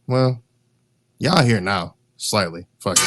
Well, y'all here now. Slightly. Fuck it.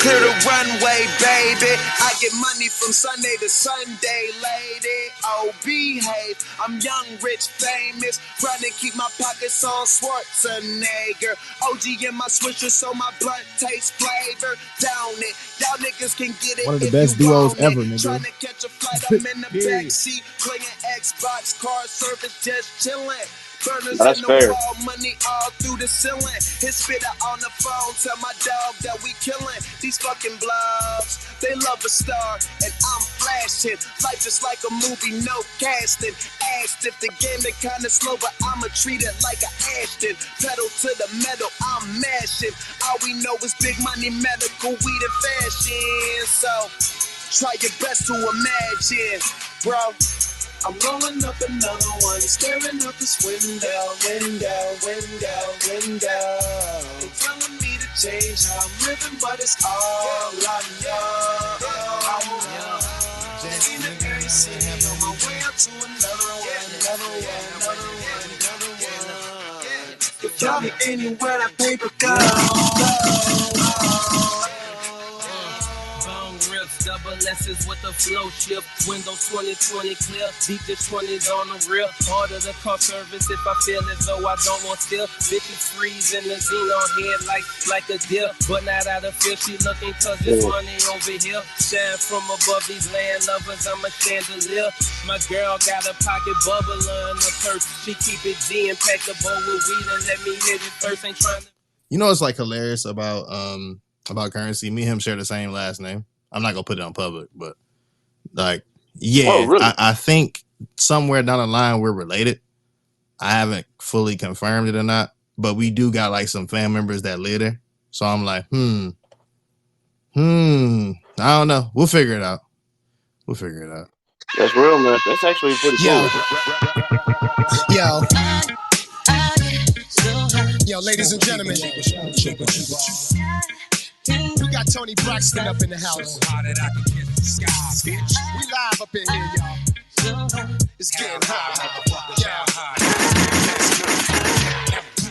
Clear the runway, baby. I get money from Sunday to Sunday, lady. Oh, behave. I'm young, rich, famous. Trying to keep my pockets on Schwarzenegger. OG in my swisher so my blunt tastes flavor. Down it. Y'all niggas can get it. One of the best duos ever, nigga. Trying to catch a flight, I'm in the backseat. Playing Xbox, car service, just chilling. Burners That's in the fair. wall, money all through the ceiling. His spitter on the phone, tell my dog that we killing these fucking blobs. They love a star, and I'm flashing. Life is like a movie, no casting. Asked if the game been kinda slow, but I'ma treat it like a Ashton. Pedal to the metal, I'm mashing. All we know is big money, medical, weed, and fashion. So try your best to imagine, bro. I'm rolling up another one, staring out this window. They telling me to change how I'm living, but it's all I know. In the area city, on my way out to another one. If y'all be anywhere that paper go. Double S's with the flow shift. Windows 2020 clear. Deep the 20s on the real. Harder to call service if I feel as though I don't want still. Bitches freezing the xenon head like a deer. But not out of fear. She looking cause there's money over here. Shine from above these land lovers. I'm a chandelier. My girl got a pocket bubbler in the purse. She keep it G impeccable with weed and let me hit it first. Ain't trying to. You know what's like hilarious about Currency? Me and him share the same last name. I'm not gonna put it on public, but like, yeah, Oh, really? I think somewhere down the line we're related. I haven't fully confirmed it or not, but we do got like some family members that live there. So I'm like, I don't know. We'll figure it out. That's real, man. That's actually pretty cool. Yo, ladies and gentlemen, we got Tony Braxton up in the house. We live up in here, y'all. It's getting hot.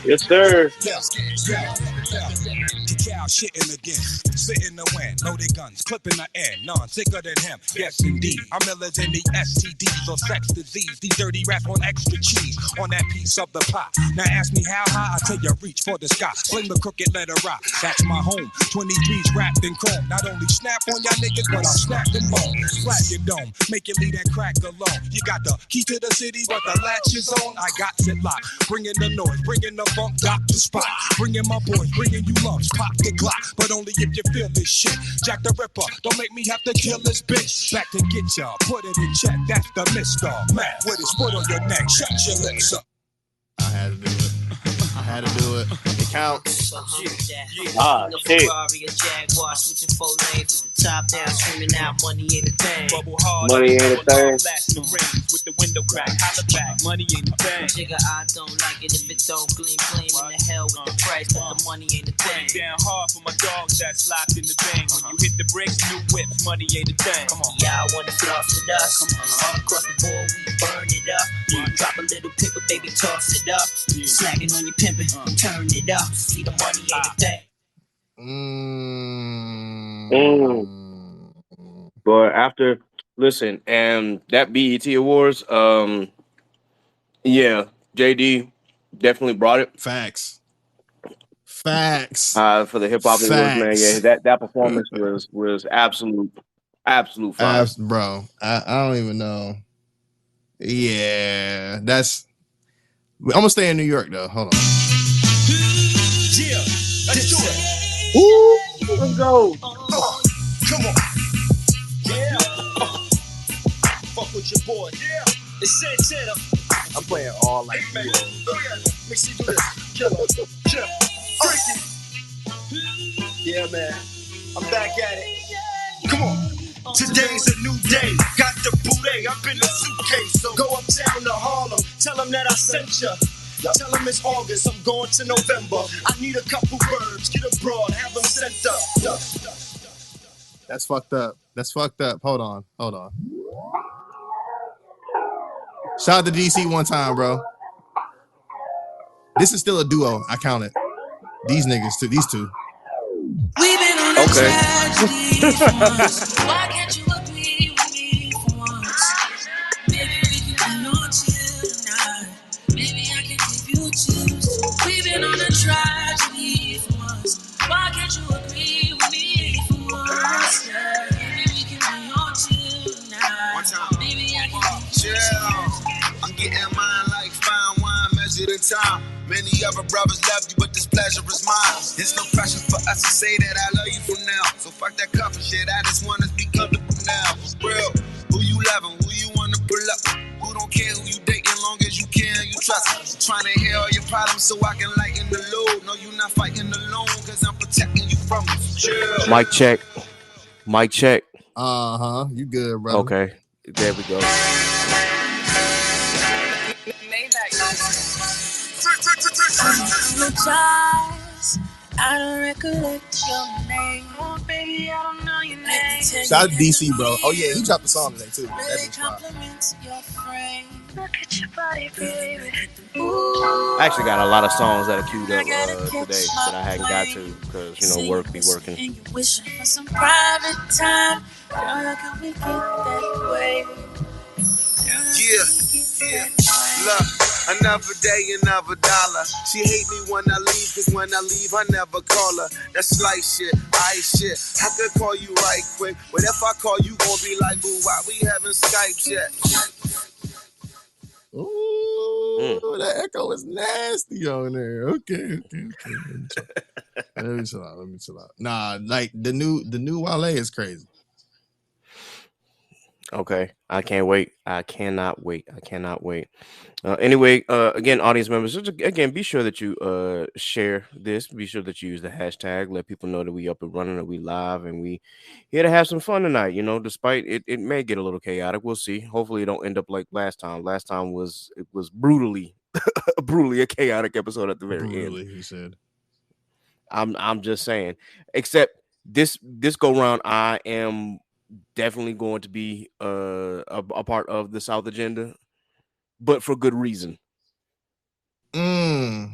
Yes, sir. Cow shitting again, sitting the wind, loaded guns, clipping the end, none sicker than him. Yes, indeed. I'm iller than the STDs or sex disease. These dirty rats want extra cheese on that piece of the pie. Now ask me how high, I tell you reach for the sky. Sling the crooked letter rock. That's my home. 23s wrapped in chrome. Not only snap on y'all niggas, but I snap them bone. Flat your dome, make you leave that crack alone. You got the key to the city, but the latch is on. I got it locked. Bringing the noise, bringing the funk, Dr. Spot. Bringing my boys, bringing you lumps, pop the Glock, but only if you feel this shit. Jack the Ripper, don't make me have to kill this bitch. Back to get ya, put it in check. That's the Mr. Man with his foot on your neck. Shut your lips up. I had to do it. It counts. Ah, shit. Jaguar switching 4 lanes with the top down, screaming out money ain't a thing. Money ain't a thing. With the window crack, holla back, money ain't a thing. Nigga, I don't like it if it don't gleam. In the hell with the price, but the money ain't a thing. Down hard for my dogs that's locked in the bang. When you hit the bricks, new whips, money ain't a thing. Come on. Yeah, I wanna floss with us. All across the board, we burn it up. Drop a little paper, baby, toss it up. Slacking on your pimpin', turn it up. See the money ain't a thing. But after, listen, and that BET Awards, yeah, JD definitely brought it. Facts. For the hip hop awards, man. Yeah, that performance was absolute fire. Bro, I don't even know. Yeah, I'm gonna stay in New York though. Hold on. Yeah, let's do it. Ooh, let's go. Come on. Yeah. Fuck with your boy. Yeah. It's Santana. I'm playing all like Hey, man. Mix you do this. Killer. Freaky. Yeah, man. I'm back at it. Come on. Today's a new day. Got the booty up in the suitcase. So go uptown to Harlem. Tell them that I sent ya. Tell them it's August. I'm going to November. I need a couple birds. Get abroad. Have them sent up. That's fucked up. Hold on. Shout out to DC one time, bro. This is still a duo. I count it. These niggas too. These two. We've been on a tragedy for once. Why can't you agree with me for once? Maybe we can be on chill tonight. Maybe I can give you chills. We've been on a tragedy for once. Why can't you agree with me for once? Yeah. Maybe we can be on chill tonight. One time. Maybe I can give you chills. I'm getting mine like fine wine measured in time. Many other brothers love you, but this pleasure is mine. There's no pressure for us to say that I love you from now. So fuck that comfort shit, I just want us to be comfortable now. Real, who you loving, who you wanna pull up? Who don't care who you dating, long as you can, you trust. Trying to hear all your problems so I can lighten the load. No, you not fighting alone, cause I'm protecting you from it. Chill. Mic check. Mic check. You good, brother. Okay, there we go. I don't recollect your name. Oh, baby, I don't know your name. Shout out to DC, bro. Oh, yeah, he dropped a song today, too. Really compliments your frame. Look at your body, baby. I actually got a lot of songs that are queued up today that I hadn't got to because, work be working. And you wishing for some private time. Girl, how can we get that way? Yeah. Look, another day, another dollar. She hate me when I leave, cause when I leave, I never call her. That's slight shit, ice shit. I could call you right quick, but if I call you, gon' be like, boo, why we having Skype yet? Ooh, that echo is nasty on there. Okay. Let me chill out. Nah, like the new Wale is crazy. Okay, I can't wait. I cannot wait. Anyway, again, audience members, again, be sure that you share this. Be sure that you use the hashtag. Let people know that we up and running, that we live, and we here to have some fun tonight. Despite it may get a little chaotic. We'll see. Hopefully, it don't end up like last time. Last time was brutally a chaotic episode at the very end. He said. I'm just saying. Except this go round, I am definitely going to be a part of the South agenda, but for good reason. Okay.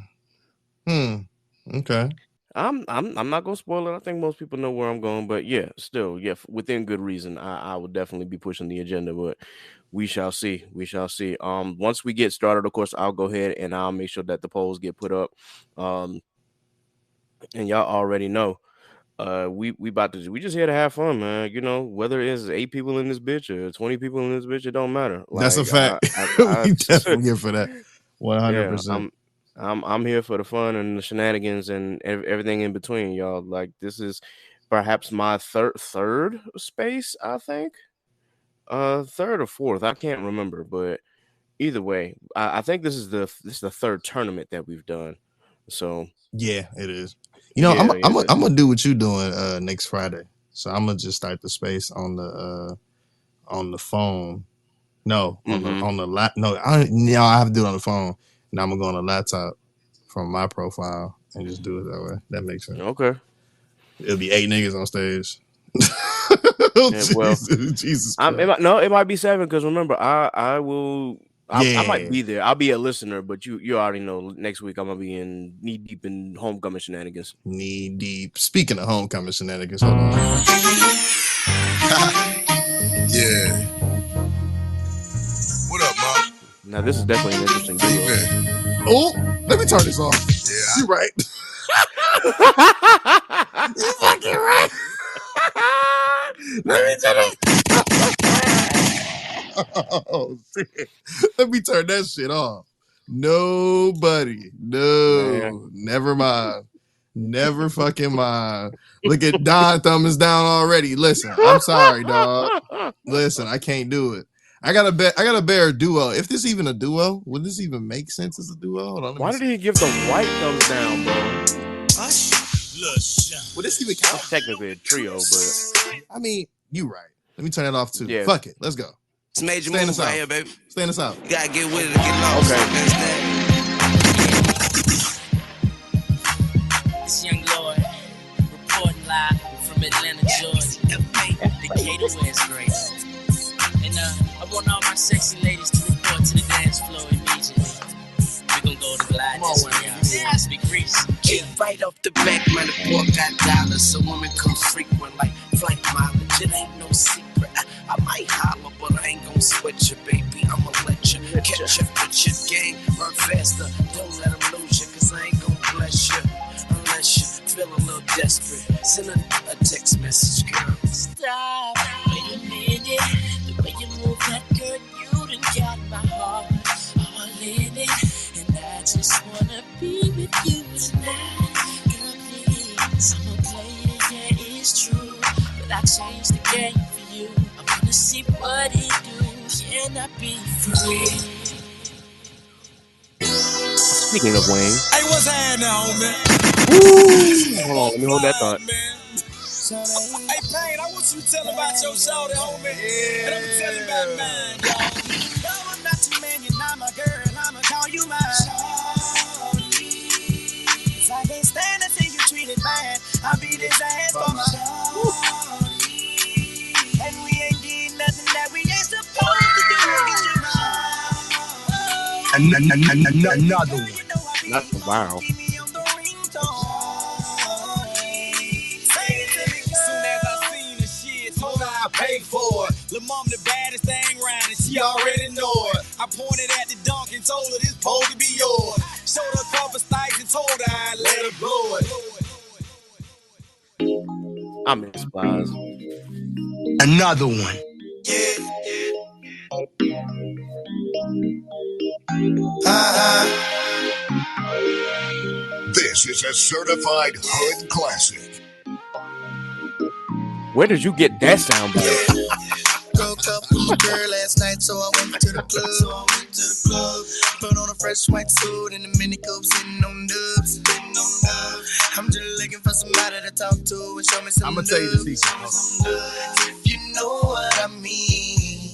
I'm not gonna spoil it. I think most people know where I'm going, but still, within good reason, I will definitely be pushing the agenda, but we shall see. Once we get started, of course, I'll go ahead and I'll make sure that the polls get put up. And y'all already know. We just here to have fun, man. Whether it's 8 people in this bitch or 20 people in this bitch, it don't matter. That's a fact. We definitely here for that. 100%. I'm here for the fun and the shenanigans and everything in between, y'all. Like, this is perhaps my third space, I think. Third or fourth, I can't remember, but either way, I think this is the third tournament that we've done. So yeah, it is. I'm gonna do what you doing next Friday. So I'm gonna just start the space on the phone. No, on the lap. No, I have to do it on the phone. Now I'm gonna go on the laptop from my profile and just do it that way. That makes sense. Okay. It'll be 8 niggas on stage. Jesus Christ. It might be 7 because remember, I might be there. I'll be a listener, but you already know next week I'm gonna be knee deep in homecoming shenanigans. Knee deep. Speaking of homecoming shenanigans, hold on. Yeah. What up, Mom? Now this is definitely an interesting video. Oh, let me turn this off. Yeah, you right. You fucking right. Let me turn it. Oh, shit. Let me turn that shit off. Nobody. No. Never mind. Never fucking mind. Look at Don thumb is down already. Listen, I'm sorry, dog. Listen, I can't do it. I gotta bear a duo. If this even a duo, would this even make sense as a duo? Hold on. Why did he give the white thumbs down, bro? Would this even count? It's technically a trio, but I mean, you right. Let me turn it off too. Yeah. Fuck it. Let's go. It's major moves right here, baby. Stay in the south. You gotta get with it to get lost. Okay. This young Lord reporting live from Atlanta, Georgia. The Gatorware's great. And I want all my sexy ladies to report to the dance floor immediately. We're gonna go to glide this way, y'all. speak Greece. Yeah, right off the back, man, the boy got dollars, so women come frequent like flight mileage. It ain't no secret. I might holler, but I ain't gon' sweat you, baby. I'ma let you catch you, get your game, run faster. Don't let them lose you, cause I ain't gon' bless you unless you feel a little desperate. Send a text message, girl. Stop, wait a minute. The way you move that girl, you done got my heart all in it. And I just wanna be with you tonight. Girl, please, I'm a player, yeah, it's true. But I changed the game for you. I wanna see what it do. Can I be free? Speaking of Wayne. Hey, what's happening, homie? Hold on, let me hold that thought. Hey, Payne, I want you to tell about your shorty, homie. Yeah. And I'm telling about mine, y'all. No, I'm not your man, you're not my girl. I'ma call you mine. Cause I can't stand to see you treated bad. I'll beat his ass for my and we ain't getting nothing that we ain't supposed to do. Another one. Wow. Pay for it. Lil' mom the baddest thing round and she already know it. I pointed at the dunk and told her this pole to be yours. Showed her a couple stikes and told her I'd let her blow it. I'm inspired. Another one. This is a certified hood classic. Where did you get that sound bite? Broke up with my girl last night, so I went to the club. Put on a fresh white suit and a mini coupe, sitting on dubs. I'm just looking for somebody to talk to and show me some. I'm gonna tell you the secret. If you know what I mean.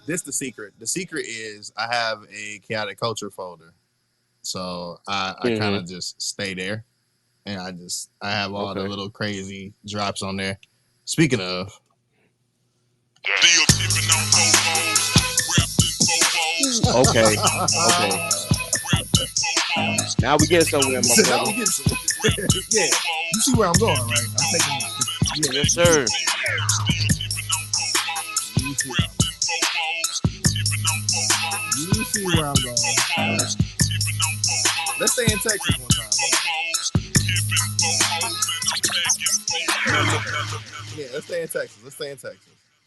This the secret. The secret is I have a chaotic culture folder, so I kind of just stay there. And I have all the little crazy drops on there. Speaking of. Okay. Now we get somewhere, my brother. Yeah. You see where I'm going, right? I'm taking. Yes, sir. You see where I'm going. Let's stay in Texas one time. Yeah, let's stay in Texas.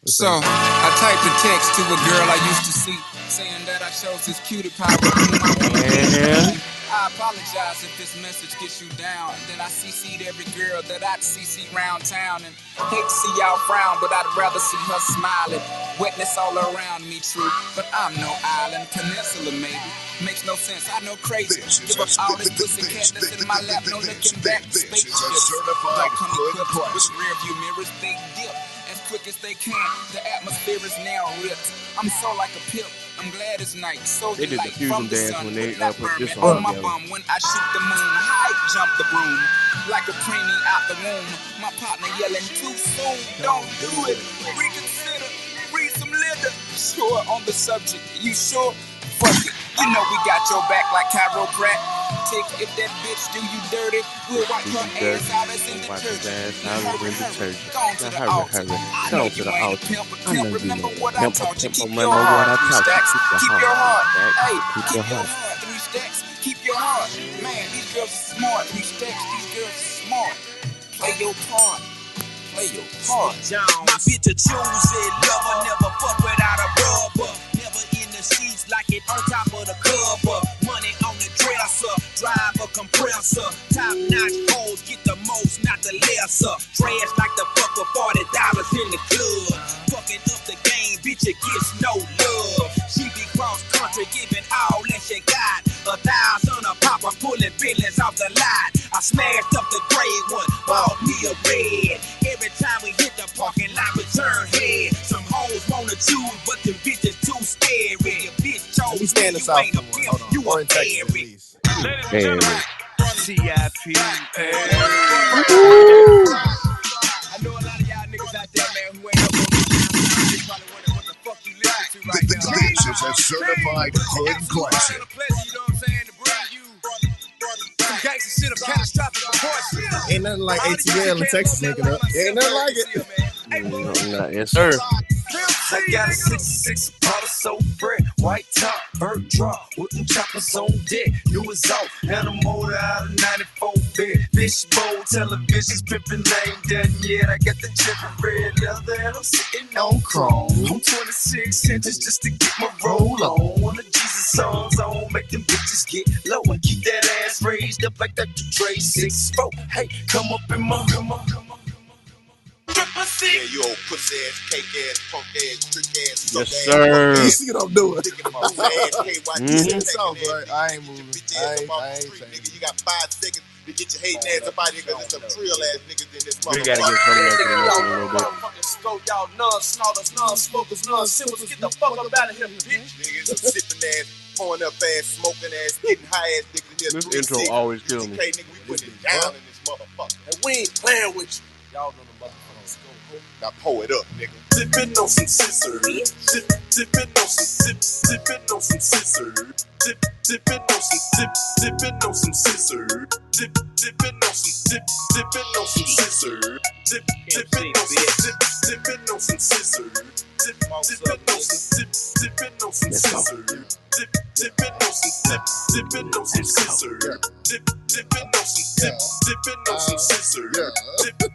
So, I typed a text to a girl I used to see, saying that I chose this cutie pie with my I apologize if this message gets you down. Then I CC'd every girl that I'd CC round town. And hate to see y'all frown, but I'd rather see her smiling. Wetness all around me, true, but I'm no island. Peninsula, maybe. Makes no sense, I know crazy. Give up all this pussy cat that's in my lap, no looking back. Space ships don't come equipped with rear view mirrors, they dip as quick as they can. The atmosphere is now ripped. I'm so like a pimp. I'm glad it's night. So they did the fusion dance when they put this on on my bum when I shoot the moon. High jump the broom like a preemie out the womb. My partner yelling too soon. Don't do it. Reconsider. Read some liquor. Sure on the subject. You sure? Fuck it. You know we got your back like chiropractic. If that bitch do you dirty, we'll wipe her ass out as in detergent. Go on to the altar. I know you ain't a pimp, but pimp, remember what I taught you. Keep your heart, 3 stacks. Keep your heart. Hey, keep your heart. 3 stacks. Keep your heart. Man, these girls are smart. 3 stacks. These girls are smart. Play your part. Play your part. My bitch a choosy lover, never fuck without a rubber. Never in the sheets like it on top of the cover. Money on the dresser, drive a compressor. Top notch hoes get the most, not the lesser. Trash like the fuck for $40 in the club. Fucking up the game, bitch, it gets no love. She be cross country, giving all that she got. 1,000 a pop, I'm pulling billions off the lot. I smashed up the gray one, bought me a red. Every time we hit the parking lot, we turn head. Some hoes wanna choose, but the bitches too scary. Your bitch chose me, you ain't a pimp, you a fairy. CIP. I know a lot of y'all niggas out there, man, who ain't up on this. Probably wondering what the fuck you listen to right now. This is a certified hood classic. Texas shit of catastrophic proportions. Ain't nothing like ATL in Texas making up. Ain't nothing like it. Yes, sir. I got a 66 bottle so bread, white top, bird drop, with them choppers on deck. New is out, and a motor out of 94 bed. Fish bowl, television's pimpin' ain't done yet. I got the Jeffrey red leather, and I'm sitting on chrome. I'm 26 inches just to get my roll on. One of Jesus songs on, make them bitches get low and keep that ass raised up like Dr. Dre 6'4". Hey, come up in my, come on. Yeah, you old pussy ass, cake ass, punk ass, trick ass, yes, sir. You see what I'm doing? I ain't moving. I ain't saying. Nigga, you got 5 seconds to get your hating ass up out here because there's some trill ass niggas in this We gotta get some of that to the next a little bit. Y'all non-snorters, non-smokers, non-sippers, get the fuck up out of here, bitch. Niggas some sipping ass, pouring up ass, smoking ass, getting high ass niggas in This here. intro always kills me. Nigga, we putting it down in this motherfucker. And we ain't playing with you. Y'all know the motherfucking scope. Now pour it up, nigga. Dipping on some scissors. Dipping on some dipping on some scissors. Dipping on some dipping on some scissors. Dipping on some dipping on some scissors. Dipping on some dipping on some scissors. Dipping on some dipping on some scissors. Dipping on some dipping on some scissors. Dipping on some dipping on some scissors.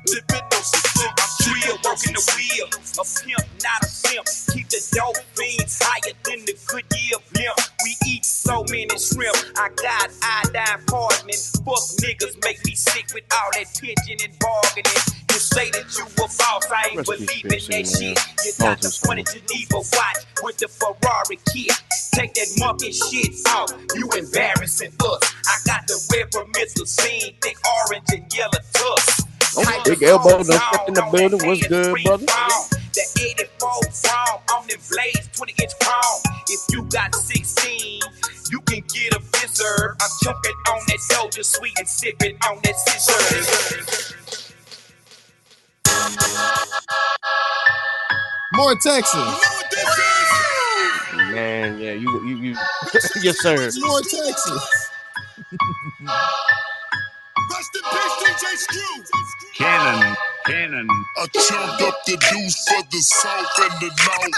Dipping on some I'm real, working the wheel. A pimp, not a simp. Keep the dope fiends higher than the Goodyear blimp. We eat so many shrimp. I got iodine poisoning. Fuck niggas make me sick with all that pitching and bargaining. You say that you a boss, I ain't believing that shit. You got the funny Geneva watch with the Ferrari kit. Take that monkey shit out, you embarrassing us. I got the red permissive scene, thick orange and yellow tusk. Oh, Big Elbow done stepped in the building. What's good, brother? The 84 chrome on them blades, 20-inch chrome. If you got 16, you can get a visor. I'm choking on that soldier sweet and sipping on that scissor. More Texas. Man, yeah, you yes, sir. More Texas. Rest in peace, DJ Screw. Cannon. I chunked up the deuce for the south and the north.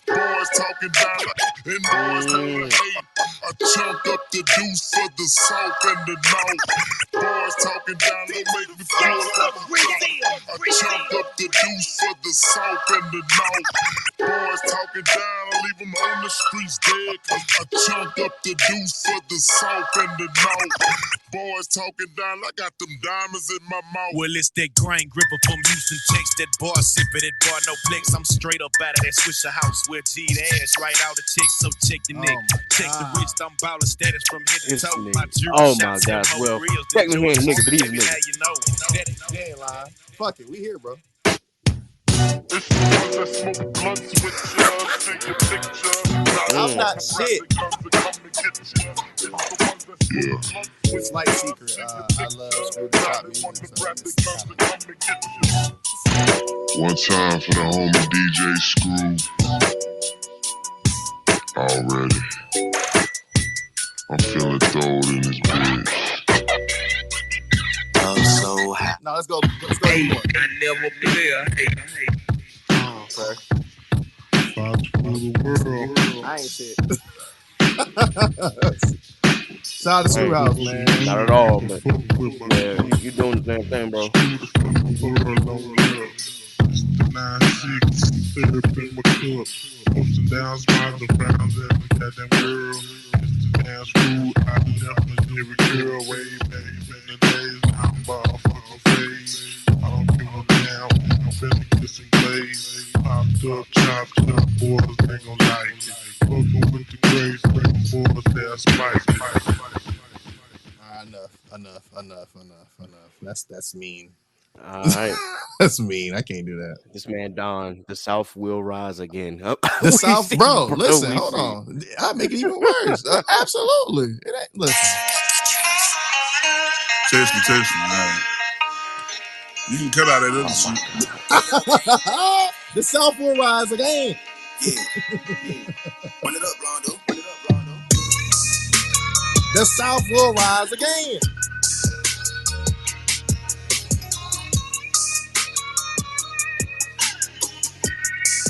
Boys talking down and boys wanna hate. I chunked up the deuce for the south and the north. Boys talking down, don't make me feel like I chunked up the deuce for the south and the north. Boys talking down, I leave them on the streets dead. I chunked up the deuce for the south and the north. Boys talking down, I got them diamonds in my mouth. Well, it's that grind gripper from Houston, Texas. That bar sipper, that bar no flex. I'm straight up out of that Swisher house where G the ass right out the check. So check the neck, check the wrist. I'm ballin' status from head to toe. My oh my God, well, technically ain't niggas, but these niggas. You know, they ain't lying. Fuck it, we here, bro. I'm not shit. Yeah. Slight secret. I love screwed top music. One time for the homie DJ Screw. Already. I'm feeling throwed in his bed. I'm so high. No, let's go. Hey, I never play. Okay. I ain't shit. Shout out to Screw House, man. Not at all, but yeah, you doing the damn thing, bro. 9-6, syrup in my cup. Ups and downs, smiling around every goddamn girl. Mr. Damn Screw, I definitely every girl way back in the days. I'm about fucking face. I don't give a damn. I'm finna get some glaze. Popped up, chopped up, boys, they gon' like it. Fucking with the grace, bring boys, they're spicy. Enough. That's mean. All right. That's mean. I can't do that. This man Don, the South will rise again. The South, bro. Listen, hold on. I make it even worse. Absolutely. It ain't. Listen. Test me, man. You can cut out that other shit. The South will rise again. Yeah. Run it up, Rondo. The South will rise again.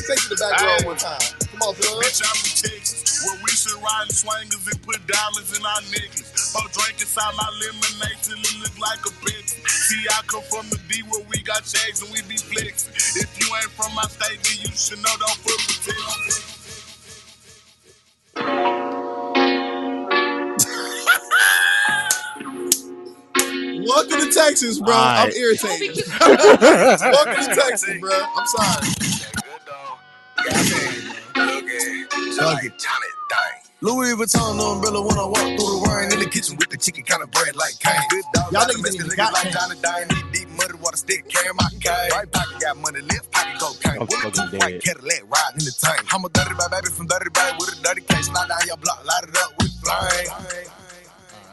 take to the back row one time. Come on, Phil. Bitch, I'm from Texas, where we should ride swingers and put diamonds in our necklace. For drinking out my lemonade till it look like a bitch. See, I come from the D where we got shades and we be flexing. If you ain't from my state, then you should know don't put protection. Welcome to Texas, bro. All I'm right. irritated. Welcome to Texas, bro. I'm sorry. Fuck it. Louis Vuitton umbrella when I walk through the rain in the kitchen with the chicken kind of bread like cane. Y'all niggas ain't got like Johnny Dine, deep muddy water stick, carry my cane. Right pocket got money, left pocket cocaine. I'm fucking dead. Cadillac riding in the tank. I'm a dirty bad baby from Dirty Bag with a dirty case. Slide down your block, light it up with flame.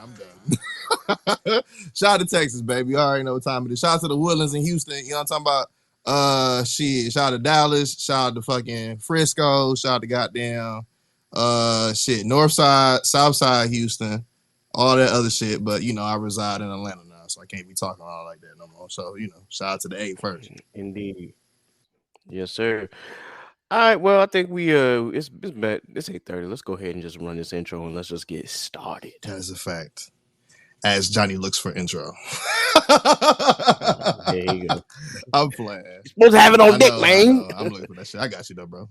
I'm done. Shout out to Texas, baby. You already know what time it is. Shout out to the Woodlands in Houston. You know what I'm talking about? Shit. Shout out to Dallas. Shout out to fucking Frisco. Shout out to goddamn North Side, South Side, Houston, all that other shit. But you know, I reside in Atlanta now, so I can't be talking all like that no more. So, you know, shout out to the A first. Indeed. Yes, sir. All right, well, I think we it's 8:30. Let's go ahead and just run this intro and let's just get started. That is a fact. As Johnny looks for intro. There you go. I'm playing. You're supposed to have it on deck, man. I'm looking for that shit. I got you though, bro.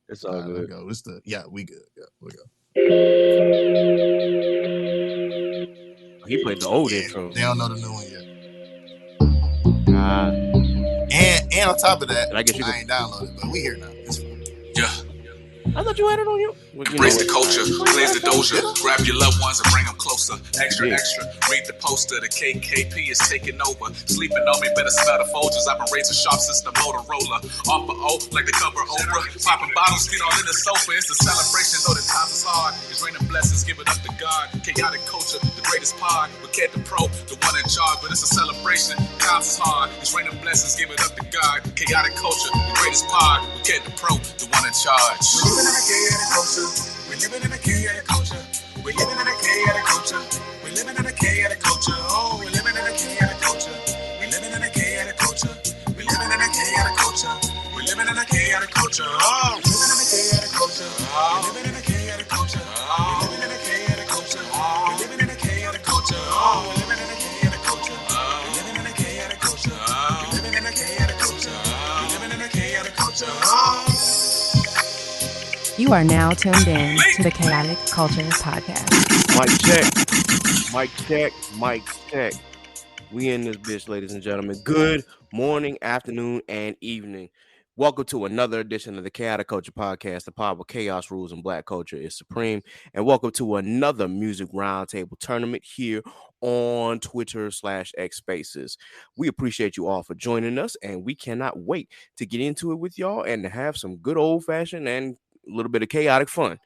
It's all good. Go. We good. Yeah, we go. He played the old intro. They don't know the new one yet. And on top of that, I ain't downloaded, but we here now. It's fine. Yeah. I thought you had it on you. Embrace the culture, cleanse the doja, grab your loved ones and bring them closer. Extra, extra, read the poster, the KKP is taking over. Sleeping on me, better smell the Folgers. I've been razor sharp since the Motorola. Off of O, like the cover of Oprah. Popping bottles, feet all in the sofa. It's a celebration, though the times is hard. It's raining blessings, give it up to God. Chaotic culture, the greatest pod. We Cat the Pro, the one in charge, but it's a celebration. Times is hard. It's raining blessings, give it up to God. Chaotic culture, the greatest pod. We Cat the Pro, the one in charge. We living in a chaotic culture. We living in a chaotic culture. We living in a chaotic culture. We living in a chaotic culture. Oh, we living in a chaotic culture. We living in a chaotic culture. We living in a chaotic culture. We living in a chaotic culture. Oh, we living in a chaotic culture. We living in a chaotic culture. We living in a chaotic culture. We living in a chaotic culture. Oh, we living in a chaotic culture. We living in a chaotic culture. We living in a chaotic culture. We living in a chaotic culture. Oh. You are now tuned in to the Chaotic Culture Podcast. Mic check. We in this bitch, ladies and gentlemen. Good morning, afternoon, and evening. Welcome to another edition of the Chaotic Culture Podcast, the pod where chaos rules and black culture is supreme. And welcome to another music roundtable tournament here on Twitter/X Spaces. We appreciate you all for joining us, and we cannot wait to get into it with y'all and to have some good old-fashioned and a little bit of chaotic fun.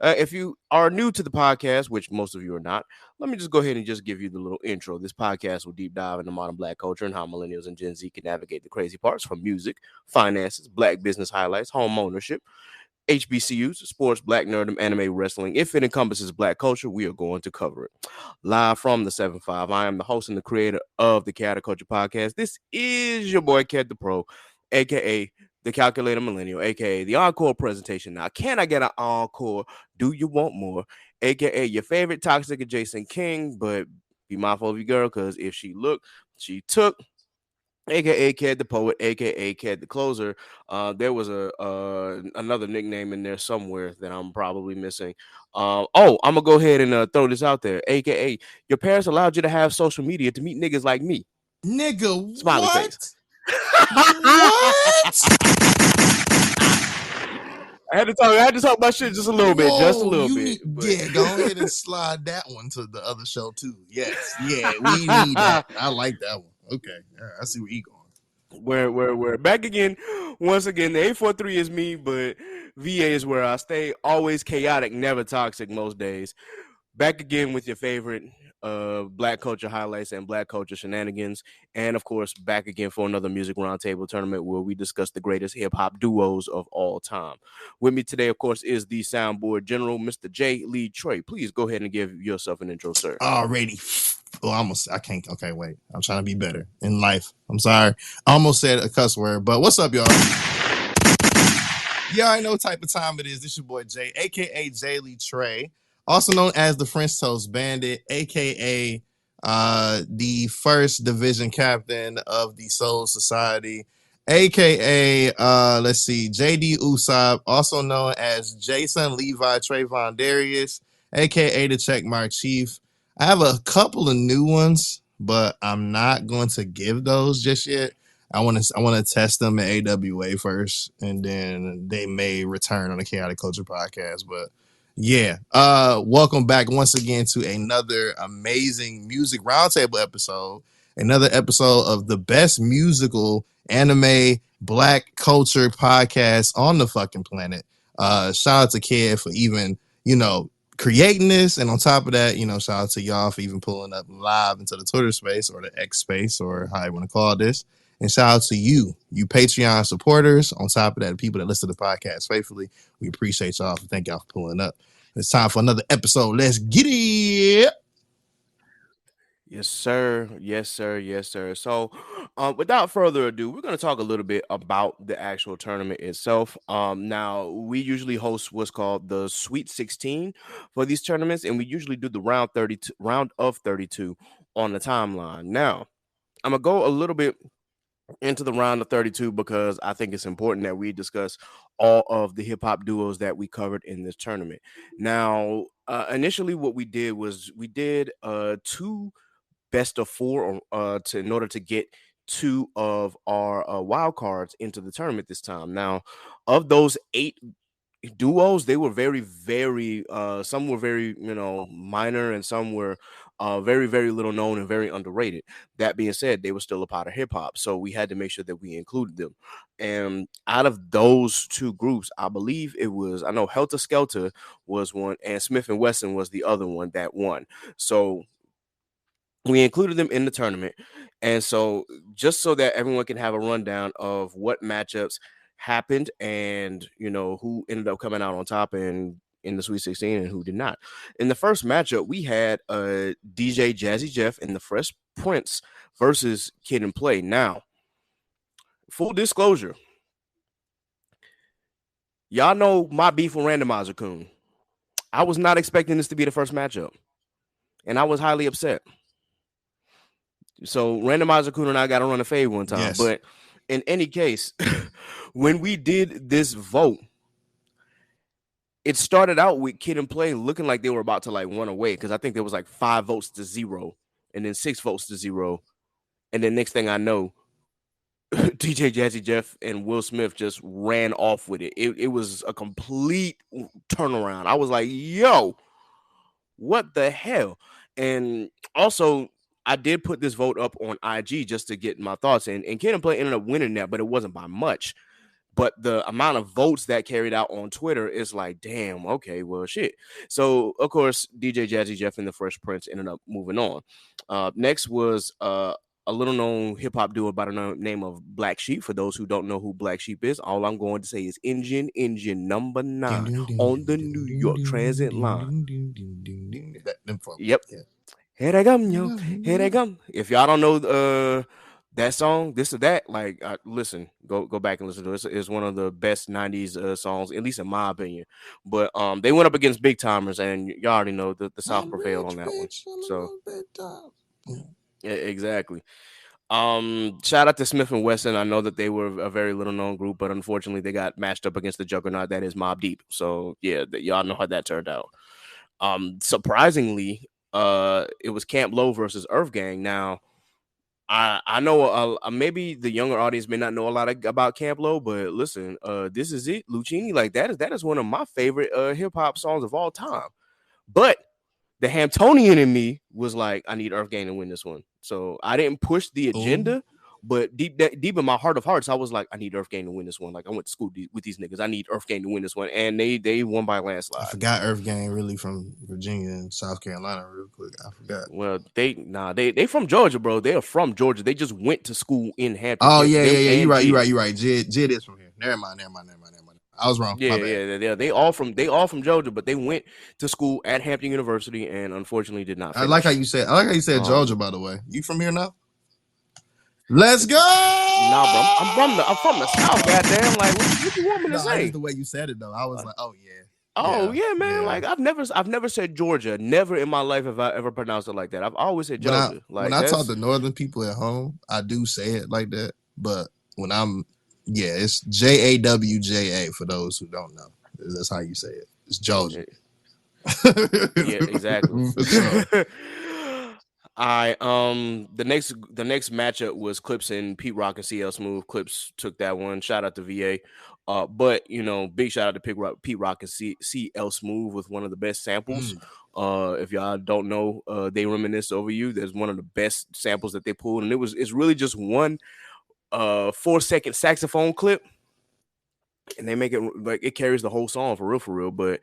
If you are new to the podcast, which most of you are not, let me just go ahead and just give you the little intro. This podcast will deep dive into modern black culture and how millennials and Gen Z can navigate the crazy parts from music, finances, black business highlights, home ownership, HBCUs, sports, black nerdom, anime, wrestling. If it encompasses black culture, we are going to cover it. Live from the 7-5, I am the host and the creator of the Chaotic Culture Podcast. This is your boy, Cat the Pro, a.k.a. the Calculator Millennial, a.k.a. the Encore presentation. Now, can I get an encore? Do you want more? A.k.a. your favorite toxic adjacent king, but be mindful of your girl, because if she looked, she took. A.k.a. Cat the Poet, a.k.a. Cat the Closer. There was another nickname in there somewhere that I'm probably missing. I'm going to go ahead and throw this out there. A.k.a. your parents allowed you to have social media to meet niggas like me. Nigga, Smiley what? face. What? I had to talk about shit just a little bit. Yeah, go ahead and slide that one to the other show too. Yes, yeah, we need that. I like that one. Okay, all right, I see where you going. We're back again. Once again, the 843 is me, but VA is where I stay. Always chaotic, never toxic most days. Back again with your favorite black culture highlights and black culture shenanigans, and of course back again for another music roundtable tournament where we discuss the greatest hip-hop duos of all time. With me today, of course, is the soundboard general, Mr. J. Lee Trey. Please go ahead and give yourself an intro, sir. Already. I can't. Okay, wait. I'm trying to be better in life. I'm sorry. I almost said a cuss word, but what's up, y'all? Yeah, I know what type of time it is. This your boy Jay, aka Jaylee Trey, also known as the French Toast Bandit, aka the first division captain of the Soul Society, aka let's see, JD Usab, also known as Jason Levi Trayvon Darius, aka the Checkmark Chief. I have a couple of new ones, but I'm not going to give those just yet. I want to test them at AWA first, and then they may return on the Chaotic Culture podcast. But yeah, welcome back once again to another amazing music roundtable episode. Another episode of the best musical anime black culture podcast on the fucking planet. Shout out to Kid for even creating this, and on top of that, shout out to y'all for even pulling up live into the Twitter space or the X space or how you want to call this. And shout out to you Patreon supporters. On top of that, people that listen to the podcast faithfully. We appreciate y'all. Thank y'all for pulling up. It's time for another episode. Let's get it. Yes, sir. Yes, sir. Yes, sir. So, without further ado, we're going to talk a little bit about the actual tournament itself. Now we usually host what's called the Sweet 16 for these tournaments, and we usually do the round of 32 on the timeline. Now, I'm gonna go a little bit into the round of 32 because I think it's important that we discuss all of the hip hop duos that we covered in this tournament. Now, initially, what we did was we did two best of four in order to get two of our wild cards into the tournament this time. Now, of those 8 duos, they were very, very some were very minor, and some were very, very little known and very underrated. That being said, they were still a part of hip hop, so we had to make sure that we included them. And out of those two groups, I believe I know Helter Skelter was one, and Smith and Wesson was the other one that won. So we included them in the tournament. And so just so that everyone can have a rundown of what matchups happened and who ended up coming out on top and in the Sweet 16 and who did not. In the first matchup, we had DJ Jazzy Jeff and the Fresh Prince versus Kid and Play. Now, full disclosure, y'all know my beef with Randomizer Coon. I was not expecting this to be the first matchup, and I was highly upset. So Randomizer Coon and I got to run a fade one time. Yes. But in any case, when we did this vote, it started out with Kid and Play looking like they were about to run away, because I think there was 5 votes to 0 and then 6 votes to 0. And then next thing I know, DJ Jazzy Jeff and Will Smith just ran off with it. It was a complete turnaround. I was like, yo, what the hell? And also, I did put this vote up on IG just to get my thoughts in, and Kid and Play ended up winning that, but it wasn't by much. But the amount of votes that carried out on Twitter is like, damn, okay, well, shit. So, of course, DJ Jazzy Jeff and the Fresh Prince ended up moving on. Next was a little-known hip-hop duo by the name of Black Sheep. For those who don't know who Black Sheep is, all I'm going to say is Engine number 9 on the New York Transit line. Yep. Here they come, yo. Here they come. If y'all don't know that song, this or that, listen, go back and listen to it. It's one of the best 90s songs, at least in my opinion. But they went up against Big Timers, and y'all already know the South prevailed on that one. So yeah, exactly. Shout out to Smith and Wesson. I know that they were a very little known group, but unfortunately they got matched up against the juggernaut that is Mobb Deep. So yeah, y'all know how that turned out. Surprisingly, it was Camp Low versus Earth Gang. Now, I know maybe the younger audience may not know a lot about Camp Low, but listen, This Is It, Lucchini, that is one of my favorite hip hop songs of all time. But the Hamptonian in me was like, I need Earth Gang to win this one. So I didn't push the agenda, but deep in my heart of hearts, I was like, I need Earth Gang to win this one. Like, I went to school with these niggas. I need Earth Gang to win this one, and they won by landslide. I forgot Earth Gang really from Virginia and South Carolina. Real quick, I forgot. Well, they from Georgia, bro. They are from Georgia. They just went to school in Hampton. Oh yeah. You're right. Jid is from here. Never mind. I was wrong. Yeah. They all from Georgia, but they went to school at Hampton University and unfortunately did not finish. I like how you said Georgia, by the way. You from here now? Let's go. Nah, bro. I'm from the South, goddamn. Like, what you want me to No, say? just the way you said it though. I was like, oh yeah. Oh yeah, man. Yeah. Like I've never said Georgia. Never in my life have I ever pronounced it like that. I've always said Georgia. When I talk to northern people at home, I do say it like that. But when it's JAWJA for those who don't know. That's how you say it. It's Georgia. Yeah, exactly. The next matchup was Clips and Pete Rock and CL Smooth. Clips took that one. Shout out to VA. But big shout out to Pete Rock and CL Smooth with one of the best samples. If y'all don't know, They Reminisce Over You. There's one of the best samples that they pulled, and it's really just one 4-second saxophone clip, and they make it like it carries the whole song for real. But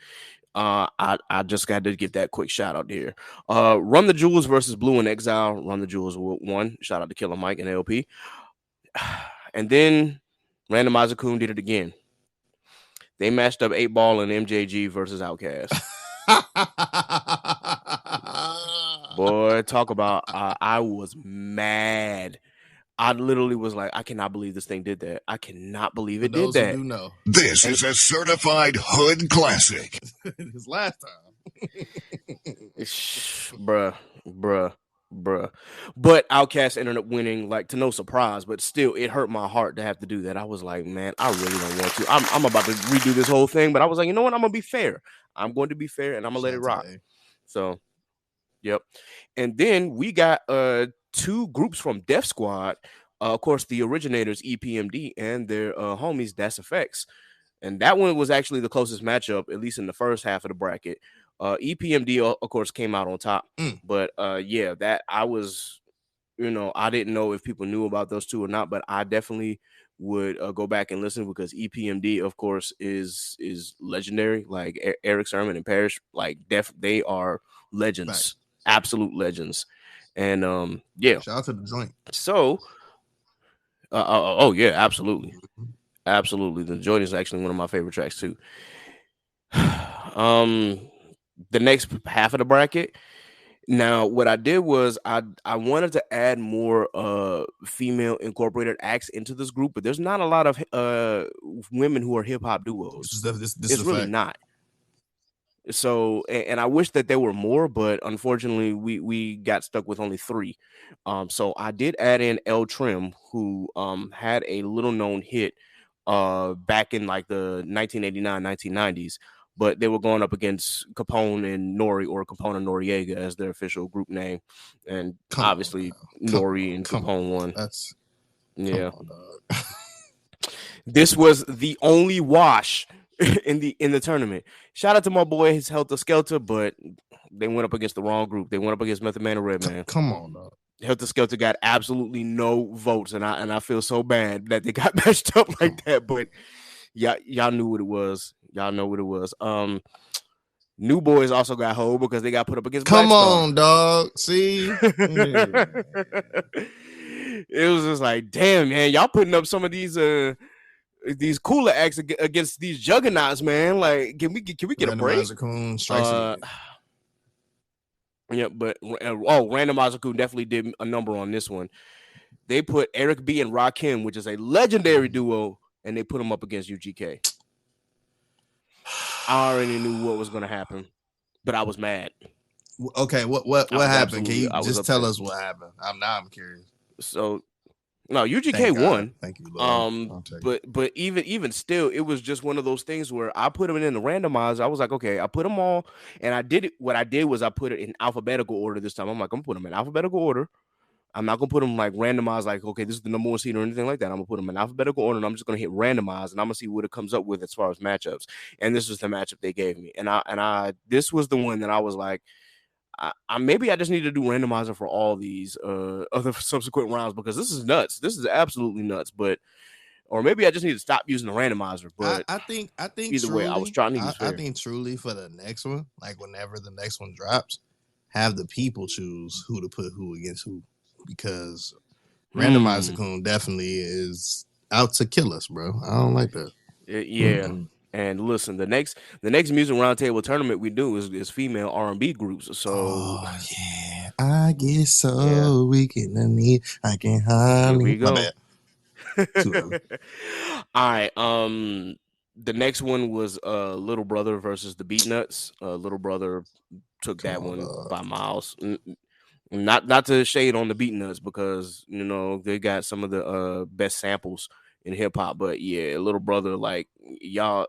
I just got to give that quick shout out here. Run the Jewels versus Blue and Exile. Run the Jewels won. Shout out to Killer Mike and LP. And then Randomizer Coon did it again. They matched up 8 Ball and MJG versus Outkast. Boy, talk about I was mad. I literally was like, I cannot believe this thing did that. I cannot believe it did that. Who do know. This is a certified hood classic. His last time. Bruh. But Outkast ended up winning, like, to no surprise, but still it hurt my heart to have to do that. I was like, man, I really don't want to. I'm about to redo this whole thing, but I was like, you know what? I'm gonna be fair. I'm going to be fair and I'm gonna let it rock. So yep. And then we got 2 groups from Def Squad. Of course, the originators EPMD and their homies Das Effects. And that one was actually the closest matchup, at least in the first half of the bracket. EPMD, of course, came out on top. But that I was, I didn't know if people knew about those two or not, but I definitely would go back and listen because EPMD, of course, is legendary. Like Eric Sermon and Parrish, like they are legends, right. Absolute legends. And shout out to the joint. So, yeah, absolutely. Absolutely. The joint is actually one of my favorite tracks too. The next half of the bracket. Now, what I did was I wanted to add more female incorporated acts into this group, but there's not a lot of women who are hip hop duos. This it's really not. So, and I wish that there were more, but unfortunately, we got stuck with only 3. So I did add in L Trim, who had a little known hit back in like the 1989, 1990s. But they were going up against Capone and Nori, or Capone and Noriega as their official group name, and obviously Nori and Capone won. This was the only wash in the tournament. Shout out to my boy, his Helter Skelter, but they went up against the wrong group. They went up against Method Man and Redman. Come on, dog. Helter Skelter got absolutely no votes, and I feel so bad that they got matched up like that. But y'all knew what it was. Y'all know what it was. New Boys also got hold because they got put up against Come Black on, dog. See? It was just like, damn, man, y'all putting up some of these cooler acts against these juggernauts, man. Like, can we get a break? Yeah, but Randomizer Coon definitely did a number on this one. They put Eric B and Rakim, which is a legendary duo, and they put them up against UGK. I already knew what was going to happen, but I was mad. Okay, what happened? Can you just tell us what happened? I'm curious. So, no, UGK won. Thank you, Lord. But even still, it was just one of those things where I put them in the randomizer. I was like, okay, I put them all, and I did it. What I did was I put it in alphabetical order this time. I'm like, I'm gonna put them in alphabetical order. I'm not gonna put them like randomized, like, okay, this is the number 1 seed or anything like that. I'm gonna put them in alphabetical order, and I'm just gonna hit randomize, and I'm gonna see what it comes up with as far as matchups. And this was the matchup they gave me, and I this was the one that I was like, I maybe I just need to do randomizer for all these other subsequent rounds because this is nuts. This is absolutely nuts. But or maybe I just need to stop using the randomizer. But I think either truly, way, I was trying to use I think truly for the next one, like whenever the next one drops, have the people choose who to put who against who. Because Randomizer Coon definitely is out to kill us, bro. I don't like that. Yeah. And listen, the next music roundtable tournament we do is female R&B groups. So I get so weak in the knee, I can hardly. Here we go. My bad. All right. The next one was Little Brother versus the Beatnuts. Little Brother took that one by miles. Not to shade on the Beatnuts because they got some of the best samples in hip hop, but yeah, Little Brother, like y'all,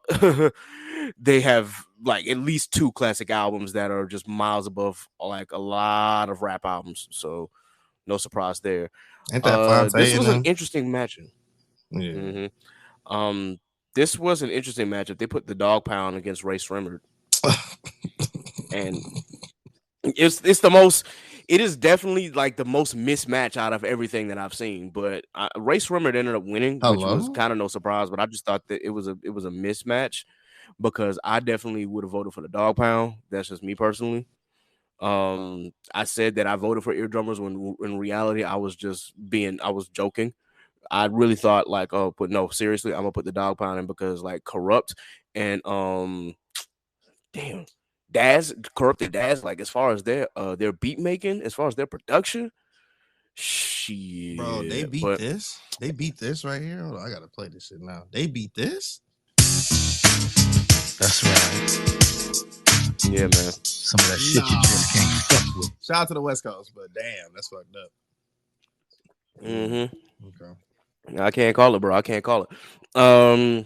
they have like at least 2 classic albums that are just miles above like a lot of rap albums. So no surprise there. Ain't that Fonte This was an them? interesting matchup. Yeah. This was an interesting matchup. They put the Dog Pound against Ray Sremmurd, and it's the most. It is definitely like the most mismatch out of everything that I've seen. But Ray Sremmurd ended up winning, which was kind of no surprise. But I just thought that it was a mismatch because I definitely would have voted for the Dog Pound. That's just me personally. I said that I voted for Eardrummers when in reality I was joking. I really thought like, but no, seriously, I'm gonna put the Dog Pound in because like Corrupt and Corrupted Daz, like as far as their beat making, as far as their production, shit. Bro, they beat this. They beat this right here. Hold on, I gotta play this shit now. They beat this. That's right. Yeah, man. Some of that shit you just can't fuck with. Shout out to the West Coast, but damn, that's fucked up. Okay. I can't call it, bro. I can't call it. The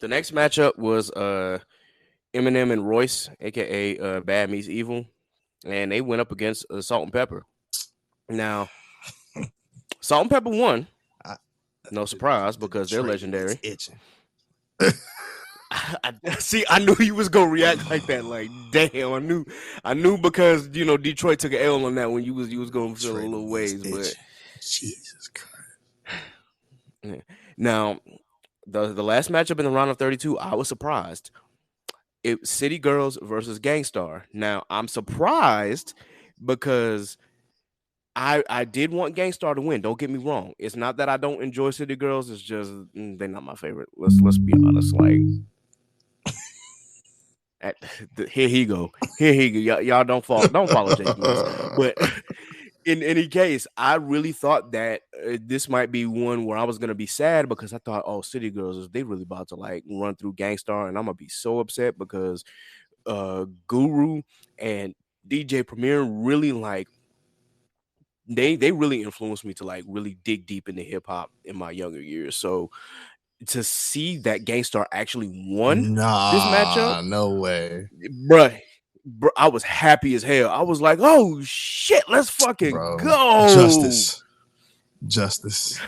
next matchup was Eminem and Royce, aka Bad Meets Evil, and they went up against Salt and Pepper. Now, Salt and Pepper won. No surprise because they're legendary. Itching. I knew you was gonna react like that. Like, damn, I knew because Detroit took an L on that when you was gonna feel a little ways, but Jesus Christ. Now, the last matchup in the round of 32, I was surprised. It City Girls versus Gangstar. Now, I'm surprised because I did want Gangstar to win. Don't get me wrong. It's not that I don't enjoy City Girls. It's just they're not my favorite. Let's be honest. Like, here he go. Y'all don't follow Jake Lewis. But in any case, I really thought that this might be one where I was gonna be sad because I thought, oh, City Girls, they really about to like run through Gangstar, and I'm gonna be so upset because Guru and DJ Premier really like they really influenced me to like really dig deep into hip hop in my younger years. So to see that Gangstar actually won this matchup, no way, bruh, I was happy as hell. I was like, oh shit, let's fucking go. Justice.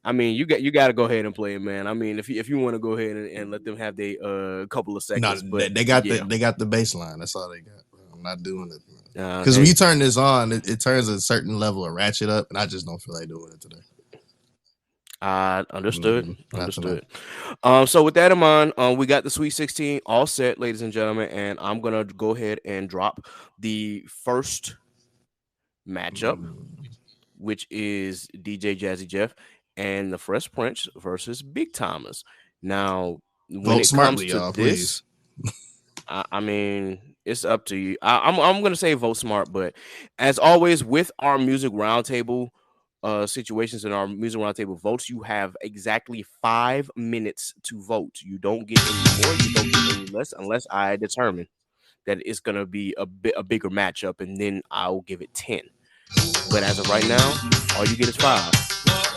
I mean, you got to go ahead and play it, man. I mean, if you want to go ahead and let them have their couple of seconds, but they got the baseline. That's all they got. Bro. I'm not doing it because when you turn this on, it turns a certain level of ratchet up, and I just don't feel like doing it today. Understood. So with that in mind, we got the Sweet 16 all set, ladies and gentlemen, and I'm gonna go ahead and drop the first matchup, which is DJ Jazzy Jeff and the Fresh Prince versus Big Timers. Now, when vote it smartly, comes to y'all, this, I mean, it's up to you. I'm gonna say vote smart, but as always with our music roundtable situations in our music roundtable votes, you have exactly 5 minutes to vote. You don't get any more, you don't get any less, unless I determine that it's gonna be a bigger matchup, and then I'll give it 10. But as of right now, all you get is 5.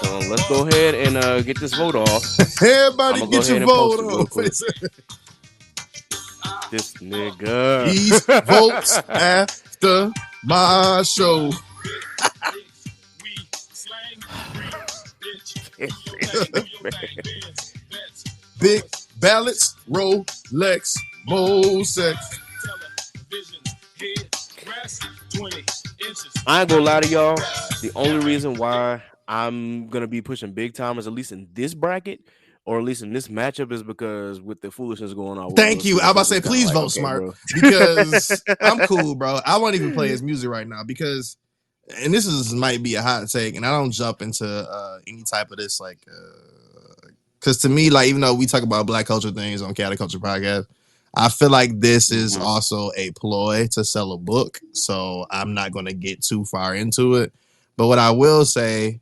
So let's go ahead and get this vote off. Everybody get your vote off. This nigga. These votes after my show. Big ballots, Rolex, Mosex. I ain't gonna lie to y'all. The only reason why I'm gonna be pushing Big Timers, at least in this bracket, or at least in this matchup, is because with the foolishness going on. Thank you. I was about to say, please vote smart, because I'm cool, bro. I won't even play his music right now because, and this might be a hot take, and I don't jump into any type of this like, because to me, like, even though we talk about black culture things on Chaotic Culture Podcast, I feel like this is also a ploy to sell a book, so I'm not going to get too far into it. But what I will say,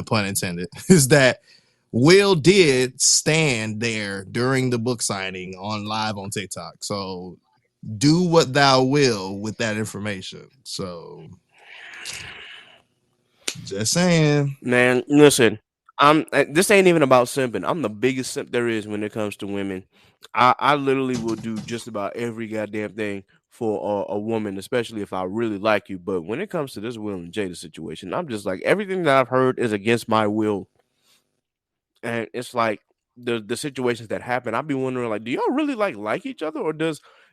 pun intended, is that Will did stand there during the book signing on live on TikTok. So do what thou will with that information. So just saying. Man, listen, this ain't even about simping. I'm the biggest simp there is when it comes to women. I literally will do just about every goddamn thing for a woman, especially if I really like you. But when it comes to this Will and Jada situation, I'm just like, everything that I've heard is against my will. And it's like the situations that happen, I'd be wondering, like, do y'all really like each other, or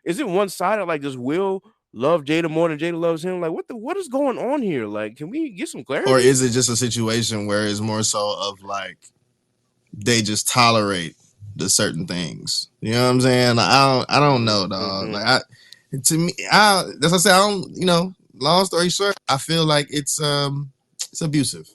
is it one sided? Like, does Will love Jada more than Jada loves him? Like, what is going on here? Like, can we get some clarity? Or is it just a situation where it's more so of like they just tolerate the certain things? You know what I'm saying? Like, I don't know, dog. Like to me, that's what I say. I don't, long story short, I feel like it's abusive.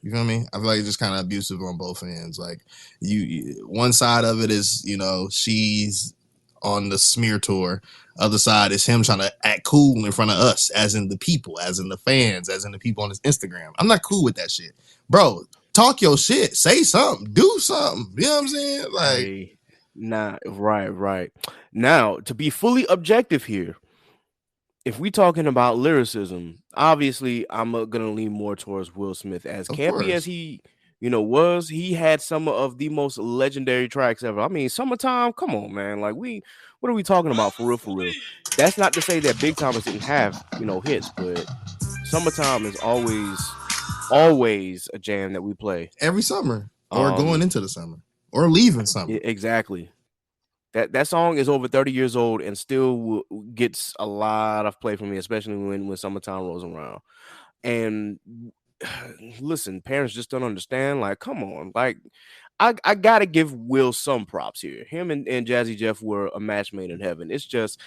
You feel me? I feel like it's just kind of abusive on both ends. Like you one side of it is, she's on the smear tour. Other side is him trying to act cool in front of us, as in the people, as in the fans, as in the people on his Instagram. I'm not cool with that shit. Bro, talk your shit. Say something. Do something. You know what I'm saying? Like, hey, nah, right. Now, to be fully objective here, if we talking about lyricism, obviously I'm gonna lean more towards Will Smith. As campy as he, was, he had some of the most legendary tracks ever. I mean, Summertime, come on, man. Like, what are we talking about for real, for real? That's not to say that Big Timers didn't have, hits, but Summertime is always a jam that we play every summer or going into the summer or leaving summer. Exactly. That song is over 30 years old and still gets a lot of play from me, especially when Summertime rolls around. And listen, parents just don't understand. Like, come on. Like, I gotta give Will some props here. Him and Jazzy Jeff were a match made in heaven. It's just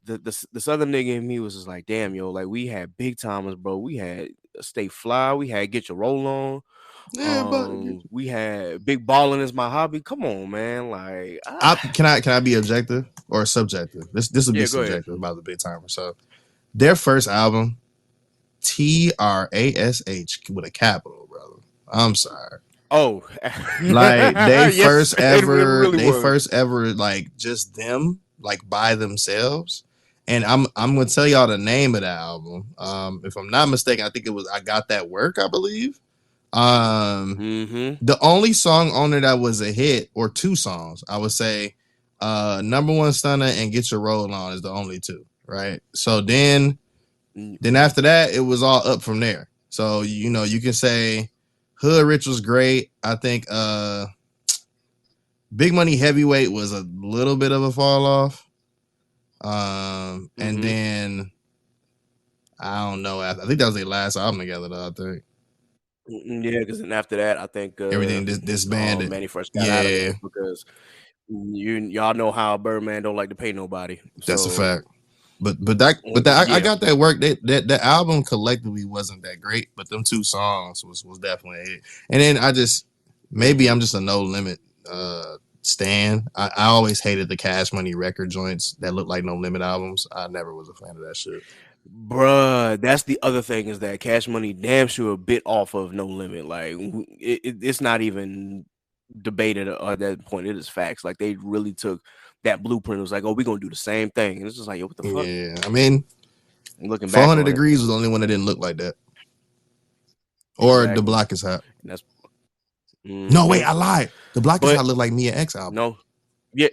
the southern nigga in me was just like, damn, yo, like, we had Big Timers, bro. We had Stay Fly. We had Get Your Roll On. Yeah, we had Big Ballin' Is My Hobby. Come on, man. Like, can I be objective or subjective? This will be subjective about the Big Timer. So their first album, TRASH with a capital, brother. I'm sorry. Oh, like they yes, first ever, really they was. first ever, like just them, like by themselves. And I'm gonna tell y'all the name of the album. If I'm not mistaken, I think it was I Got That Work, I believe. The only song on there that was a hit, or two songs, I would say, Number One Stunner and Get Your Roll On is the only two, right? So then after that, it was all up from there. So you can say Hood Rich was great. I think Big Money Heavyweight was a little bit of a fall off. And then I don't know. I think that was their last album together, though, I think. Yeah, because then after that, I think everything disbanded. Manny first got out of it because y'all know how Birdman don't like to pay nobody. That's a fact. But I Got That Work. That album collectively wasn't that great, but them two songs was definitely a hit. And then I'm just a No Limit stan. I always hated the Cash Money record joints that look like No Limit albums. I never was a fan of that shit. Bruh, that's the other thing, is that Cash Money damn sure a bit off of No Limit. Like, it's not even debated at that point. It is facts. Like, they really took that blueprint. It was like, oh, we're gonna do the same thing. And it's just like, yo, what the fuck? Yeah, I mean, looking back, 400 Degrees was the only one that didn't look like that. Or The Block Is Hot. And that's no, wait, I lied. The Block Is Hot looked like Mia X album. No, yeah.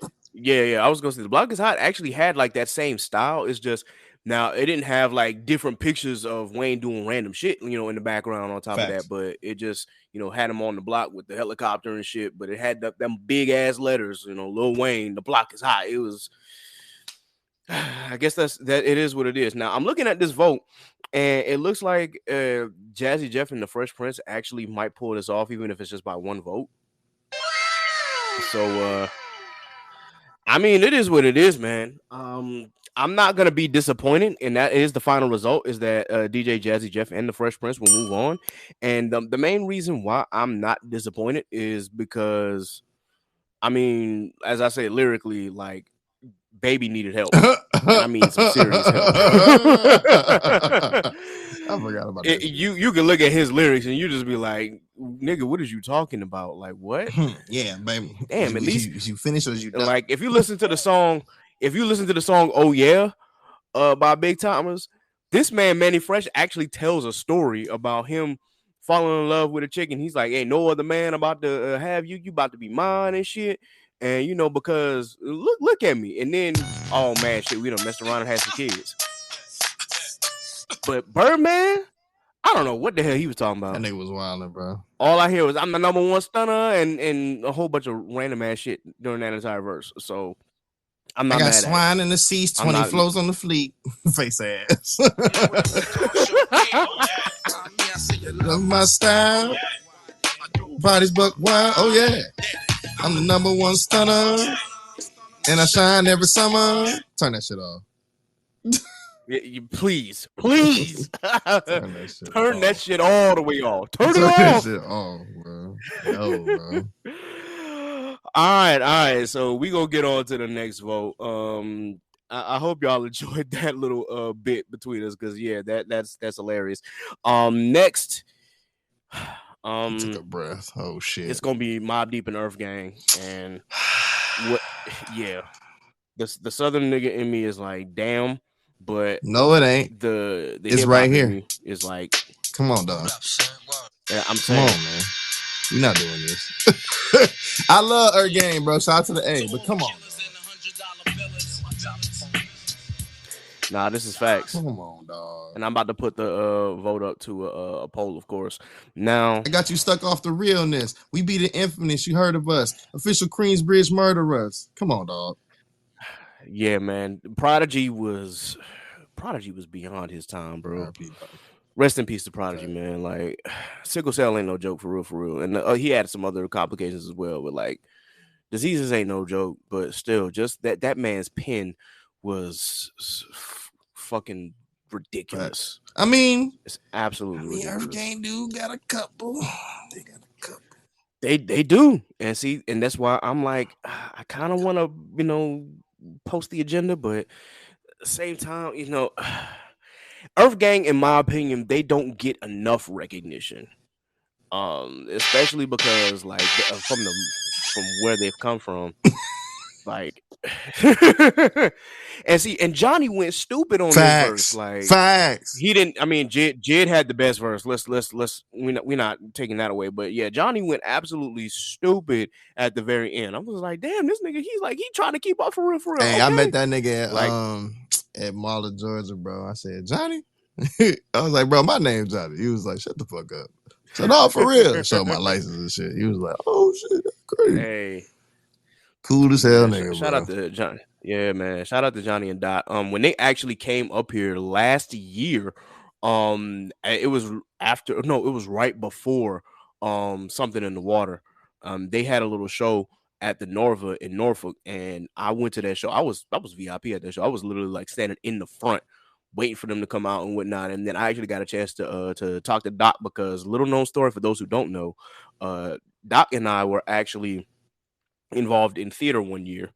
I was gonna say The Block Is Hot actually had like that same style. It's just now it didn't have like different pictures of Wayne doing random shit, in the background on top of that. But it just, had him on the block with the helicopter and shit. But it had them big ass letters, Lil Wayne, The Block Is Hot. It was, I guess that it is what it is. Now I'm looking at this vote, and it looks like Jazzy Jeff and the Fresh Prince actually might pull this off, even if it's just by one vote. So I mean, it is what it is, man. I'm not gonna be disappointed, and that is the final result, is that DJ Jazzy Jeff and the Fresh Prince will move on. And the main reason why I'm not disappointed is because, I mean, as I say, lyrically, like, Baby needed help. And I mean some serious help. I forgot about that. You can look at his lyrics and you just be like, nigga, what is you talking about? Like, what? Yeah, baby. Damn, at least you finish or you done? like if you listen to the song, Oh Yeah, by Big Timers, this man Manny Fresh actually tells a story about him falling in love with a chick, and he's like, ain't no other man about to have you about to be mine and shit. And you know, because look at me, and then oh man, shit, we done messed around and had some kids. But Birdman, I don't know what the hell he was talking about. That nigga was wilding, bro. All I hear was I'm the number one stunner and a whole bunch of random ass shit during that entire verse. So I'm not I got mad swine at in the seats, 20 flows on the fleet. Face ass. Love my style. Body's buck wild. Oh yeah. I'm the number one stunner. And I shine every summer. Turn that shit off. Please. Turn that shit all the way off. Turn it that off. shit off, bro. No, bro. All right. So we gonna get on to the next vote. I hope y'all enjoyed that little bit between us because yeah, that's hilarious. Next, took a breath. Oh shit. It's gonna be Mobb Deep and Earth Gang, and what? Yeah, the Southern nigga in me is like, damn, but no, it ain't. It's right here. Is like, come on, dog. Yeah, I'm saying, come on, man. We're not doing this. I love Earth Gang, bro. Shout out to the A, but come on. Nah, this is facts. Come on, dog. And I'm about to put the vote up to a poll, of course. Now I got you stuck off the realness. We be the infamous. You heard of us. Official Queensbridge murderers. Come on, dog. Yeah, man. Prodigy was beyond his time, bro. Rest in peace to Prodigy, man. Like, sickle cell ain't no joke, for real. And he had some other complications as well, but like, diseases ain't no joke. But still, just that man's pen was fucking ridiculous. I mean, it's absolutely ridiculous. Earth Gang dude got a couple. They got a couple. They do, and see, and that's why I'm like, I kind of want to, post the agenda, but at the same time, Earth Gang, in my opinion, they don't get enough recognition, especially because like from where they've come from. Like, and Johnny went stupid on this verse. Like, facts. He didn't. I mean, Jid had the best verse. Let's. We're not taking that away. But yeah, Johnny went absolutely stupid at the very end. I was like, damn, this nigga. He's like, he trying to keep up for real. Hey, okay. I met that nigga at Marla, Georgia, bro. I said, Johnny. I was like, bro, my name's Johnny. He was like, shut the fuck up. I said, no, for real. Showed my license and shit. He was like, oh shit, that's crazy. Hey. Cool as hell, nigga. Shout out to Johnny. Yeah, man. Shout out to Johnny and Dot. When they actually came up here last year, it was right before Something in the Water. They had a little show at the Norva in Norfolk, and I went to that show. I was VIP at that show. I was literally like standing in the front, waiting for them to come out and whatnot. And then I actually got a chance to talk to Doc, because little known story for those who don't know, Doc and I were actually involved in theater one year,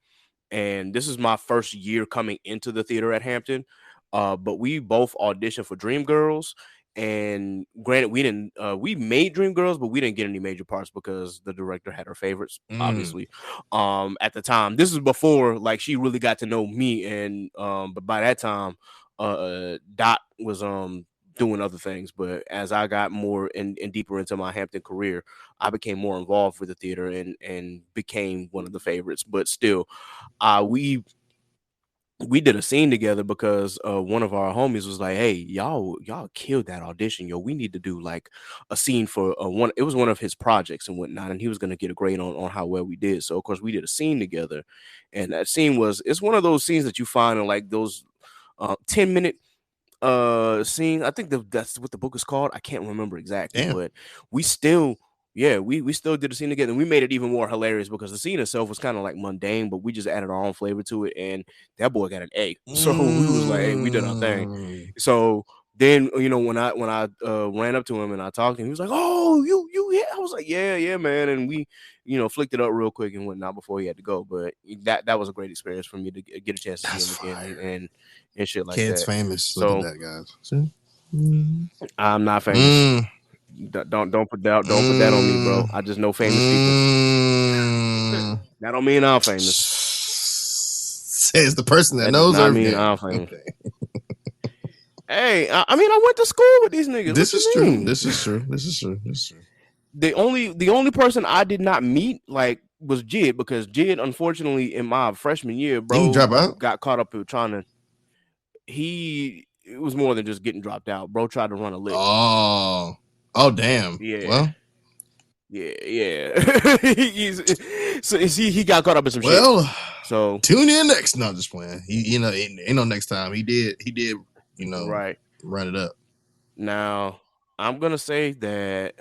and this is my first year coming into the theater at Hampton, but we both auditioned for Dreamgirls, and granted we made Dreamgirls, but we didn't get any major parts because the director had her favorites, obviously. At the time, this is before like she really got to know me, and but by that time Dot was doing other things. But as I got more and deeper into my Hampton career, I became more involved with the theater and became one of the favorites. But still, we did a scene together because one of our homies was like, hey, y'all killed that audition, yo. We need to do like a scene for it was one of his projects and whatnot, and he was going to get a grade on how well we did. So of course we did a scene together, and that scene it's one of those scenes that you find in like those 10-minute scene. I think that's what the book is called. I can't remember exactly. Damn. But we still did a scene together, and we made it even more hilarious because the scene itself was kind of like mundane, but we just added our own flavor to it, and that boy got an A. So we was like, hey, we did our thing. So then when I ran up to him and I talked to him, he was like, "Oh, you yeah." I was like, "Yeah, man." And we flicked it up real quick and whatnot before he had to go. But that was a great experience for me to get a chance to see him again and shit like Kid's that. famous. Look So at that, guys. See? I'm not famous. Don't put that on me, bro. I just know famous people. That don't mean I'm famous. Says the person that That does knows not her mean game. I'm famous. Okay. Hey, I mean, I went to school with these niggas. This What is you true. mean? This is true. This is true. This is true. The only person I did not meet was Jid, because Jid, unfortunately, in my freshman year, bro, Didn't he drop out? got caught up in trying to. It was more than just getting dropped out. Bro tried to run a lick. Oh damn. Yeah. Well. Yeah. He got caught up in some shit. So tune in next. No, just playing. Ain't no next time. He did. Right. Run it up. Now I'm gonna say that.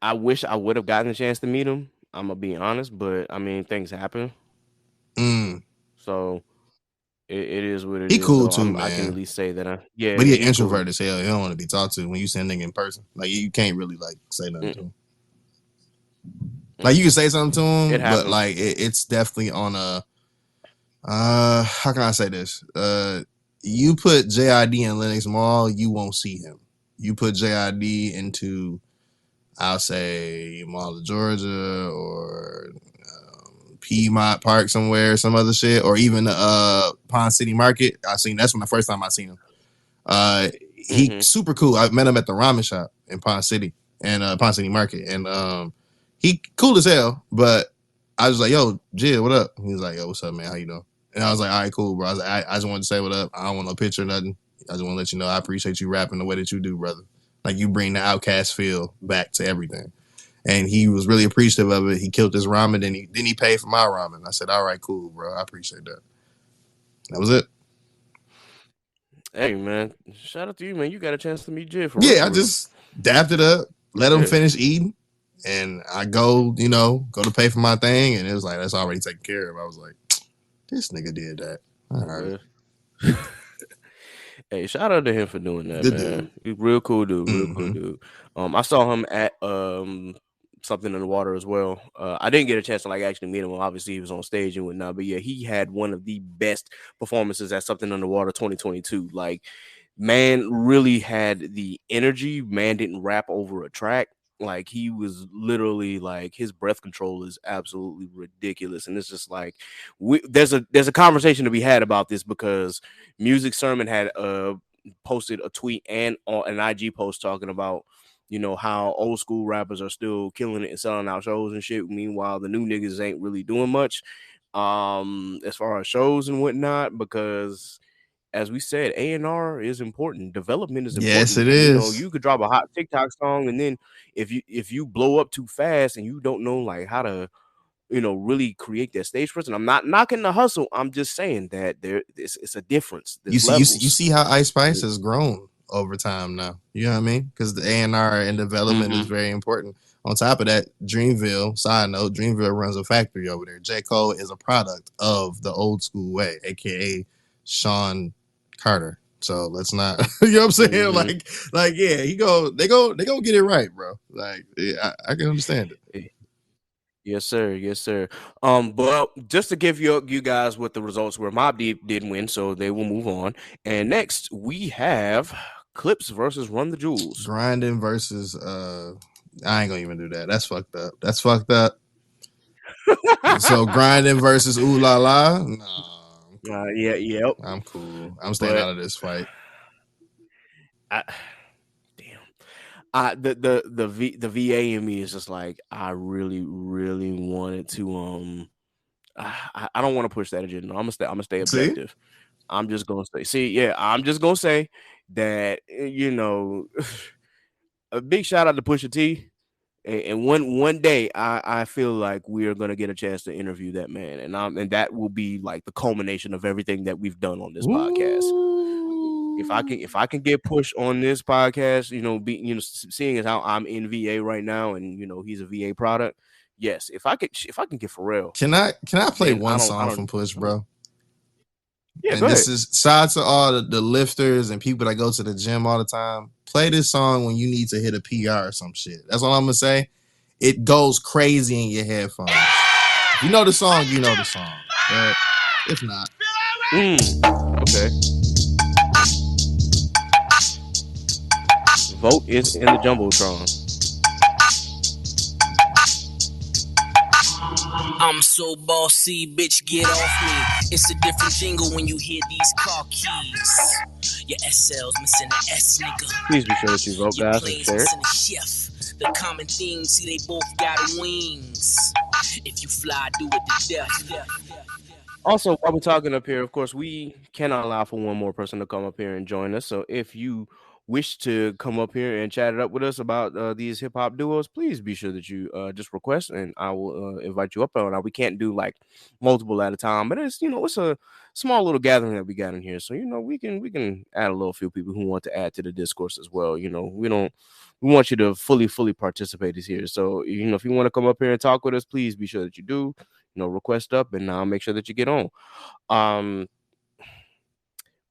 I wish I would have gotten a chance to meet him. I'm gonna be honest, but I mean, things happen. So it is what it is. He cool so too, man. I can at least say that. But he an introvert as hell. He don't want to be talked to when you see a nigga in person. Like you can't really say nothing to him. Like you can say something to him, but like it's definitely on a. How can I say this? You put JID in Lenox Mall, you won't see him. You put JID into, I'll say, Mall of Georgia or Piedmont Park somewhere, some other shit, or even Pond City Market. That's when the first time I seen him. He super cool. I met him at the ramen shop in Pond City and Pond City Market, and he cool as hell. But I was like, "Yo, Jill, what up?" He was like, "Yo, what's up, man? How you doing?" And I was like, "All right, cool, bro." I was like, I just wanted to say what up. I don't want no picture or nothing. I just want to let you know I appreciate you rapping the way that you do, brother. Like you bring the Outcast feel back to everything. And he was really appreciative of it. He killed his ramen, then he paid for my ramen. I said, "All right, cool, bro. I appreciate that." That was it. Hey, man, shout out to you, man. You got a chance to meet Jid for real. I just dapped it up, let him finish eating, and I go to pay for my thing, and it was like that's already taken care of. I was like, this nigga did that. All right. Hey, shout out to him for doing that, man. He's real cool dude. Real cool dude. I saw him at Something in the Water as well. I didn't get a chance to actually meet him. Obviously, he was on stage and whatnot. But yeah, he had one of the best performances at Something in the Water 2022. Like, man really had the energy. Man didn't rap over a track. Like, he was literally his breath control is absolutely ridiculous. And it's just there's a conversation to be had about this, because Music Sermon had posted a tweet and an IG post talking about how old school rappers are still killing it and selling out shows and shit. Meanwhile, the new niggas ain't really doing much as far as shows and whatnot, because as we said, A&R is important. Development is important. Yes, it is. You could drop a hot TikTok song, and then if you blow up too fast and you don't know how to really create that stage presence. I'm not knocking the hustle. I'm just saying that it's a difference. You see how Ice Spice has grown over time now. You know what I mean? Because the A&R and development is very important. On top of that, Dreamville, side note, Dreamville runs a factory over there. J. Cole is a product of the old school way, aka Sean Carter. So let's not, you know what I'm saying? Yeah, they go get it right, bro. I can understand it. Yes, sir. Yes, sir. But just to give you guys what the results were, Mobb Deep did win, so they will move on. And next we have Clips versus Run the Jewels. Grinding versus I ain't gonna even do that. That's fucked up. So Grinding versus Ooh La La. No. Yep. I'm cool. I'm staying out of this fight. The VA in me is just I really wanted to I don't want to push that agenda. I'm gonna stay objective. See? I'm just gonna say I'm just gonna say that a big shout out to Pusha T. And one day I feel like we are gonna get a chance to interview that man, and that will be the culmination of everything that we've done on this podcast. If I can get pushed on this podcast, seeing as how I'm in VA right now, and he's a VA product. Yes, if I can get Pharrell. Can I play one song from Push, bro? Yeah, And go this ahead. is shout out to all the lifters and people that go to the gym all the time. Play this song when you need to hit a PR or some shit. That's all I'm gonna say. It goes crazy in your headphones. If you know the song, you know the song. But if not, okay. Vote is in the jumbotron. I'm so bossy, bitch, get off me. It's a different jingle when you hear these car keys. Your SL's missing the S, nigga. Please be sure that you vote, Your guys, and plane's share it. missing the chef. The common theme, see they both got wings. If you fly, do it to death. Also, while we're talking up here, of course, we cannot allow for one more person to come up here and join us. So if you wish to come up here and chat it up with us about these hip hop duos, please be sure that you just request, and I will invite you up. Now, we can't do like multiple at a time, but it's it's a small little gathering that we got in here. So we can add a little few people who want to add to the discourse as well. We want you to fully participate here. So if you want to come up here and talk with us, please be sure that you do. Request up, and I'll make sure that you get on.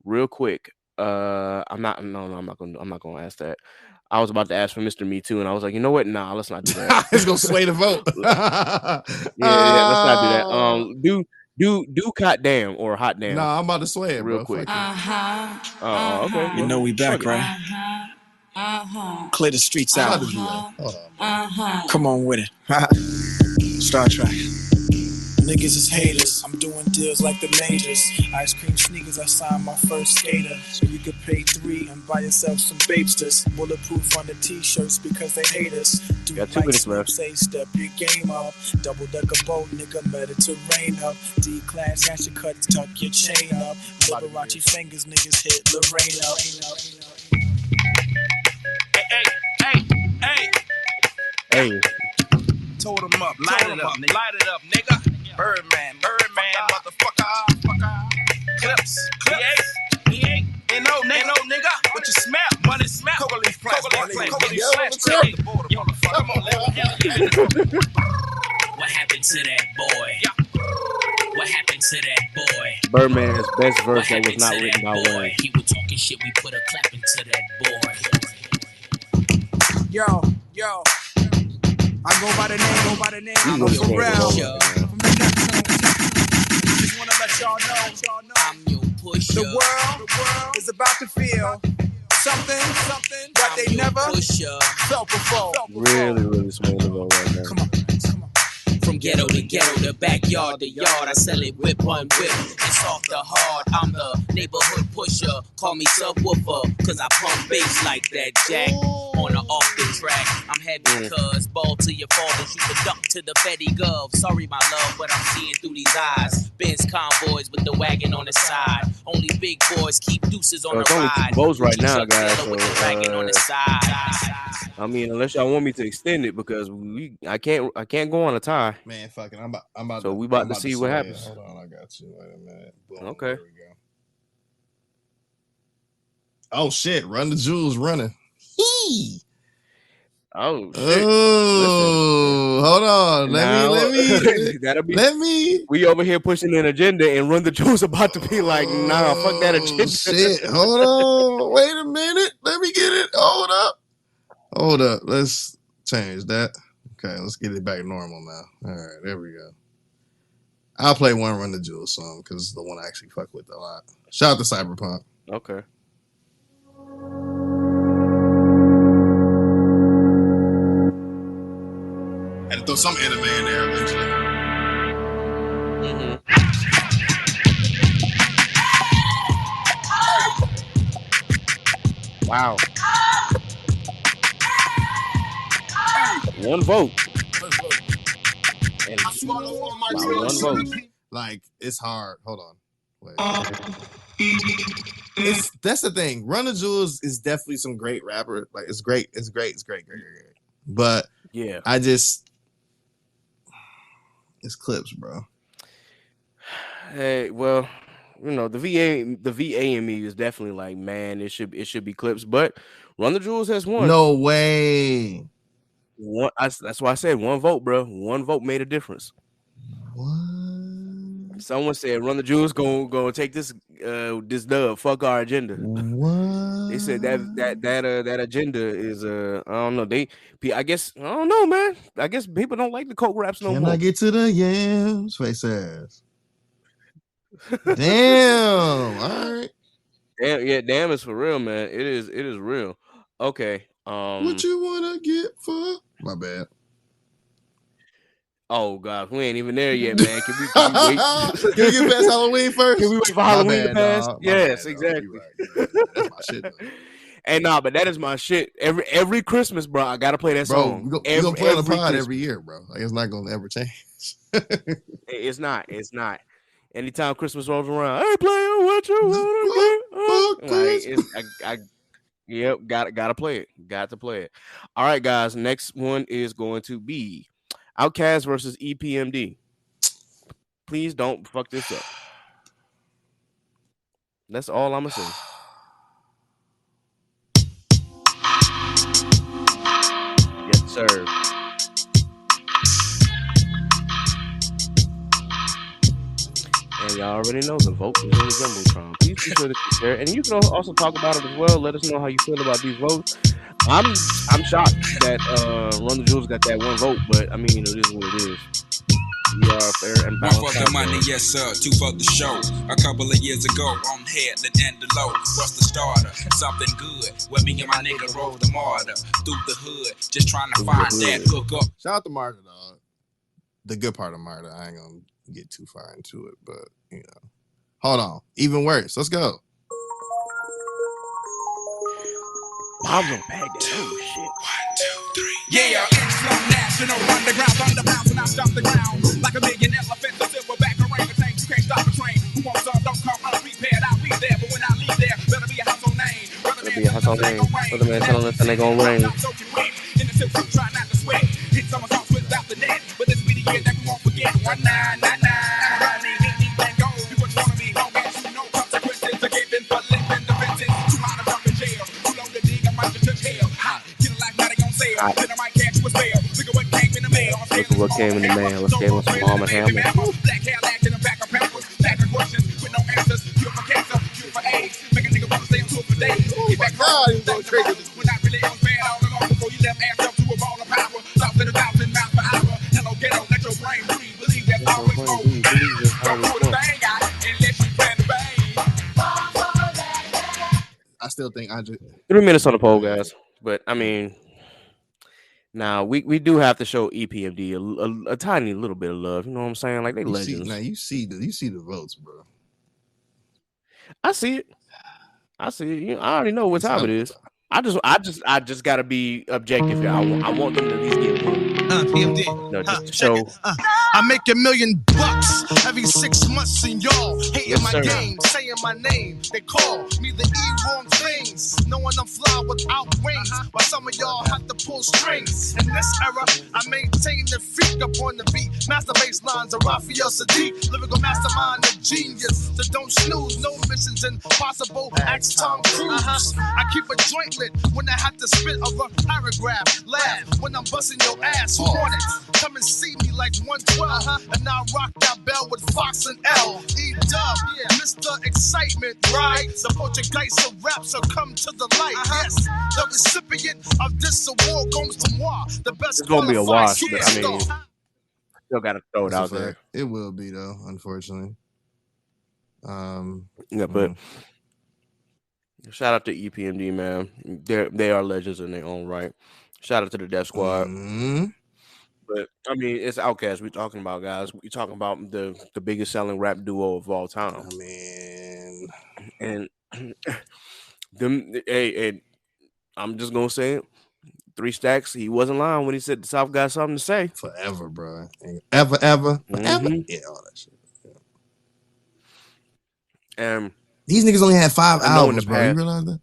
Real quick, I'm not gonna ask that. I was about to ask for Mr. Me Too, and I was like, you know what? Nah, let's not do that. it's gonna sway the vote. yeah, let's not do that. Do hot damn or hot damn. Nah, I'm about to sway it, real bro. quick. Okay. You know we back, right? Clear the streets out. Come on with it. Star Trek. Niggas is haters. I'm doing deals like the majors. Ice cream sneakers, I signed my first skater. So you could pay $3 and buy yourself some babesters. Bulletproof on the t-shirts because they hate us. Do got 2 minutes left. Say step your game up. Double decker boat, nigga, Mediterranean up. D-class, ash your cuts, tuck your chain up. Liberace fingers, niggas hit Lorraine up. Hey. Told him up, light it up, nigga. Birdman, motherfucker. Clips, he ain't no nigga. What you smell? Money smell. Coca leaf flash, Come on, What happened to that boy? What happened to that boy? Birdman's best verse that was not written by Wayne. He was talking shit, we put a clap into that boy. Yo. I go by the name, I'm a Pharrell. Just wanna let y'all know, I'm your pusher. The world is about to feel something that they never felt before. Really smooth right now. Come on. From ghetto to ghetto, the backyard to yard, I sell it whip on whip. It's off the hard, I'm the neighborhood pusher. Call me subwoofer, cause I pump bass like that jack. On or off the track, I'm heavy cuz ball to your fall and shoot the duck to the Fetty Gov. Sorry my love, but I'm seeing through these eyes. Benz convoys with the wagon on the side. Only big boys keep deuces on the ride. Votes right now, guys. So, with the wagon on the side. I mean, unless y'all want me to extend it, because I can't go on a tie. Man, fuck it. I'm about. So we about to see what happens. Hold on, I got you. Wait a minute. Boom, Okay. There we go. Oh shit! Run the jewels running. Oh shit! Oh, hold on. Let me. We over here pushing an agenda, and Run the Jewels about to be like, nah, fuck that agenda. Shit. Hold on. Wait a minute. Let me get it. Hold up. Let's change that. Okay, let's get it back normal now. All right, there we go. I'll play one Run the Jewels song because it's the one I actually fuck with a lot. Shout out to Cyberpunk. Okay. And throw some anime in there eventually. Wow. One vote. And one vote. Like, it's hard. Hold on. Wait. That's the thing. Run the Jewels is definitely some great rapper. Like, it's great. It's great. But yeah, it's clips, bro. Hey, well, the VA in me is definitely like, man, it should be clips, but Run the Jewels has won. No way. That's why I said one vote, bro. One vote made a difference. What? Someone said Run the Jewels gonna take this this dub. Fuck our agenda. What? They said that agenda is I don't know. I guess I don't know, man. I guess people don't like the coke raps no Can more. I get to the yams? Face ass. Damn. All right. Damn is for real, man. It is real. Okay. What you wanna get for? My bad. Oh God, we ain't even there yet, man. Can we wait? Can we get past Halloween first? Can we wait for Halloween to pass? Dog. Yes, bad, exactly. You right. That's my shit, though. Hey, nah, but that is my shit. Every Christmas, bro, I gotta play that song. Bro, you gonna play on the pod Christmas. every year, bro. Like, it's not gonna ever change. It's not. Anytime Christmas rolls around, hey player, what you wanna get? Yep, gotta play it. Got to play it. All right, guys. Next one is going to be Outkast versus EPMD. Please don't fuck this up. That's all I'm gonna say. Yes, sir. And y'all already know the vote is in the Jumbotron. Please be sure to share, and you can also talk about it as well. Let us know how you feel about these votes. I'm shocked that Run the Jewels got that one vote, but I mean it is what it is. We are fair and balanced. One for the money, yes sir. Two for the show. A couple of years ago, on head and the low. What's the starter? Something good. Where me and my nigga roll the martyr through the hood, just trying to find that hook up. Shout out to Marta, dog. The good part of Marta. I ain't gonna get too far into it, but you know. Hold on. Even worse. Let's go. Bob's gonna pack that. Oh shit. 1, 2, 3. Yeah, it's from national underground thunderbound when I stomp the ground like a million elephants, a silverback orangutan. You can't stop a train. Who wants some? Don't come unprepared. I'll be there, but when I leave there, better be a household name. Better be a household name. Brother man telling us that they gonna rain. In the silk suit, try not to sweat. Hit some songs without the net, but this be the year that we won't forget. 1999. You wouldn't wanna be long as you know consequences to giving for living defenses. Too hot to jump in jail. Too low to dig, I might just touch hell. Get a life now they gon' sale. Then I might catch you a spell. Look at what came in the mail. Look at what came in the mail. Let's get some Arm and Hammer. Black hair lacked in a pack of peppers. Pack of questions with no answers. Cure for cancer, cure for AIDS. Make a nigga wanna stay on tour for days. Get back home. When I really was bad all along before you left ass up to a ball of power. Thoughts at 1,000 miles per hour. Hello, ghetto, let your brain breathe. Believe that's always more. Don't pull the thing out unless you plan to bang. I still think Andre. 3 minutes on the poll, guys. But I mean, now we do have to show EPMD a tiny little bit of love. You know what I'm saying? Like they legends. You see the votes, bro. I see it. I already know what time it is. I just gotta be objective here. I want them to at least get one. PMD. No, just to show. I make $1 million every 6 months, and y'all hating my game, saying my name. They call me the wrong things, knowing I'm fly without wings. While some of y'all have to pull strings. In this era, I maintain the freak up on the beat. Master bass lines of Raphael Sadiq, lyrical mastermind, a genius. So don't snooze, no missions impossible. Ask Tom Cruise. I keep a joint lit when I have to spit a rough paragraph. Laugh when I'm busting your ass. Who want it? Come and see me like 112. And I rock that bell with Fox and L. E-Dub, Mr. Excitement, right? The Portuguese of rap, so come to the light. Yes, the recipient of this award goes to moi. The best. It's gonna be a wash, but I mean, still gotta throw it out there. It will be though, unfortunately. But shout out to EPMD, man. They are legends in their own right. Shout out to the Death Squad. But I mean, it's Outkast we're talking about, guys. We're talking about the biggest selling rap duo of all time. I mean, and them. Hey, I'm just gonna say it. 3 Stacks. He wasn't lying when he said the South got something to say. Forever, bro. Ever, yeah, all that shit. Yeah. And these niggas only had 5 albums, bro. You realize that?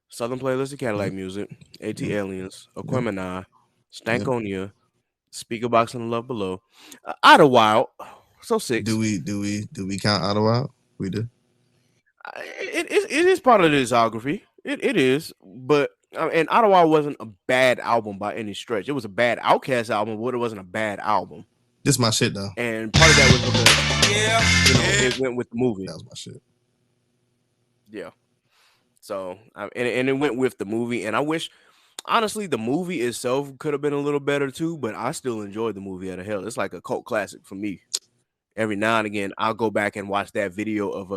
Southern Playlist of Cadillac Music, AT Aliens, Aquemini, Stankonia, Speaker Box and Love Below, Idlewild. So 6. Do we count Idlewild? We do. It is part of the discography. It is, but and Idlewild wasn't a bad album by any stretch. It was a bad Outkast album, but it wasn't a bad album. This my shit though. And part of that was because it went with the movie. That was my shit. Yeah. So and it went with the movie, and I wish, honestly, the movie itself could have been a little better too, but I still enjoyed the movie out of hell. It's like a cult classic for me. Every now and again, I'll go back and watch that video of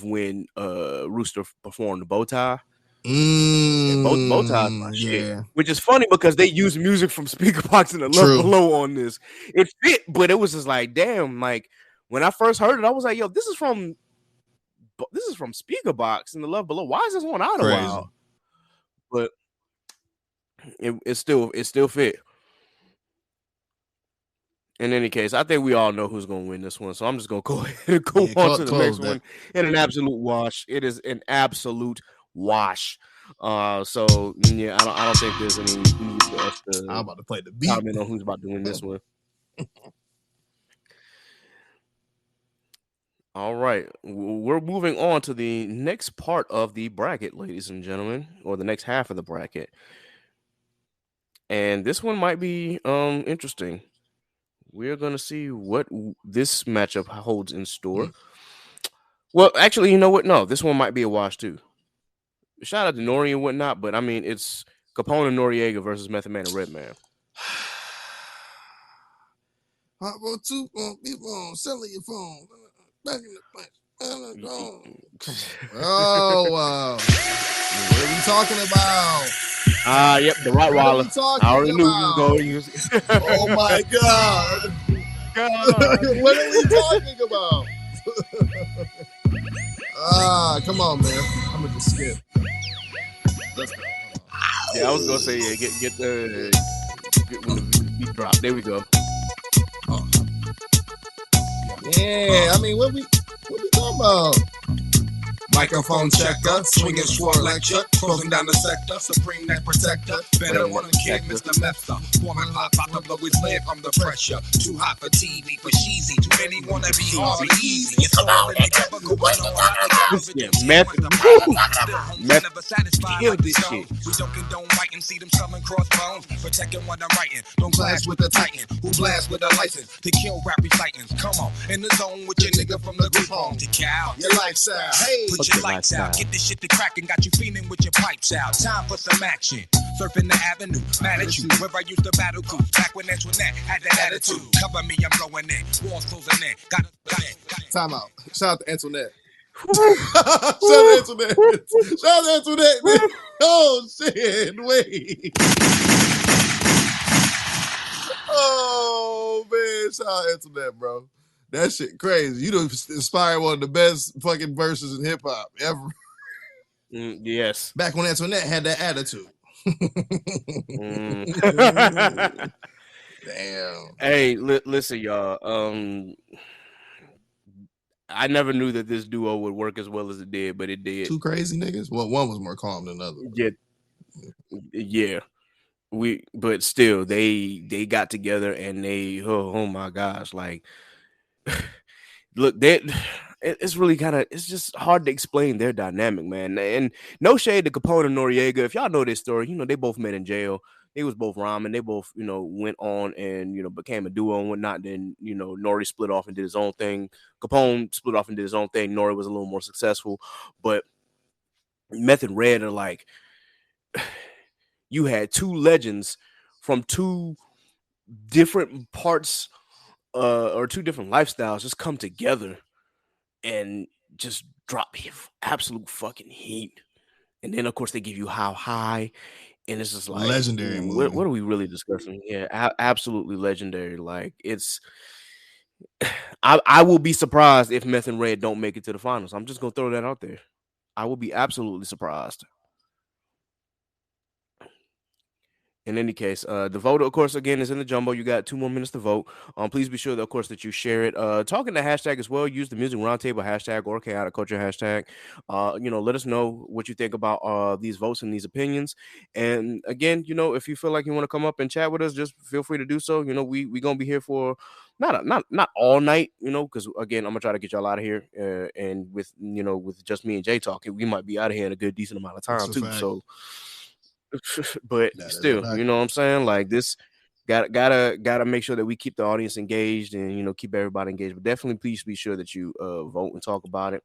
when Rooster performed the bow tie. And bow ties my shit. Which is funny because they use music from Speakerbox and the Love Below on this. It fit, but it was just like, damn, like when I first heard it, I was like, yo, this is from Speakerbox and the Love Below. Why is this one out of while? But it still fit. In any case, I think we all know who's going to win this one, so I'm just going to go ahead and go on to the next one. And an absolute wash. It is an absolute wash. So yeah, I don't think there's any need for us to. I'm about to play the beat. Comment on who's about to win this one. All right, we're moving on to the next part of the bracket, ladies and gentlemen, or the next half of the bracket, and this one might be interesting. We're gonna see what this matchup holds in store. Well, actually, you know what? No, this one might be a wash too. Shout out to Nori and whatnot, but I mean, it's Capone and Noriega versus Method Man and Redman. Hot roll 2 people selling your phone. Back in the place. Oh, wow. What are we talking about? Yep, the Rottweiler. I already knew you was going. Oh my God. What are we talking about? Come on, man. I'm gonna just skip. Let's go. Yeah, I was gonna say, yeah, get when the beat drop. There we go. Yeah, I mean, what we talking about? Microphone checker, swinging sword lecture, closing down the sector, supreme neck protector, better one kid, Mr. Mepsa, forming hot, about to blow his lid from the pressure, too hot for TV, for cheesy, too many wanna be hard or easy, it's all in the cover going on, never satisfied like this shit. We don't condone writing, see them selling crossbones, protecting what I'm writing, don't clash with the titan, who blast with a license, to kill rap recitants, come on, in the zone with your nigga from the group home, to cow, your lifestyle, hey, put your lights out, get this shit to crackin', got you feeling with your pipes out. Time for some action. Surfing the avenue, mad at you. Where I used to battle crew, back when Antoinette had that attitude. Cover me, I'm blowing in. Walls closing in. Got it. Time out. Shout out to Antoinette. Shout out to Antoinette, man. Oh shit! Wait. Oh man, shout out to Antoinette, bro. That shit crazy. You done inspired one of the best fucking verses in hip hop ever. Yes. Back when Antoinette had that attitude. Damn. Hey, listen, y'all. I never knew that this duo would work as well as it did, but it did. Two crazy niggas. Well, one was more calm than the other. Yeah. But still, they got together and they. Oh my gosh, like. Look, it's really it's just hard to explain their dynamic, man. And no shade to Capone and Noriega. If y'all know this story, they both met in jail. They was both rhyming. They both, went on and, became a duo and whatnot. Then, Nori split off and did his own thing. Capone split off and did his own thing. Nori was a little more successful. But Meth and Red are like, you had two legends from two different parts or two different lifestyles just come together and just drop absolute fucking heat. And then, of course, they give you How High. And it's just like legendary movie. What are we really discussing? Yeah, absolutely legendary. Like I will be surprised if Meth and Red don't make it to the finals. I'm just gonna throw that out there. I will be absolutely surprised. In any case, the vote, of course, again, is in the jumbo. You got 2 more minutes to vote. Please be sure, that, of course, that you share it. Talking the hashtag as well. Use the Music Roundtable hashtag or Chaotic Culture hashtag. Let us know what you think about these votes and these opinions. And again, if you feel like you want to come up and chat with us, just feel free to do so. We gonna be here for not all night. Because again, I'm gonna try to get y'all out of here. And with just me and Jay talking, we might be out of here in a good decent amount of time too. So. But still, you know what I'm saying? Like this Gotta make sure that we keep the audience engaged and keep everybody engaged. But definitely, please be sure that you vote and talk about it.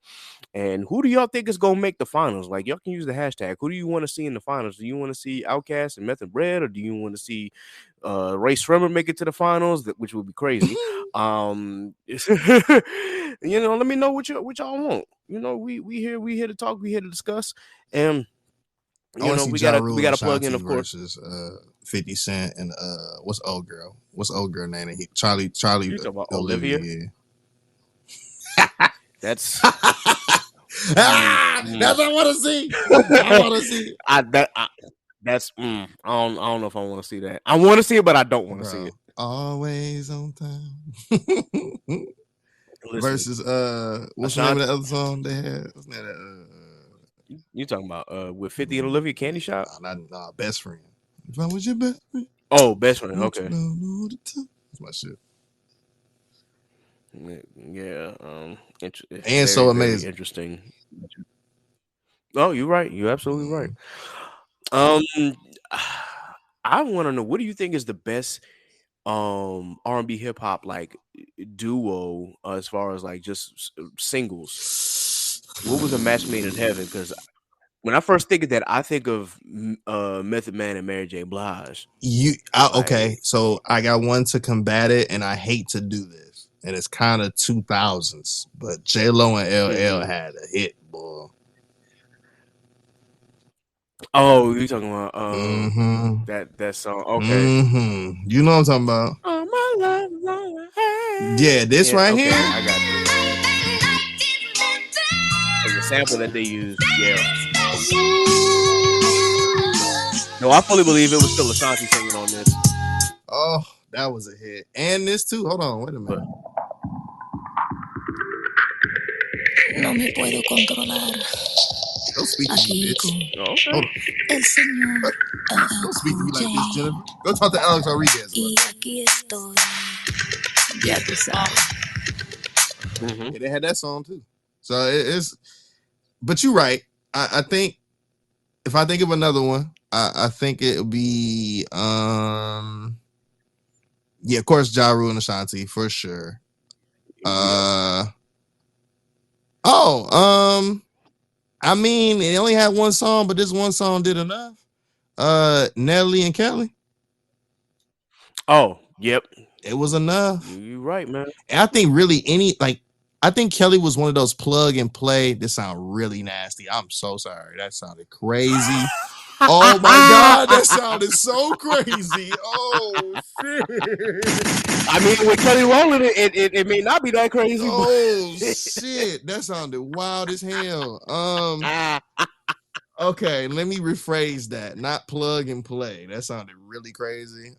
And who do y'all think is gonna make the finals? Like, y'all can use the hashtag. Who do you want to see in the finals? Do you want to see Outkast and Meth and Red, or do you want to see Ray Shremmer make it to the finals? Which would be crazy. Let me know what y'all want. We here to talk. We here to discuss. And I want to see we Ja gotta Rule we gotta and plug in, Shanti of course. versus 50 Cent and what's old girl? What's old girl name? Charlie. You talking about Olivia? Yeah. That's that's what I want to see. I want to see. I don't know if I want to see that. I want to see it, but I don't want to see it. Always on time. Listen, versus what's the name of the other song they had? What's the name of that? You talking about with 50 and Olivia Candy Shop? Nah, Best Friend. If I was your best friend. Oh, Best Friend. Okay. That's my shit. Yeah. And so amazing. Interesting. Oh, you're right. You're absolutely right. I want to know, what do you think is the best R&B hip hop like duo as far as like just singles? What was a match made in heaven? Because when I first think of that, I think of Method Man and Mary J. Blige. Okay, so I got one to combat it, and I hate to do this, and it's kind of 2000s, but J-Lo and LL had a hit, boy. Oh, you talking about that song? Okay, you know what I'm talking about. Oh, my love, yeah, this right okay, here. I got you. And the sample that they used, yeah. No, I fully believe it was still Ashanti singing on this. Oh, that was a hit. And this too. Hold on, wait a minute. No me puedo controlar. Don't speak to me, bitch. Okay. Hold on. El Señor. Don't speak to me like this, Jennifer. Go talk to Alex Rodriguez. Y aquí estoy. Ya tú sabes. Yeah, they had that song too. So it's. But you're right. I think if I think of another one, I think it would be yeah, of course, Ja Rule and Ashanti for sure. I mean, they only had one song, but this one song did enough. Nelly and Kelly. Oh, yep. It was enough. You're right, man. And I think really I think Kelly was one of those plug and play. This sounds really nasty. I'm so sorry. That sounded crazy. Oh my God, that sounded so crazy. Oh shit. I mean, with Kelly Rowland, it may not be that crazy. Oh shit, that sounded wild as hell. Okay, let me rephrase that. Not plug and play. That sounded really crazy.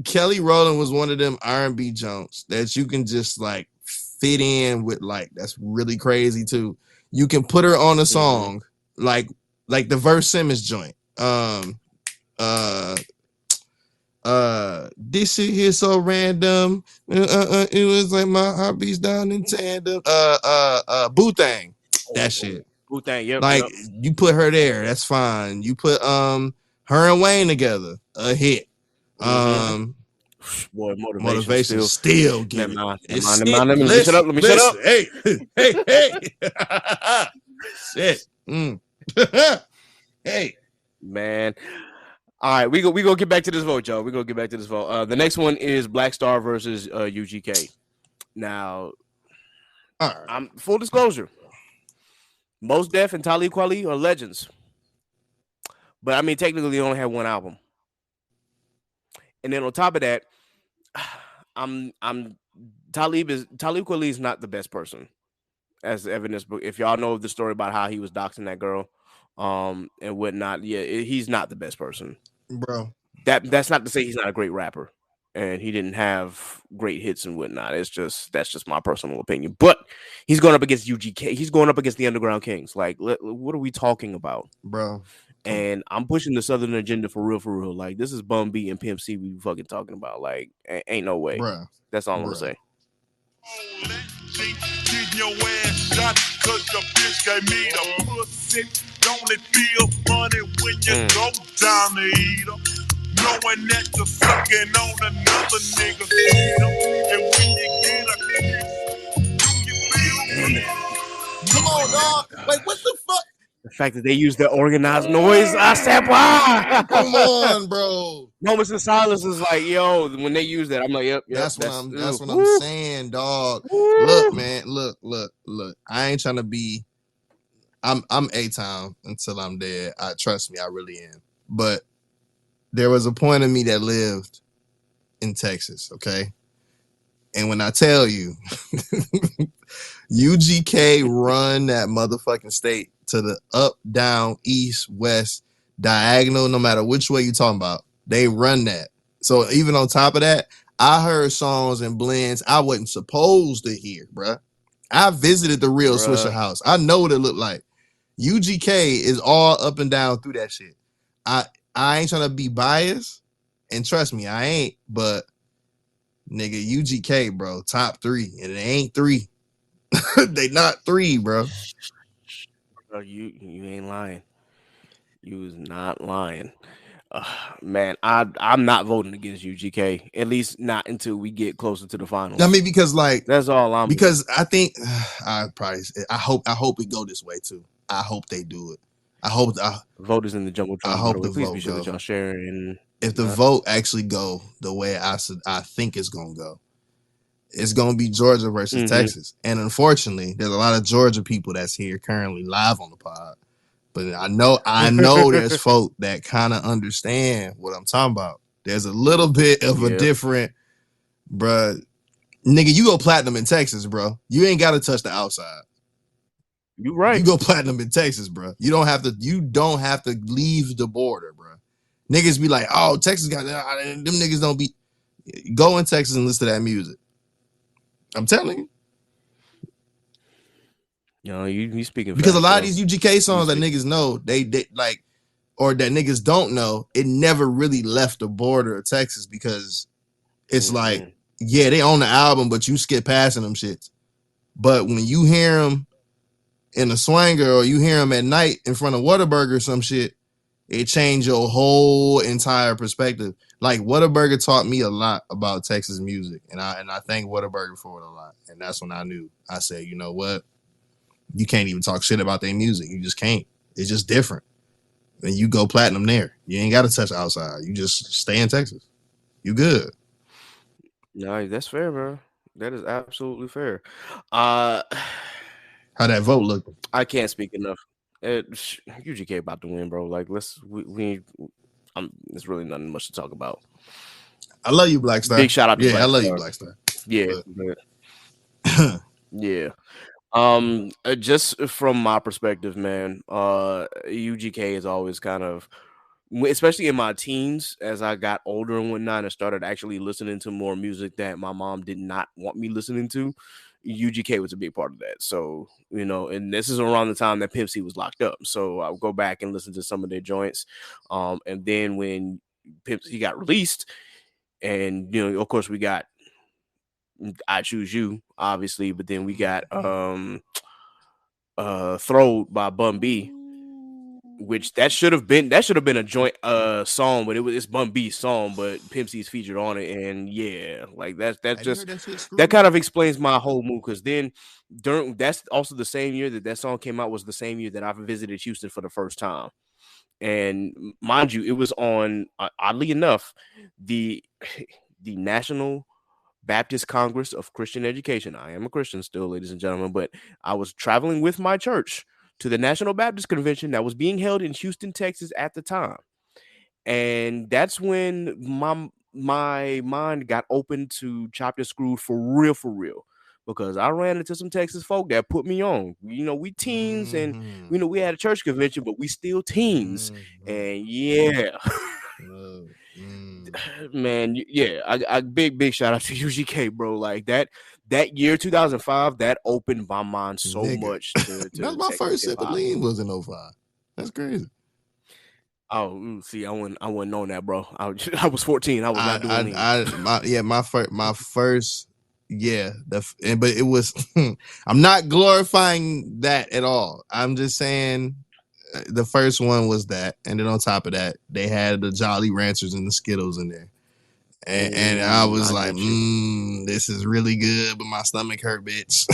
Kelly Rowland was one of them R&B junks that you can just like fit in with, like, that's really crazy too. You can put her on a song like the Verse Simmons joint. This shit here so random. It was like my heartbeats down in tandem. Boo-Thang. That shit. Boo-Thang, yep. Like, you put her there, that's fine. You put her and Wayne together, a hit. Boy, motivation still get it. Let me shut up. Let me shut up. Hey. Shit. Hey. Man. All right, we go get back to this vote, y'all. We go get back to this vote. The next one is Black Star versus UGK. Now, I'm full disclosure. Mos Def and Talib Kweli are legends, but I mean, technically, they only had one album. And then on top of that, Talib Kweli is not the best person, as evidence. But if y'all know the story about how he was doxing that girl, and whatnot, he's not the best person, bro. That's not to say he's not a great rapper, and he didn't have great hits and whatnot. That's just my personal opinion. But he's going up against UGK. He's going up against the Underground Kings. Like, what are we talking about, bro? And I'm pushing the Southern agenda for real. Like, this is Bun B and Pimp C we fucking talking about. Like, ain't no way. Bruh. That's all I'm gonna say. Your ass shot cause your bitch gave me the pussy. Don't it feel funny when you go down to eat 'em? Knowing that you're sucking on another nigga's freedom. And when you get a kiss, do you feel me? Come on, dog. Like, what the fuck? The fact that they use the organized noise, I said, wow. Come on, bro. Moments of silence is like, yo, when they use that, I'm like, yep. That's what I'm saying, dog. Look, man, look. I ain't trying to be. I'm A-Town until I'm dead. Trust me, I really am. But there was a point of me that lived in Texas, okay? And when I tell you, UGK run that motherfucking state to the up, down, east, west, diagonal, no matter which way you talking about, they run that. So even on top of that, I heard songs and blends I wasn't supposed to hear, bruh. I visited the real Swisher house. I know what it looked like. UGK is all up and down through that shit. I ain't trying to be biased, and trust me, I ain't, but nigga, UGK, bro, top 3, and it ain't 3. They not 3, bro. Bro, you ain't lying. You was not lying. Man, I'm not voting against UGK. At least not until we get closer to the finals. I mean, because like that's all I'm. Because I think I hope it go this way too. I hope they do it. I hope voters in the Jumbotron. I hope the please vote be sure go. that y'all sharing. If the vote actually go the way I think it's gonna go, it's gonna be Georgia versus Texas. And unfortunately, there's a lot of Georgia people that's here currently live on the pod. But I know there's folk that kind of understand what I'm talking about. There's a little bit of a different, bruh. Nigga, you go platinum in Texas, bro. You ain't got to touch the outside. You right. You go platinum in Texas, bro. You don't have to leave the border, bro. Niggas be like, oh, Texas got them niggas don't be. Go in Texas and listen to that music. I'm telling you. Yo, you speaking because fast, a lot bro. of these UGK songs that niggas know, they like, or that niggas don't know, it never really left the border of Texas because it's like, yeah, they own the album, but you skip passing them shits. But when you hear them in a swanger or you hear them at night in front of Whataburger or some shit, it changed your whole entire perspective. Like Whataburger taught me a lot about Texas music, and I thank Whataburger for it a lot. And that's when I knew. I said, you know what? You can't even talk shit about their music. You just can't. It's just different. And you go platinum there. You ain't got to touch outside. You just stay in Texas. You good. No, that's fair, bro. That is absolutely fair. How that vote looking? I can't speak enough. UGK about to win, bro. Like, there's really nothing much to talk about. I love you, Black Star. Big shout out to Black I love Star. you, Black Star. Yeah. Yeah. Just from my perspective, man, UGK is always kind of, especially in my teens, as I got older and whatnot and started actually listening to more music that my mom did not want me listening to, UGK was a big part of that. So, you know, and this is around the time that Pimp C was locked up. So I'll go back and listen to some of their joints. And then when Pimp C got released, and, you know, of course we got I Choose You, obviously, but then we got Throwed by Bun B, which that should have been a joint song, but it's Bun B's song, but Pimp C's featured on it, and yeah, like that kind of explains my whole mood, because then that's also the same year that song came out, was the same year that I visited Houston for the first time. And mind you, it was on oddly enough the National Baptist Congress of Christian Education. I am a Christian still, ladies and gentlemen, but I was traveling with my church to the National Baptist Convention that was being held in Houston, Texas at the time. And that's when my mind got open to Chopped and Screwed for real. Because I ran into some Texas folk that put me on. You know, we teens, and you know, we had a church convention, but we still teens. And yeah. Man, yeah, I big shout out to UGK, bro. Like that year 2005, that opened my mind so much. That's my first sip of lean was in 05. That's crazy. Oh, see, I wasn't on that, bro. I was 14. I was not doing lean. My first. Yeah, but it was. I'm not glorifying that at all. I'm just saying the first one was that, and then on top of that, they had the Jolly Ranchers and the Skittles in there. And I was I like, get you. this is really good, but my stomach hurt, bitch.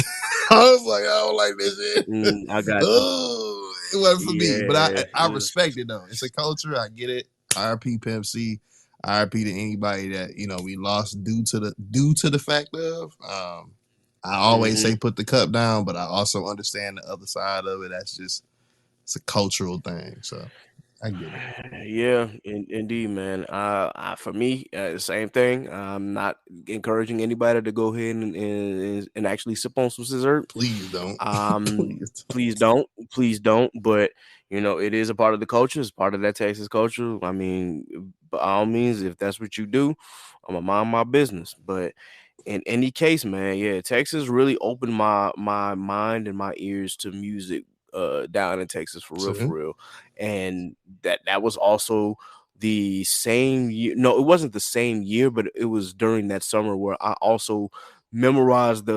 I was like, I don't like this shit. I got you. Oh, it wasn't for me. But Yeah, I respect it though. It's a culture. I get it. RP Pimp C. RP to anybody that, we lost due to the fact of. I always say put the cup down, but I also understand the other side of it. It's a cultural thing. So I get it. Yeah, indeed, man. For me, same thing. I'm not encouraging anybody to go ahead and actually sip on some scissor. Please don't. Please don't. But it is a part of the culture. It's part of that Texas culture. I mean, by all means, if that's what you do, I'm gonna mind my business. But in any case, man, yeah, Texas really opened my mind and my ears to music down in Texas for real. And that was also the same year. No, it wasn't the same year, but it was during that summer where I also memorized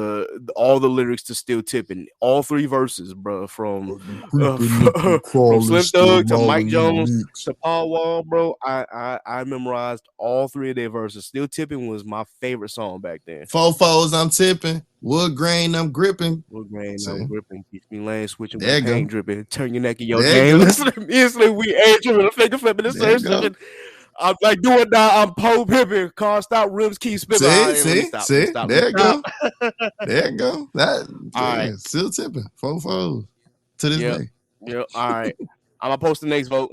all the lyrics to Still Tipping, all 3 verses, bro, from Slim Thug to Mike Jones to Paul Wall, bro. I memorized all 3 of their verses. Still Tipping was my favorite song back then. Fofos, I'm tipping. Wood grain, I'm gripping. Wood grain, I'm gripping. Keep me lane switching there with pain go. dripping. Turn your neck in your game. Listen to me instantly. We ain't dripping. Finger flipping. This slipping. I'm like doing that. I'm pole pipping. Car stop. Rims keep spinning. See. There you go. There you go. That. All right. Still tipping. Fofos to this day. Yep. All right. I'm gonna post the next vote.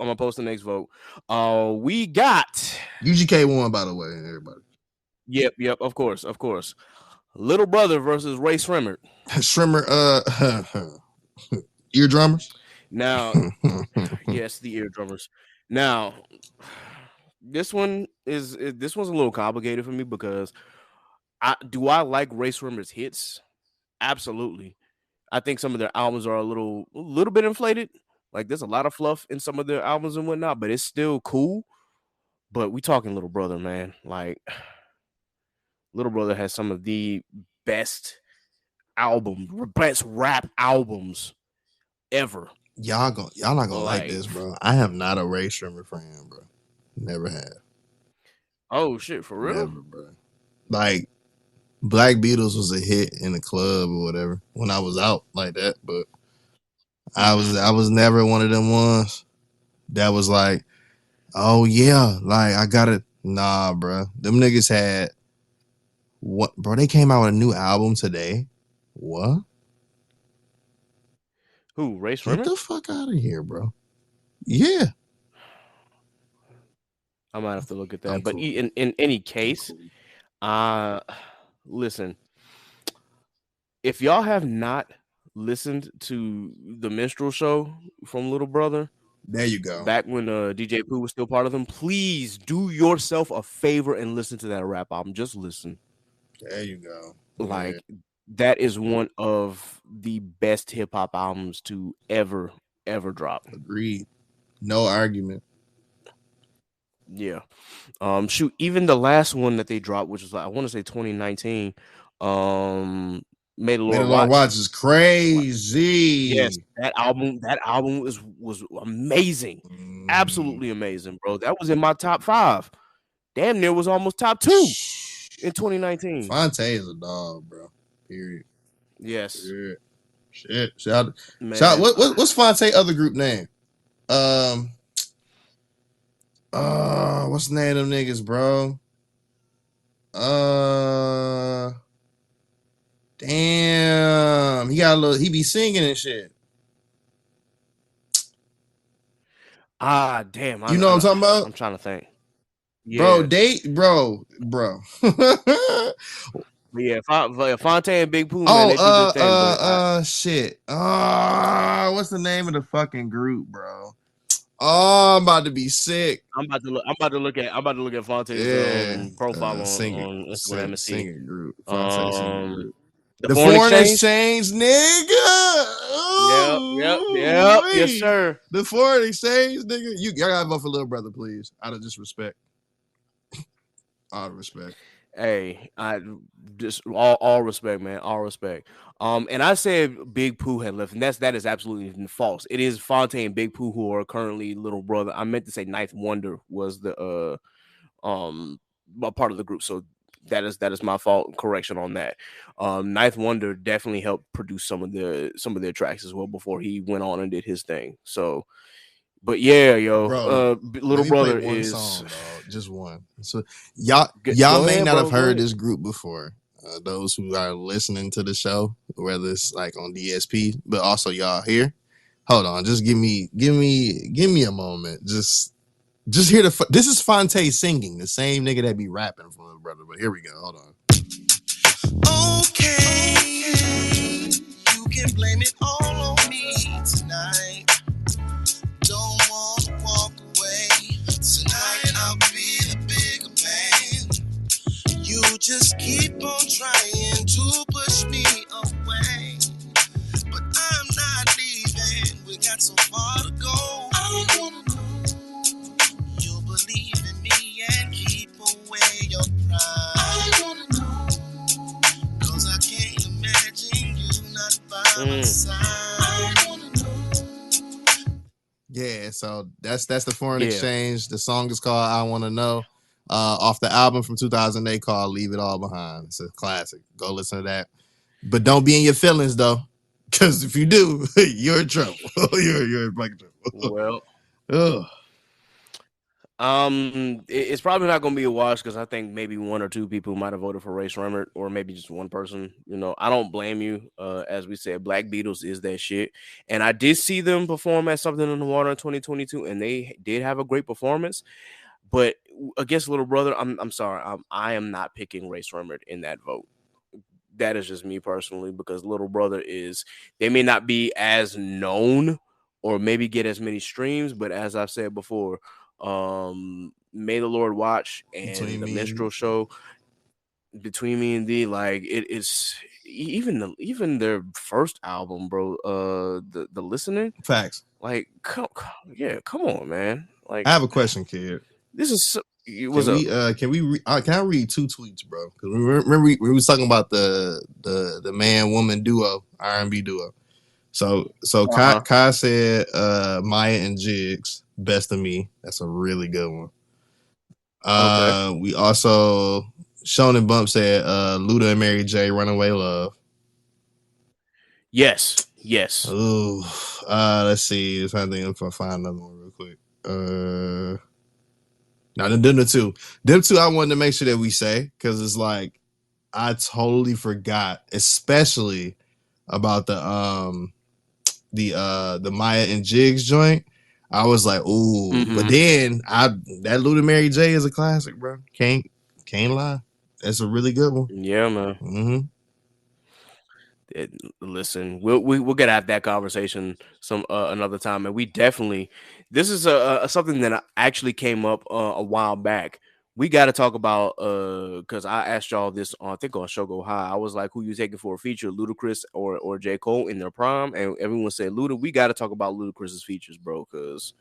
We got UGK won, by the way, everybody. Yep. Of course. Little Brother versus Ray Shrimmer. Eardrummers. Now, yes, the eardrummers. Now, this one's a little complicated for me because I like Ray Shrimmer's hits. Absolutely. I think some of their albums are a little bit inflated. Like there's a lot of fluff in some of their albums and whatnot, but it's still cool. But we talking Little Brother, man. Like Little Brother has some of the best rap albums ever. Y'all not gonna like this, bro. I am not a Ray Shrimmer fan, bro. Never have. Oh shit, for real? Never, bro. Like Black Beatles was a hit in the club or whatever when I was out like that, but I was never one of them ones that was like, oh yeah, like I gotta. Nah, bro. Them niggas had what, bro? They came out with a new album today. What? Who? Ray Shrimmer? Get the fuck out of here, bro. Yeah. I might have to look at that. But in any case, listen, if y'all have not listened to the Minstrel Show from Little Brother, there you go. Back when DJ Pooh was still part of them, please do yourself a favor and listen to that rap album. Just listen. There you go. Like that is one of the best hip hop albums to ever drop. Agreed. No argument. Yeah. Shoot, even the last one that they dropped, which was I want to say 2019, Made a Lord Watch is crazy. Yes, that album was amazing. Absolutely amazing, bro. That was in my top 5. Damn near was almost top 2 in 2019. Fonte is a dog, bro. Period. Yes. Period. Shit. Shout what's Fonte other group name? What's the name of them niggas, bro? Damn. He be singing and shit. Damn. You know what I'm talking about? I'm trying to think. Yeah. Bro. Yeah, Fonte and Big Pooh, man, they do their thing. Shit. What's the name of the fucking group, bro? Oh, I'm about to be sick. I'm about to look at Fonte's profile on Instagram and see. Singing group. Fonte singing group. The Foreign Exchange, nigga. Yep. Yes, sir. The Foreign Exchange, nigga. Y'all gotta vote for Little Brother, please. Out of just respect. Out of respect. Hey, I just all respect, man. All respect. And I said Big Pooh had left, and that is absolutely false. It is Fonte and Big Pooh who are currently little brother. I meant to say Ninth Wonder was the a part of the group. So that is my fault. Correction on that. Ninth Wonder definitely helped produce some of their tracks as well before he went on and did his thing. So, but yeah, yo, Bro, let little me play brother one is song, dog. Just one. So y'all go may ahead, not have bro. Go heard ahead. this group before. Those who are listening to the show, whether it's like on DSP, but also y'all here. Hold on, just give me a moment. Just hear this is Fonte singing, the same nigga that be rapping for his brother. But here we go. Hold on. Okay, you can blame it all on me tonight. Don't want to walk away. Tonight I'll be the bigger man. You just keep on trying to push me away. But I'm not leaving. We got so far to go. I wanna know you'll believe in me and keep away your pride. I wanna know, 'cause I can't imagine you not by my side. I wanna know. Yeah, so that's the Foreign Yeah. Exchange. The song is called I Wanna Know. Off the album from 2008 called Leave It All Behind. It's a classic. Go listen to that. But don't be in your feelings though. Cause if you do, you're in trouble. you're in fucking trouble. Well, Ugh. it's probably not going to be a wash because I think maybe one or two people might have voted for Ray Shremmerd, or maybe just one person. I don't blame you. As we said, Black Beatles is that shit, and I did see them perform at Something in the Water in 2022, and they did have a great performance. But against Little Brother, I'm sorry, I am not picking Ray Shremmerd in that vote. That is just me personally, because Little Brother they may not be as known or maybe get as many streams, but as I've said before, May the Lord Watch and Between the me and Minstrel Show, Between Me and Thee, like it is even their first album, bro. The Listening, facts. like come on, man. I Like have a question, kid. this is Can what's up? we can I read two tweets, bro? Because remember we was talking about the man woman duo, R&B duo. So Uh-huh. Kai said Maya and Jigs, Best of Me. That's a really good one. Okay. We also Shonen Bump said Luda and Mary J, Runaway Love. Yes. Ooh. Let's see if I find another one real quick. Now them the two. Them two I wanted to make sure that we say, because it's like I totally forgot, especially about the Maya and Jigs joint. I was like, ooh, but then that Luda Mary J is a classic, bro. Can't lie. That's a really good one. Yeah, man. Mm-hmm. Listen, we'll get at that conversation some another time, and we definitely this is something that actually came up a while back. We got to talk about because I asked y'all this on I think on Show Go High. I was like, who you taking for a feature, Ludacris or J. Cole in their prime, and everyone said Luda. We got to talk about Ludacris's features, bro, because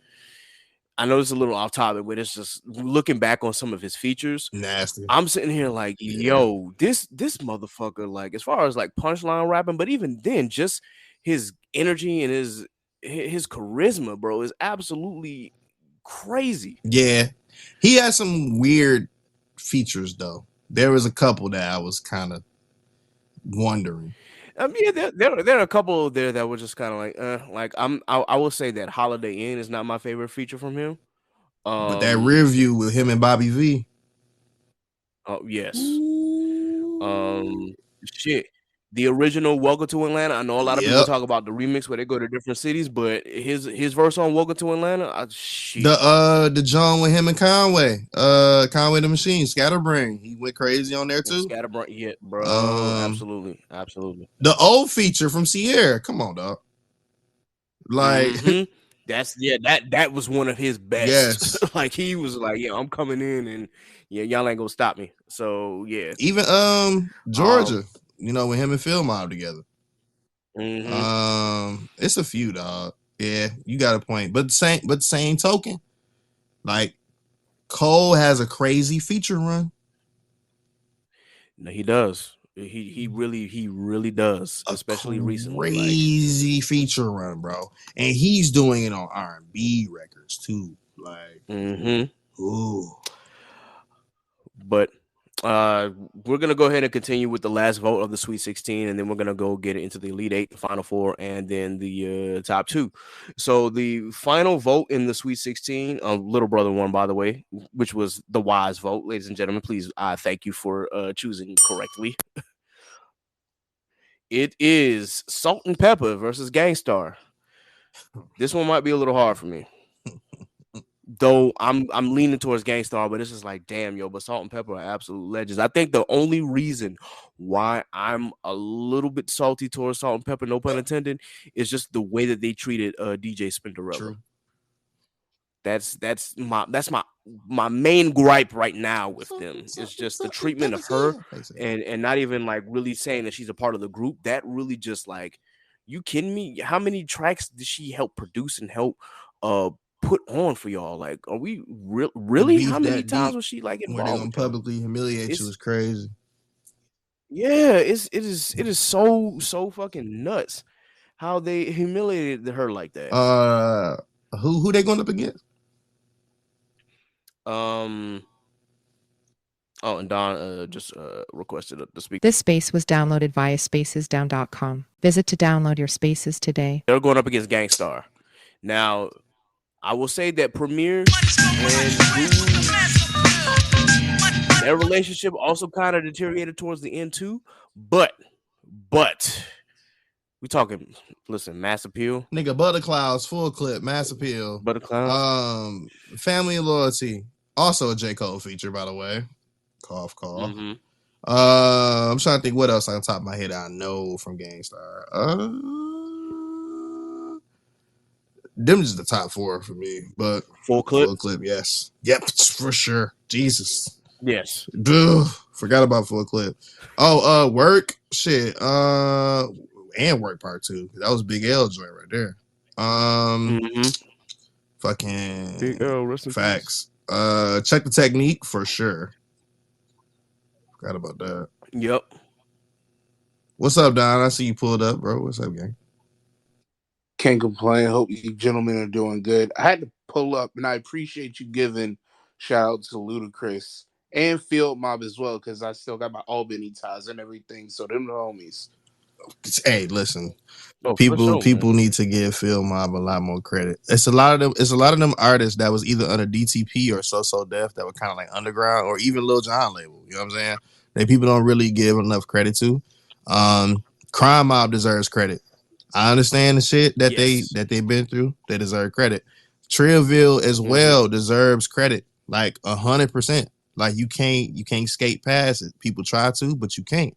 I know it's a little off topic, but it's just looking back on some of his features. Nasty. I'm sitting here like, yo, this motherfucker, like, as far as like punchline rapping, but even then, just his energy and his charisma, bro, is absolutely crazy. Yeah, he has some weird features though. There was a couple that I was kind of wondering. Yeah, there are a couple there that were just kind of like I will say that Holiday Inn is not my favorite feature from him. But that rear view with him and Bobby V. Oh yes. Shit. The original Welcome to Atlanta. I know a lot of people talk about the remix where they go to different cities, but his verse on Welcome to Atlanta, shit. The John with him and Conway. Conway the Machine, Scatterbrain. He went crazy on there too. Scatterbrain, yeah, bro. Absolutely. The old feature from Sierra. Come on, dog. Like that was one of his best. Yes. Like he was like, yeah, I'm coming in and yeah, y'all ain't gonna stop me. So yeah. Even Georgia, when him and Phil mob together. It's a few, dog. Yeah, you got a point. But same token, like Cole has a crazy feature run. No, he does. He really does, especially recently. Like, Crazy feature run, bro, and he's doing it on R&B records too. Like, ooh. But we're gonna go ahead and continue with the last vote of the Sweet 16, and then we're gonna go get it into the Elite Eight, the Final Four, and then the top two. So the final vote in the Sweet 16, Little Brother won, by the way, which was the wise vote, ladies and gentlemen. Please, thank you for choosing correctly. It is Salt and Pepper versus Gangstar. This one might be a little hard for me. Though I'm leaning towards Gangstar, but it's just like, damn, yo, but Salt and Pepper are absolute legends. I think the only reason why I'm a little bit salty towards Salt and Pepper, no pun intended, is just the way that they treated DJ Spinderella. True. That's my main gripe right now with them. It's just the treatment of her, and not even like really saying that she's a part of the group. That really just like, you kidding me? How many tracks did she help produce and help put on for y'all? Like, are we really? How many times was she like involved? Where they gonna publicly humiliate you is crazy. Yeah, it is so fucking nuts how they humiliated her like that. Who they going up against? Oh, and Don just requested to speak. This space was downloaded via spacesdown.com. Visit to download your spaces today. They're going up against Gangstar. Now, I will say that Premier and Guru, their relationship also kind of deteriorated towards the end too. But we talking, listen, Mass Appeal. Nigga, Butterclouds, Full Clip, Mass Appeal. Butterclouds. Family and Loyalty. Also a J. Cole feature, by the way. Cough. Mm-hmm. I'm trying to think what else on top of my head I know from Gangstar. Them is the top four for me, but Full Clip, yes. Yep, for sure. Jesus. Yes. Ugh, forgot about Full Clip. Oh, Work. Shit. And Work Part 2. That was Big L joint right there. Fucking Big L, rest in facts. Check the Technique for sure. Forgot about that. Yep. What's up, Don? I see you pulled up, bro. What's up, gang? Can't complain. Hope you gentlemen are doing good. I had to pull up, and I appreciate you giving shout out to Ludacris and Field Mob as well, because I still got my Albany ties and everything. So them the homies. Hey, listen. People need to give Field Mob a lot more credit. It's a lot of them artists that was either under DTP or So Def that were kind of like underground, or even Lil Jon label. You know what I'm saying? That people don't really give enough credit to. Crime Mob deserves credit. I understand the shit that they've been through. They deserve credit. Trillville as well deserves credit, like 100%. Like you can't skate past it. People try to, but you can't.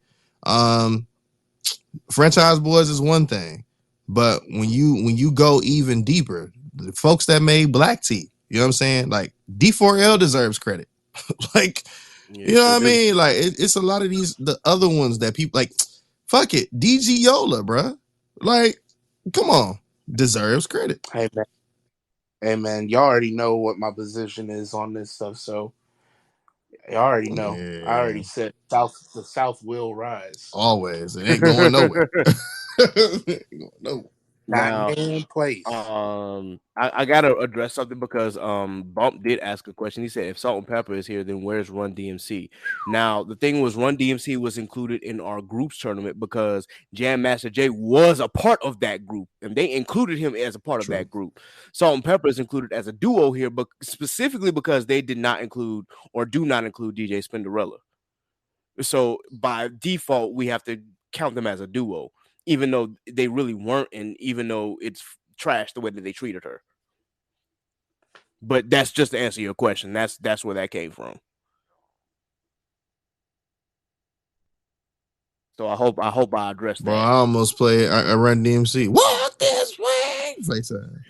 Franchise Boys is one thing, but when you go even deeper, the folks that made Black Tea, you know what I'm saying? Like D4L deserves credit. Like, you know what I mean? Like it's a lot of the other ones that people like. Fuck it, DG Yola, bruh. Like, come on, deserves credit. Hey man, y'all already know what my position is on this stuff, so y'all already know. Yeah. I already said the South will rise. Always, it ain't going nowhere. Now, I gotta address something because Bump did ask a question. He said, if Salt and Pepper is here, then where's Run DMC? Now, the thing was, Run DMC was included in our groups tournament because Jam Master Jay was a part of that group, and they included him as a part of that group. Salt and Pepper is included as a duo here, but specifically because they did not include or do not include DJ Spinderella. So by default, we have to count them as a duo, even though they really weren't, and even though it's trash the way that they treated her. But that's just to answer your question. That's where that came from. So I hope I addressed that. Bro, I almost played I Run DMC. Walk this way. FaceTime.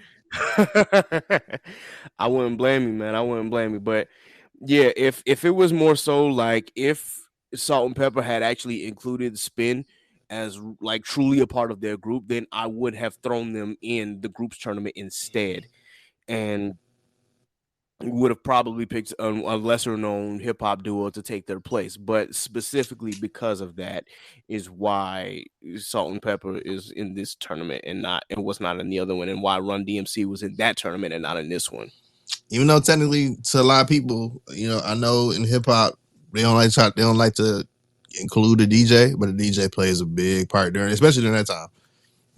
I wouldn't blame you, man. I wouldn't blame you. But yeah, if it was more so like if Salt and Pepper had actually included Spin as like truly a part of their group, then I would have thrown them in the groups tournament instead. And would have probably picked a lesser known hip hop duo to take their place. But specifically because of that is why Salt and Pepper is in this tournament and was not in the other one, and why Run DMC was in that tournament and not in this one. Even though technically to a lot of people, I know in hip hop they don't like to include a DJ, but a DJ plays a big part especially during that time.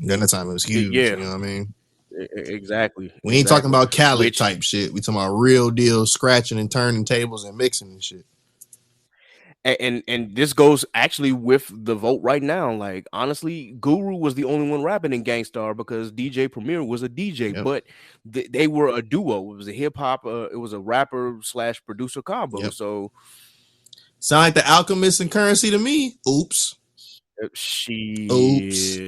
During that time it was huge. Yeah. You know what I mean? Exactly. We ain't talking about Khaled type shit. We talking about real deal scratching and turning tables and mixing and shit. And this goes actually with the vote right now. Like, honestly, Guru was the only one rapping in Gangstar because DJ Premier was a DJ, but they were a duo. It was a hip hop, it was a rapper / producer combo. Yep. So sound like the Alchemist and Currency to me. Oops. Oops.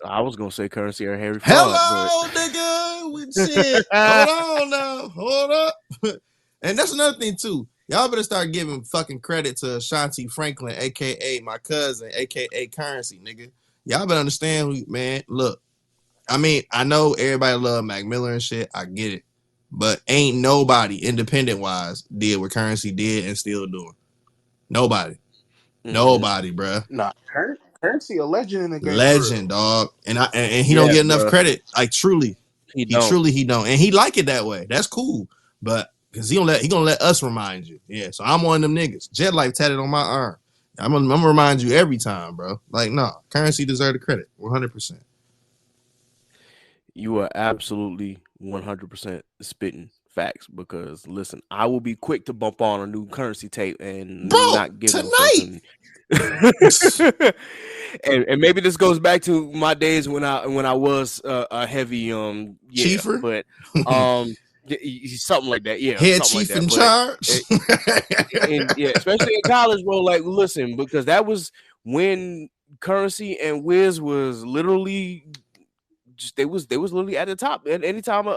I was gonna say Currency or Harry Hello, nigga. With shit. Hold up. And that's another thing too. Y'all better start giving fucking credit to Ashanti Franklin, aka my cousin, aka Currency, nigga. Y'all better understand, man. Look, I mean, I know everybody love Mac Miller and shit. I get it, but ain't nobody independent wise did what Currency did and still doing. Nobody, bruh. Nah, Currency a legend in the game. Legend, dog. And he don't get enough credit. Like truly, he don't. And he like it that way. That's cool. But because he gonna let us remind you. Yeah. So I'm one of them niggas. Jet Life tatted on my arm. I'm gonna remind you every time, bro. Like, no, Currency deserve the credit 100%. You are absolutely 100% spitting facts because listen, I will be quick to bump on a new Currency tape and not give tonight. and maybe this goes back to my days when I was a heavy chiefer, but something like that, head chief in charge, especially in college, bro. Like, listen, because that was when Currency and Wiz was literally they was literally at the top. And anytime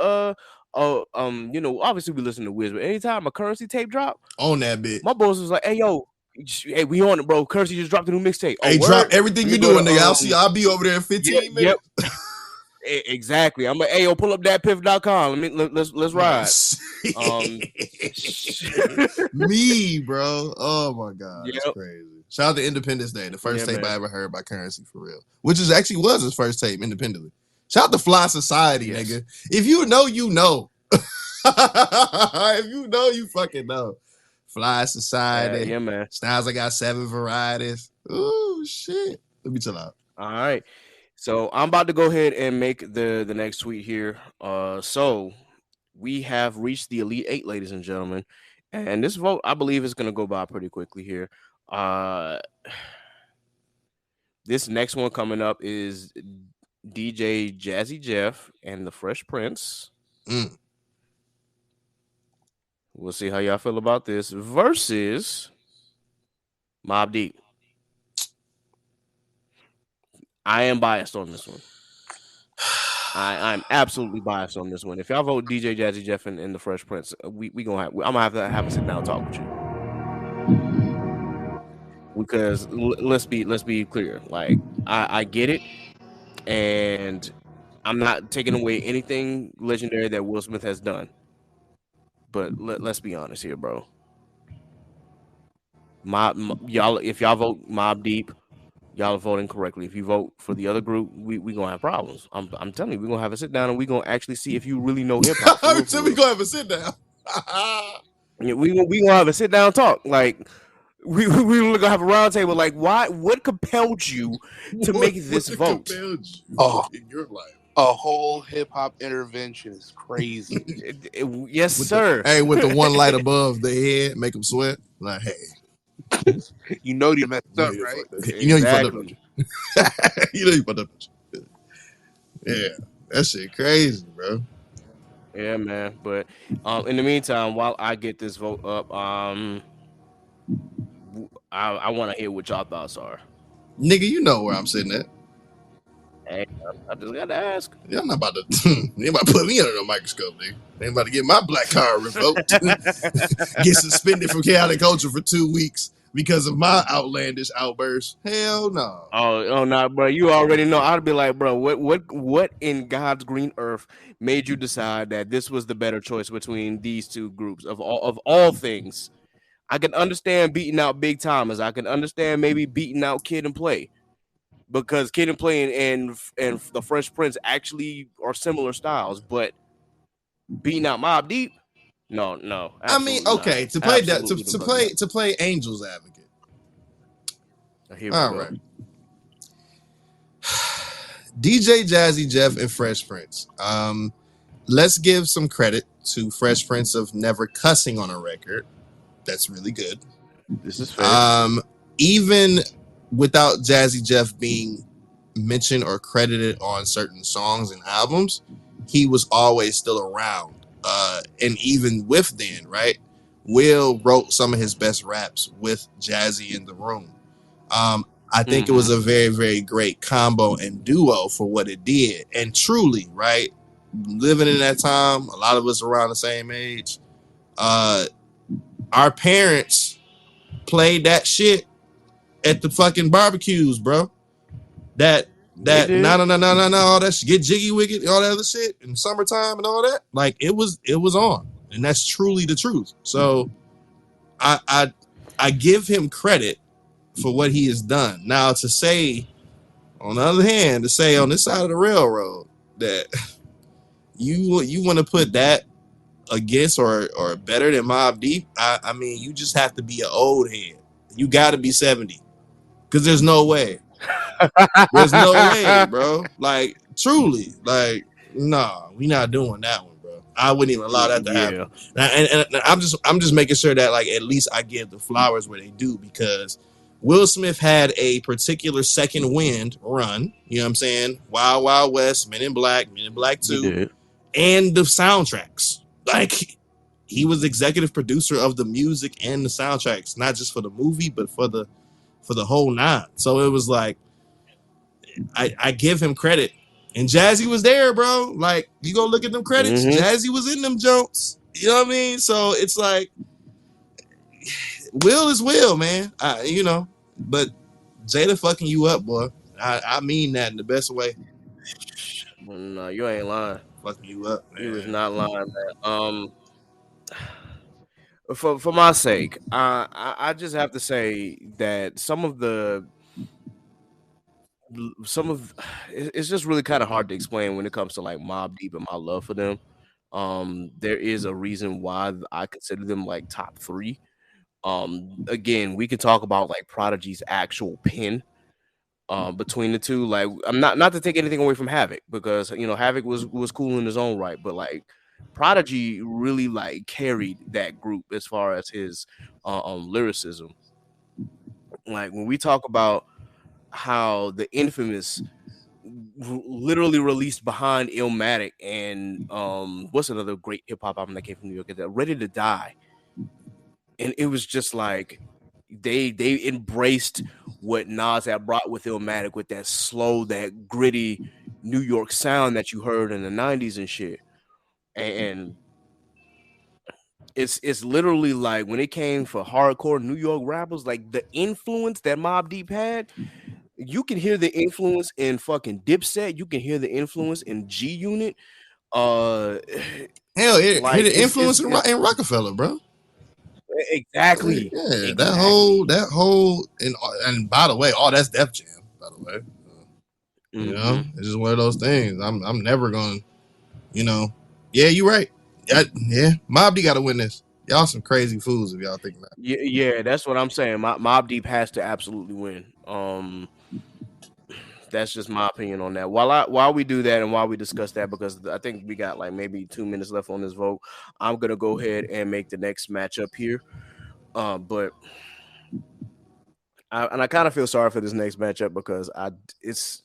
obviously we listen to Wiz, but anytime a Currency tape drop on that bit, my boss was like, hey, yo, hey, we on it, bro. Currency just dropped a new mixtape. Hey, drop everything you doing, nigga. I'll be over there in 15 minutes. Yep. Exactly. I'm like, hey, yo, pull up datpiff.com. Let's ride. Me, bro. Oh my god, that's crazy. Shout out to Independence Day, the first tape I ever heard by Currency for real, which was his first tape independently. Shout out to Fly Society, nigga. If you know, you know. If you know, you fucking know. Fly Society. Yeah, man. Styles, I got 7 varieties. Ooh, shit. Let me chill out. All right. So I'm about to go ahead and make the next tweet here. So we have reached the Elite 8, ladies and gentlemen. And this vote, I believe, is going to go by pretty quickly here. This next one coming up is DJ Jazzy Jeff and the Fresh Prince. We'll see how y'all feel about this versus Mobb Deep. I am biased on this one. I'm absolutely biased on this one. If y'all vote DJ Jazzy Jeff and the Fresh Prince, I'm gonna have to have a sit down and talk with you. Because let's be clear. Like, I get it, and I'm not taking away anything legendary that Will Smith has done. But let's be honest here, bro. Y'all, if y'all vote Mobb Deep, y'all are voting correctly. If you vote for the other group, we gonna have problems. I'm telling you, we're gonna have a sit down and we're gonna actually see if you really know hip hop. We're gonna have a sit down. Yeah, we gonna have a sit down talk. Like, we gonna have a round table. Like, what compelled you to make this vote? In your life? A whole hip hop intervention is crazy. Yes, sir. With the one light above the head, make them sweat. Like, hey, you know you messed up, right? You know you fucked up. You know you fucked up. Yeah, that shit crazy, bro. Yeah, man. But in the meantime, while I get this vote up, I want to hear what y'all thoughts are. Nigga, you know where I'm sitting at. Hey, I just gotta ask. Yeah, I'm not about to. You ain't about to put me under the microscope, nigga. Ain't about to get my black card revoked. Get suspended from chaotic culture for 2 weeks. because of my outlandish outburst. Hell no. Oh no, bro! You already know. I'd be like, bro, what in God's green earth made you decide that this was the better choice between these two groups of all things? I can understand beating out Big Timers. I can understand maybe beating out Kid and Play because Kid and Play and the Fresh Prince actually are similar styles, but beating out Mobb Deep, no, I mean, absolutely okay, not. to play that Absolutely the to fuck not. play Angel's Advocate. Here we All go. right. DJ Jazzy Jeff and Fresh Prince. Let's give some credit to Fresh Prince of never cussing on a record. That's really good. This is fair. Even without Jazzy Jeff being mentioned or credited on certain songs and albums, he was always still around. And even with then, right? Will wrote some of his best raps with Jazzy in the room. I think it was a very, very great combo and duo for what it did. And truly, right? Living in that time, a lot of us around the same age, our parents played that shit at the fucking barbecues, bro. That no, all that shit, get jiggy with it, all that other shit in summertime and all that. Like it was on, and that's truly the truth. So I give him credit for what he has done. Now to say, on the other hand, to say on this side of the railroad that you want to put that against or better than Mobb Deep, I mean, you just have to be an old head. You got to be 70 because there's no way. There's no way, bro. Like truly, like nah, we not doing that one, bro. I wouldn't even allow that to happen. And I'm just making sure that like at least I give the flowers where they do, because Will Smith had a particular second wind run. You know what I'm saying? Wild Wild West, Men in Black 2, and the soundtracks. Like he was executive producer of the music and the soundtracks, not just for the movie, but for the whole nine. So it was like I give him credit. And Jazzy was there, bro. Like, you go look at them credits. Jazzy was in them jokes. You know what I mean? So it's like, Will is Will, man. But Jada fucking you up, boy. I mean that in the best way. No, you ain't lying. Fucking you up, man. You was not lying, man. For my sake, I just have to say that some of it's just really kind of hard to explain when it comes to like Mobb Deep and my love for them. There is a reason why I consider them like top 3. Again, we can talk about like Prodigy's actual pen between the two. Like, I'm not to take anything away from Havoc, because Havoc was cool in his own right, but like Prodigy really like carried that group as far as his lyricism. Like when we talk about how the infamous literally released behind Illmatic and what's another great hip hop album that came from New York, Ready to Die. And it was just like they embraced what Nas had brought with Illmatic, with that slow, that gritty New York sound that you heard in the 90s and shit. And it's literally like when it came for hardcore New York rappers, like the influence that Mobb Deep had, you can hear the influence in fucking Dipset. You can hear the influence in G Unit. Hell, hear the influence in Rockefeller, bro. Exactly. Yeah, exactly. that whole and by the way, that's Def Jam, by the way. You know, it's just one of those things. I'm never gonna, Yeah, you're right. Yeah, Mobb Deep got to win this. Y'all some crazy fools if y'all think that. Yeah, that's what I'm saying. Mobb Deep has to absolutely win. That's just my opinion on that. While we do that and while we discuss that, because I think we got like maybe 2 minutes left on this vote, I'm gonna go ahead and make the next matchup here. But I kind of feel sorry for this next matchup because it's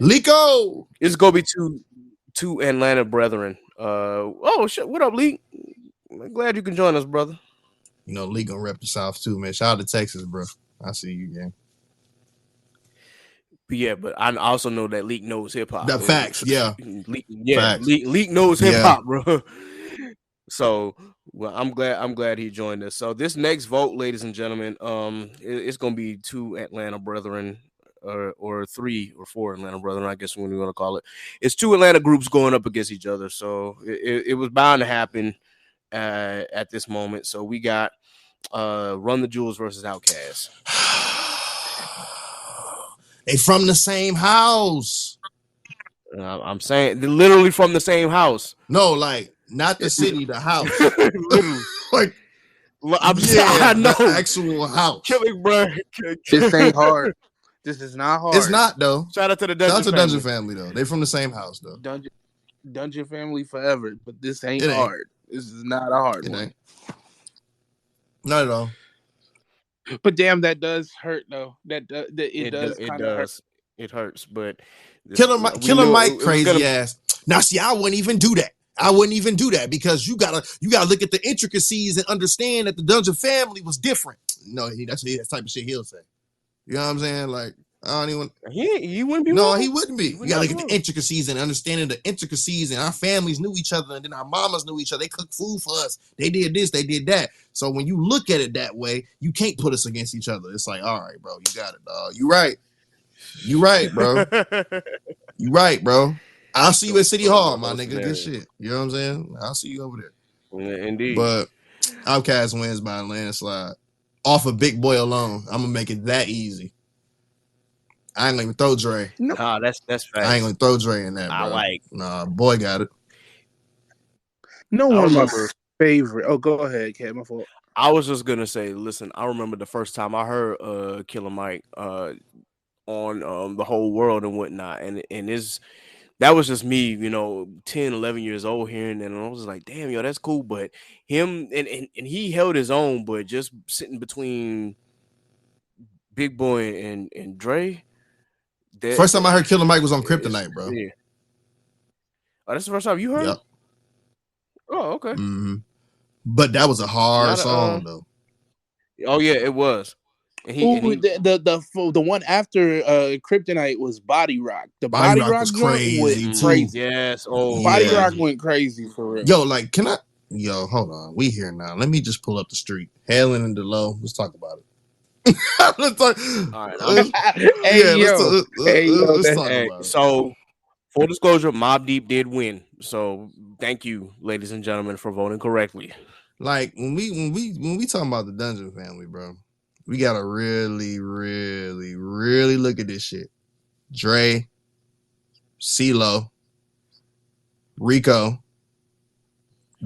Lico. It's gonna be two Atlanta brethren. Oh shit! What up, Lee? I'm glad you can join us, brother. Lee gonna rep the South too, man. Shout out to Texas, bro. I see you, gang. Yeah, but I also know that Leak knows hip hop. The facts, yeah. Leak knows hip hop, bro. So, well, I'm glad he joined us. So this next vote, ladies and gentlemen, it's gonna be two Atlanta brethren, or three or four Atlanta brethren, I guess when we want to call it. It's two Atlanta groups going up against each other. So it was bound to happen at this moment. So we got Run the Jewels versus Outkast. They from the same house. I'm saying they're literally from the same house. No, like not the city, the house. Literally. Like, I know. the actual house. Killing, bro. This ain't hard. This is not hard. It's not though. Shout out to the Dungeon family though. They from the same house though. Dungeon family forever, but this ain't hard. This is not a hard one. Ain't. Not at all. But damn, that does hurt though. It does kind of hurt. It hurts, but Killer Mike, crazy ass. Now, see, I wouldn't even do that. Because you gotta look at the intricacies and understand that the Dungeon family was different. No, that's the type of shit he'll say. You know what I'm saying? Like, I don't even. He wouldn't be. No, he wouldn't be. You gotta look at the intricacies and understanding the intricacies, and our families knew each other, and then our mamas knew each other. They cooked food for us. They did this, they did that. So when you look at it that way, you can't put us against each other. It's like, all right, bro, you got it, dog. You right, bro. You right, bro. I'll see you at City Hall, my nigga. Good shit. You know what I'm saying? I'll see you over there. Indeed. But Outkast wins by a landslide. Off of Big Boy alone. I'm gonna make it that easy. I ain't gonna even throw Dre. Nah, that's fast. I ain't gonna throw Dre in that, bro. Nah, boy got it. No one of my favorite. Oh, go ahead, Kat. My fault. I was just gonna say, listen, I remember the first time I heard Killer Mike on The Whole World and whatnot, and that was just me, 10, 11 years old hearing that, and I was like, damn, yo, that's cool. But him and he held his own, but just sitting between Big Boy and Dre. First time I heard Killer Mike was on Kryptonite, bro. Yeah. Oh, that's the first time you heard? Yep. Oh, okay. Mm-hmm. But that was a hard song, though. Oh yeah, it was. The one after Kryptonite was Body Rock. The Body Rock was crazy too. Crazy. Yes. Oh, Body Rock went crazy for real. Yo, like, hold on. We here now. Let me just pull up the street. Helen and DeLo. Let's talk about it. Let's talk. All right. Let's talk about it. So, full disclosure, Mobb Deep did win. So, thank you, ladies and gentlemen, for voting correctly. Like when we talking about the Dungeon family, bro, we gotta really, really, really look at this shit. Dre, CeeLo, Rico,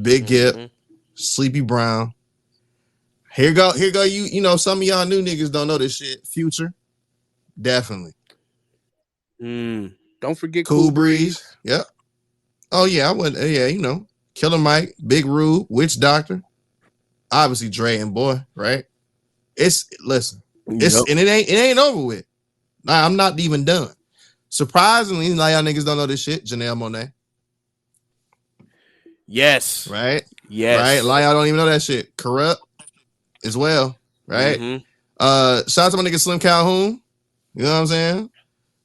Big Gip, Sleepy Brown. Here go. Some of y'all new niggas don't know this shit. Future, definitely. Don't forget Cool Breeze. Yep. Oh yeah, I would. Yeah, Killer Mike, Big Rube, Witch Doctor, obviously Dre and Boy, right? And it ain't over with. Nah, I'm not even done. Surprisingly, a lot of y'all niggas don't know this shit. Janelle Monáe. Yes. Right? Yes. Right? A lot of y'all don't even know that shit. Corrupt as well. Right? Shout out to my nigga Slim Calhoun. You know what I'm saying?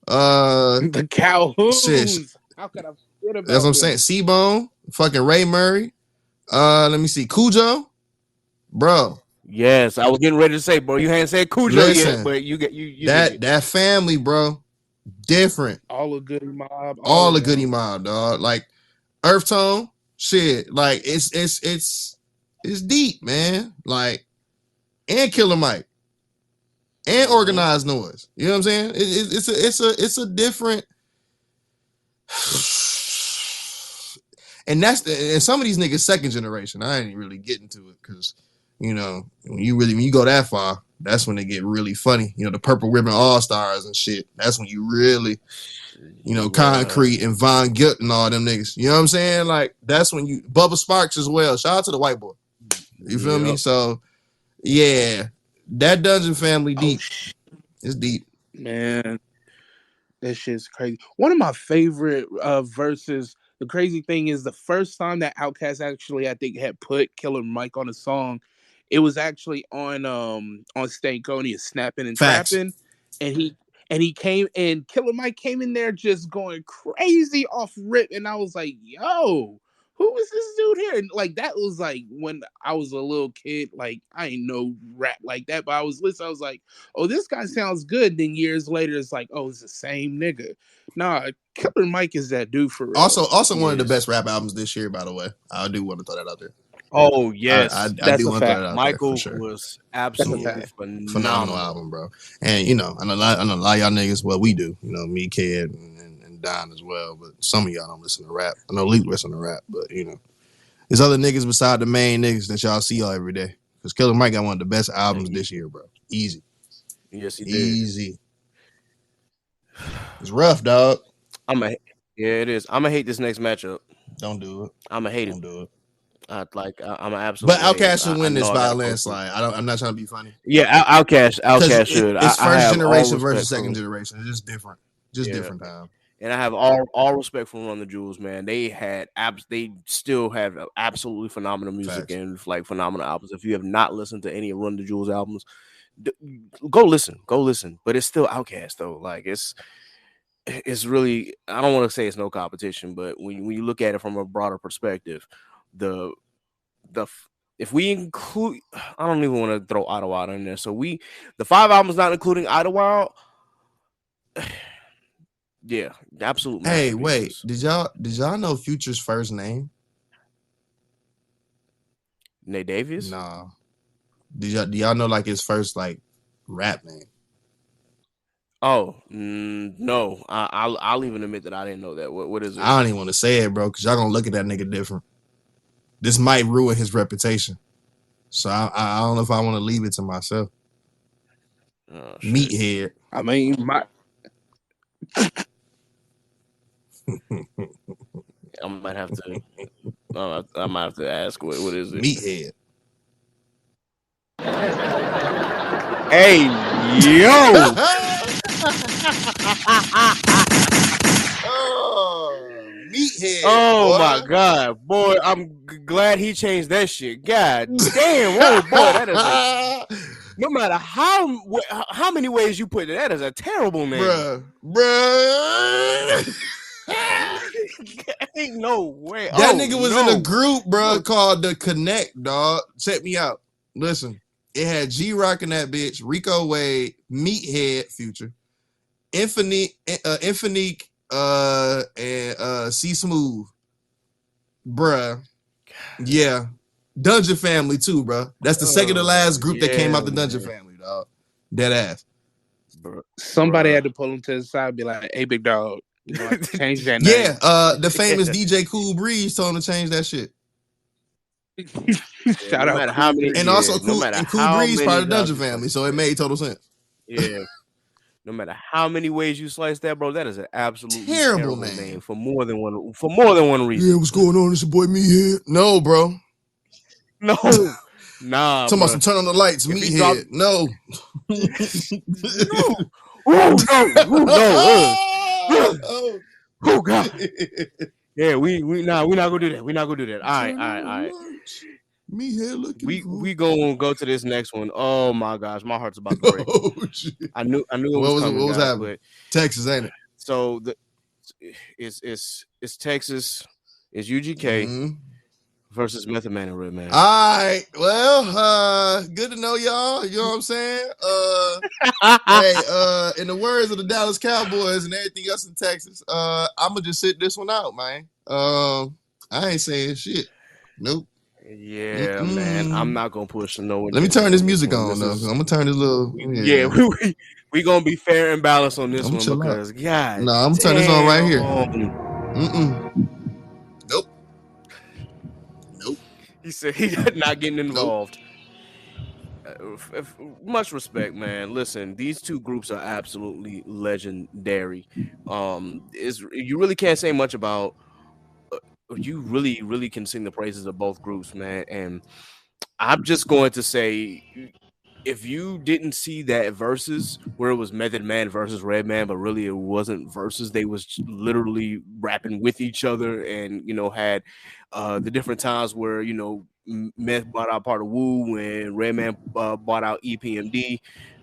The Calhouns. Shit. How could I forget about That's what I'm saying. C-Bone, fucking Ray Murray. Let me see. Cujo. Bro. Yes, I was getting ready to say, bro. You hadn't said Cujo yet, but you that family, bro. Different. All a Goody Mob. All a Goody Mob, dog. Like Earth Tone, shit. Like it's deep, man. Like, and Killer Mike. And Organized Noise. You know what I'm saying? It's a different. And and some of these niggas second generation. I ain't really getting to it because when you go that far, that's when they get really funny. The Purple Ribbon All Stars and shit. That's when you really, Concrete and Von Gilt and all them niggas. You know what I'm saying? Like that's when Bubba Sparks as well. Shout out to the white boy. You feel me? So yeah, that Dungeon family deep. It's deep, man. That shit's crazy. One of my favorite verses. The crazy thing is, the first time that Outkast actually, I think, had put Killer Mike on a song, it was actually on Stankonia, Snapping and Trapping, and he came and Killer Mike came in there just going crazy off rip, and I was like, yo, who is this dude here? And like that was like when I was a little kid, like I ain't know rap like that, but I was listening, I was like, oh, this guy sounds good. Then years later, it's like, oh, it's the same nigga. Nah, Killer Mike is that dude for real. Also one of the best rap albums this year, by the way. I do want to throw that out there. Oh yes, I that's do a want to throw fact. that out there for Michael sure. was That's a absolutely fact. Phenomenal album, bro. And you know, I know a lot of y'all niggas. Well, we do. You know, me, Kid, and Don as well. But some of y'all don't listen to rap. I know Luke listen to rap, but you know, there's other niggas beside the main niggas that y'all see all every day. Because Killer Mike got one of the best albums this year, bro. Easy. Yes, he did. Easy. It's rough, dog. Yeah, it is. I'm gonna hate this next matchup. Don't do it. I'm gonna hate Don't it. do it. I'm an absolute. But Outkast should win this by a landslide. I'm not trying to be funny. Yeah, Outkast should. It's I first have generation versus second generation. It's just different. Different time. And I have all respect for Run the Jewels, man. They still have absolutely phenomenal music and like phenomenal albums. If you have not listened to any of Run the Jewels albums, go listen. But it's still Outkast though. Like it's really, I don't want to say it's no competition, but when you look at it from a broader perspective, if we include, I don't even want to throw Idlewild in there. So the 5 albums not including Idlewild. Yeah, absolute. Hey, wait, did y'all know Future's first name? Nate Davies? Nah. Do y'all know like his first like rap name? Oh no, I'll even admit that I didn't know that. What is it? I don't even want to say it, bro, because y'all gonna look at that nigga different. This might ruin his reputation, so I don't know if I want to leave it to myself. Meathead. I mean, I might have to. I might have to ask what is it? Meathead. Hey yo. Meathead. Oh boy. my god, boy! I'm glad he changed that shit. God damn, oh boy, that is no matter how many ways you put it, that is a terrible name, bruh. Ain't no way. That nigga was in a group, bro, called The Connect, dog. Check me out. Listen, it had G-Rock in that bitch, Rico Wade, Meathead, Future, Infinique, and C Smooth, bruh. Yeah, Dungeon Family too, bruh. That's the second to last group that came out the Dungeon Family, dog. Dead ass. Somebody had to pull him to the side and be like, "Hey, big dog, you know, change that name." Yeah, the famous DJ Cool Breeze told him to change that shit. Shout out, how many, and also Cool Breeze part of the Dungeon Family, so it made total sense. Yeah. No matter how many ways you slice that, bro, that is an absolutely terrible name for more than one reason. Yeah, what's going on? It's your boy Meathead. No, bro. No. Nah. Talking about some turn on the lights, Meathead. No. No. Oh God. Yeah, we not gonna do that. We're not gonna do that. All right. Meathead looking. We gonna go to this next one. Oh my gosh, my heart's about to break. Oh shit. I knew it was coming. What was happening? But Texas, ain't it? So it's Texas. It's UGK versus Method Man and Redman. All right. Well, good to know y'all. You know what I'm saying? Hey, in the words of the Dallas Cowboys and everything else in Texas, I'ma just sit this one out, man. I ain't saying shit. Nope. Yeah, man. I'm not gonna push no one. Let me turn this music on though. I'm gonna turn this little. Yeah, we gonna be fair and balanced on this one because God. No, I'm gonna turn this on right here. Nope. He said he's not getting involved. Much respect, man. Listen, these two groups are absolutely legendary. You really can't say much about. You really can sing the praises of both groups, man. And I'm just going to say, if you didn't see that versus where it was Method Man versus Redman, but really it wasn't versus, they was literally rapping with each other, and had the different times where Meth bought out part of Wu and Redman bought out EPMD.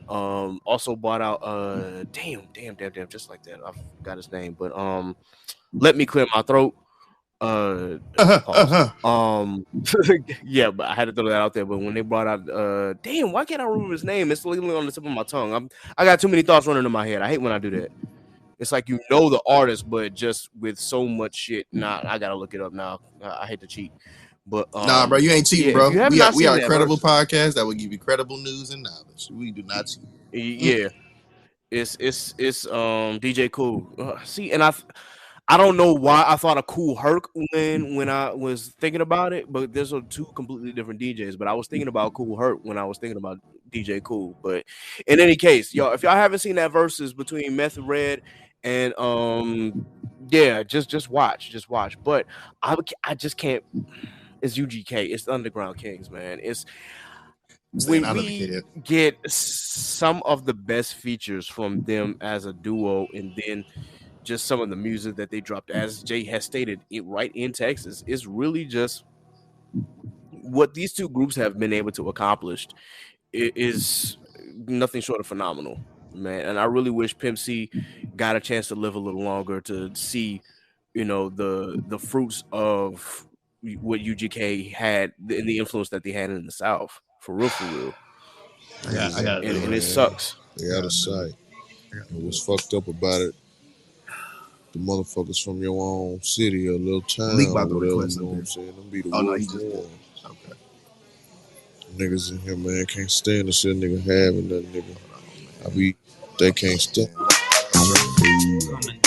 Also bought out damn, just like that. I forgot his name, but Let Me Clear My Throat. Pause. Yeah, but I had to throw that out there. But when they brought out, damn, why can't I remember his name? It's literally on the tip of my tongue. I got too many thoughts running in my head. I hate when I do that. It's like you know the artist, but just with so much shit. Nah, I gotta look it up now. I hate to cheat, but Nah, bro, you ain't cheating, yeah, bro. if you have We not are seen a that credible versus, podcast that will give you credible news and knowledge. We do not cheat. yeah, it's DJ Cool. See, and I don't know why I thought of Cool Herc when I was thinking about it, but there's two completely different DJs. But I was thinking about Cool Herc when I was thinking about DJ Cool. But in any case, y'all, if y'all haven't seen that versus between Method Red and yeah, just watch. But I just can't. It's UGK. It's the Underground Kings, man. It's Saying when I never we cared. get some of the best features from them as a duo, and then just some of the music that they dropped, as Jay has stated, right in Texas, is really just what these two groups have been able to accomplish is nothing short of phenomenal, man. And I really wish Pimp C got a chance to live a little longer to see, the fruits of what UGK had and the influence that they had in the South. For real. I got And it sucks. They out of sight. And what's fucked up about it, the motherfuckers from your own city or little town Leak or about to whatever, request you know what I'm something. saying? Them be the Oh no, he worst just did. ones. Okay. Niggas in here, man, can't stand the shit nigga having that nigga. They can't stand. Coming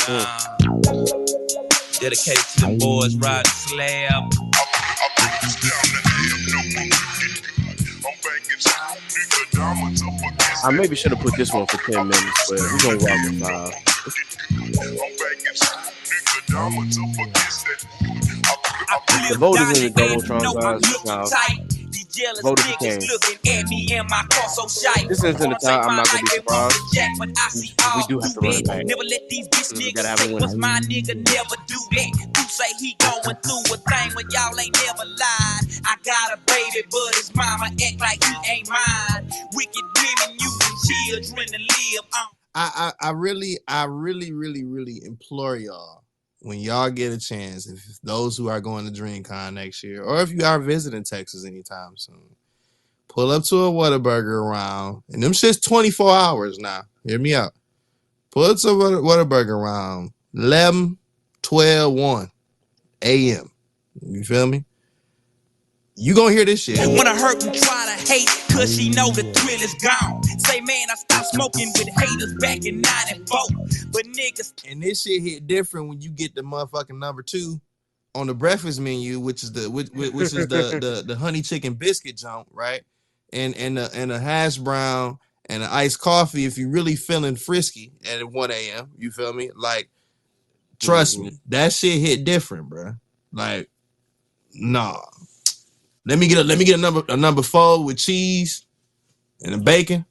down. Dedicated to them boys riding slab. I maybe should have put this one for 10 minutes, but we're gonna rock with 5. The vote is in the Jumbotron, guys. Now, vote if you can. This isn't the time. I'm not gonna be surprised. We do have to run it back. Never let these bitch We niggas gotta have a say winner. what's my nigga, never do that. Who say he going through a thing when y'all ain't never lied? I got a baby, but his mama act like he ain't mine. Wicked women using children to live on. I really implore y'all, when y'all get a chance, if those who are going to DreamCon next year, or if you are visiting Texas anytime soon, pull up to a Whataburger around, and them shit's 24 hours now. Hear me out. Pull up to a Whataburger around 11, 12, 1 a.m. You feel me? You gonna hear this shit. When I hurt and try to hate, cause she know the thrill is gone. Say, man, I stopped smoking with haters back in 94. But niggas. And this shit hit different when you get the motherfucking number 2 on the breakfast menu, which is the honey chicken biscuit jump, right? And a hash brown and an iced coffee if you really feeling frisky at 1 a.m. You feel me? Like, trust me, that shit hit different, bro. Like, nah. Let me get a number 4 with cheese and a bacon.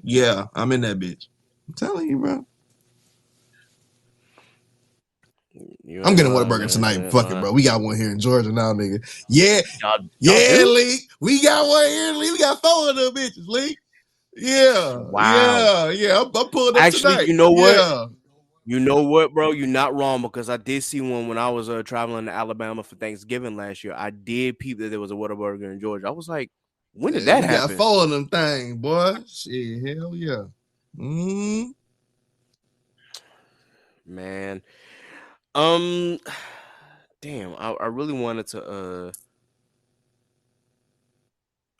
Yeah, I'm in that bitch. I'm telling you, bro. I'm getting Whataburger tonight. Fuck it, bro. We got one here in Georgia now, nigga. Yeah. Y'all Lee. We got one here, Lee. We got 4 of them bitches, Lee. Yeah. Wow. Yeah. I'm pulling up Actually, tonight. you know what? Yeah. You know what, bro? You're not wrong, because I did see one when I was traveling to Alabama for Thanksgiving last year. I did peep that there was a Whataburger in Georgia. I was like, when did that happen? Got 4 of them things, boy. Shit, hell yeah. Man. Damn, I really wanted to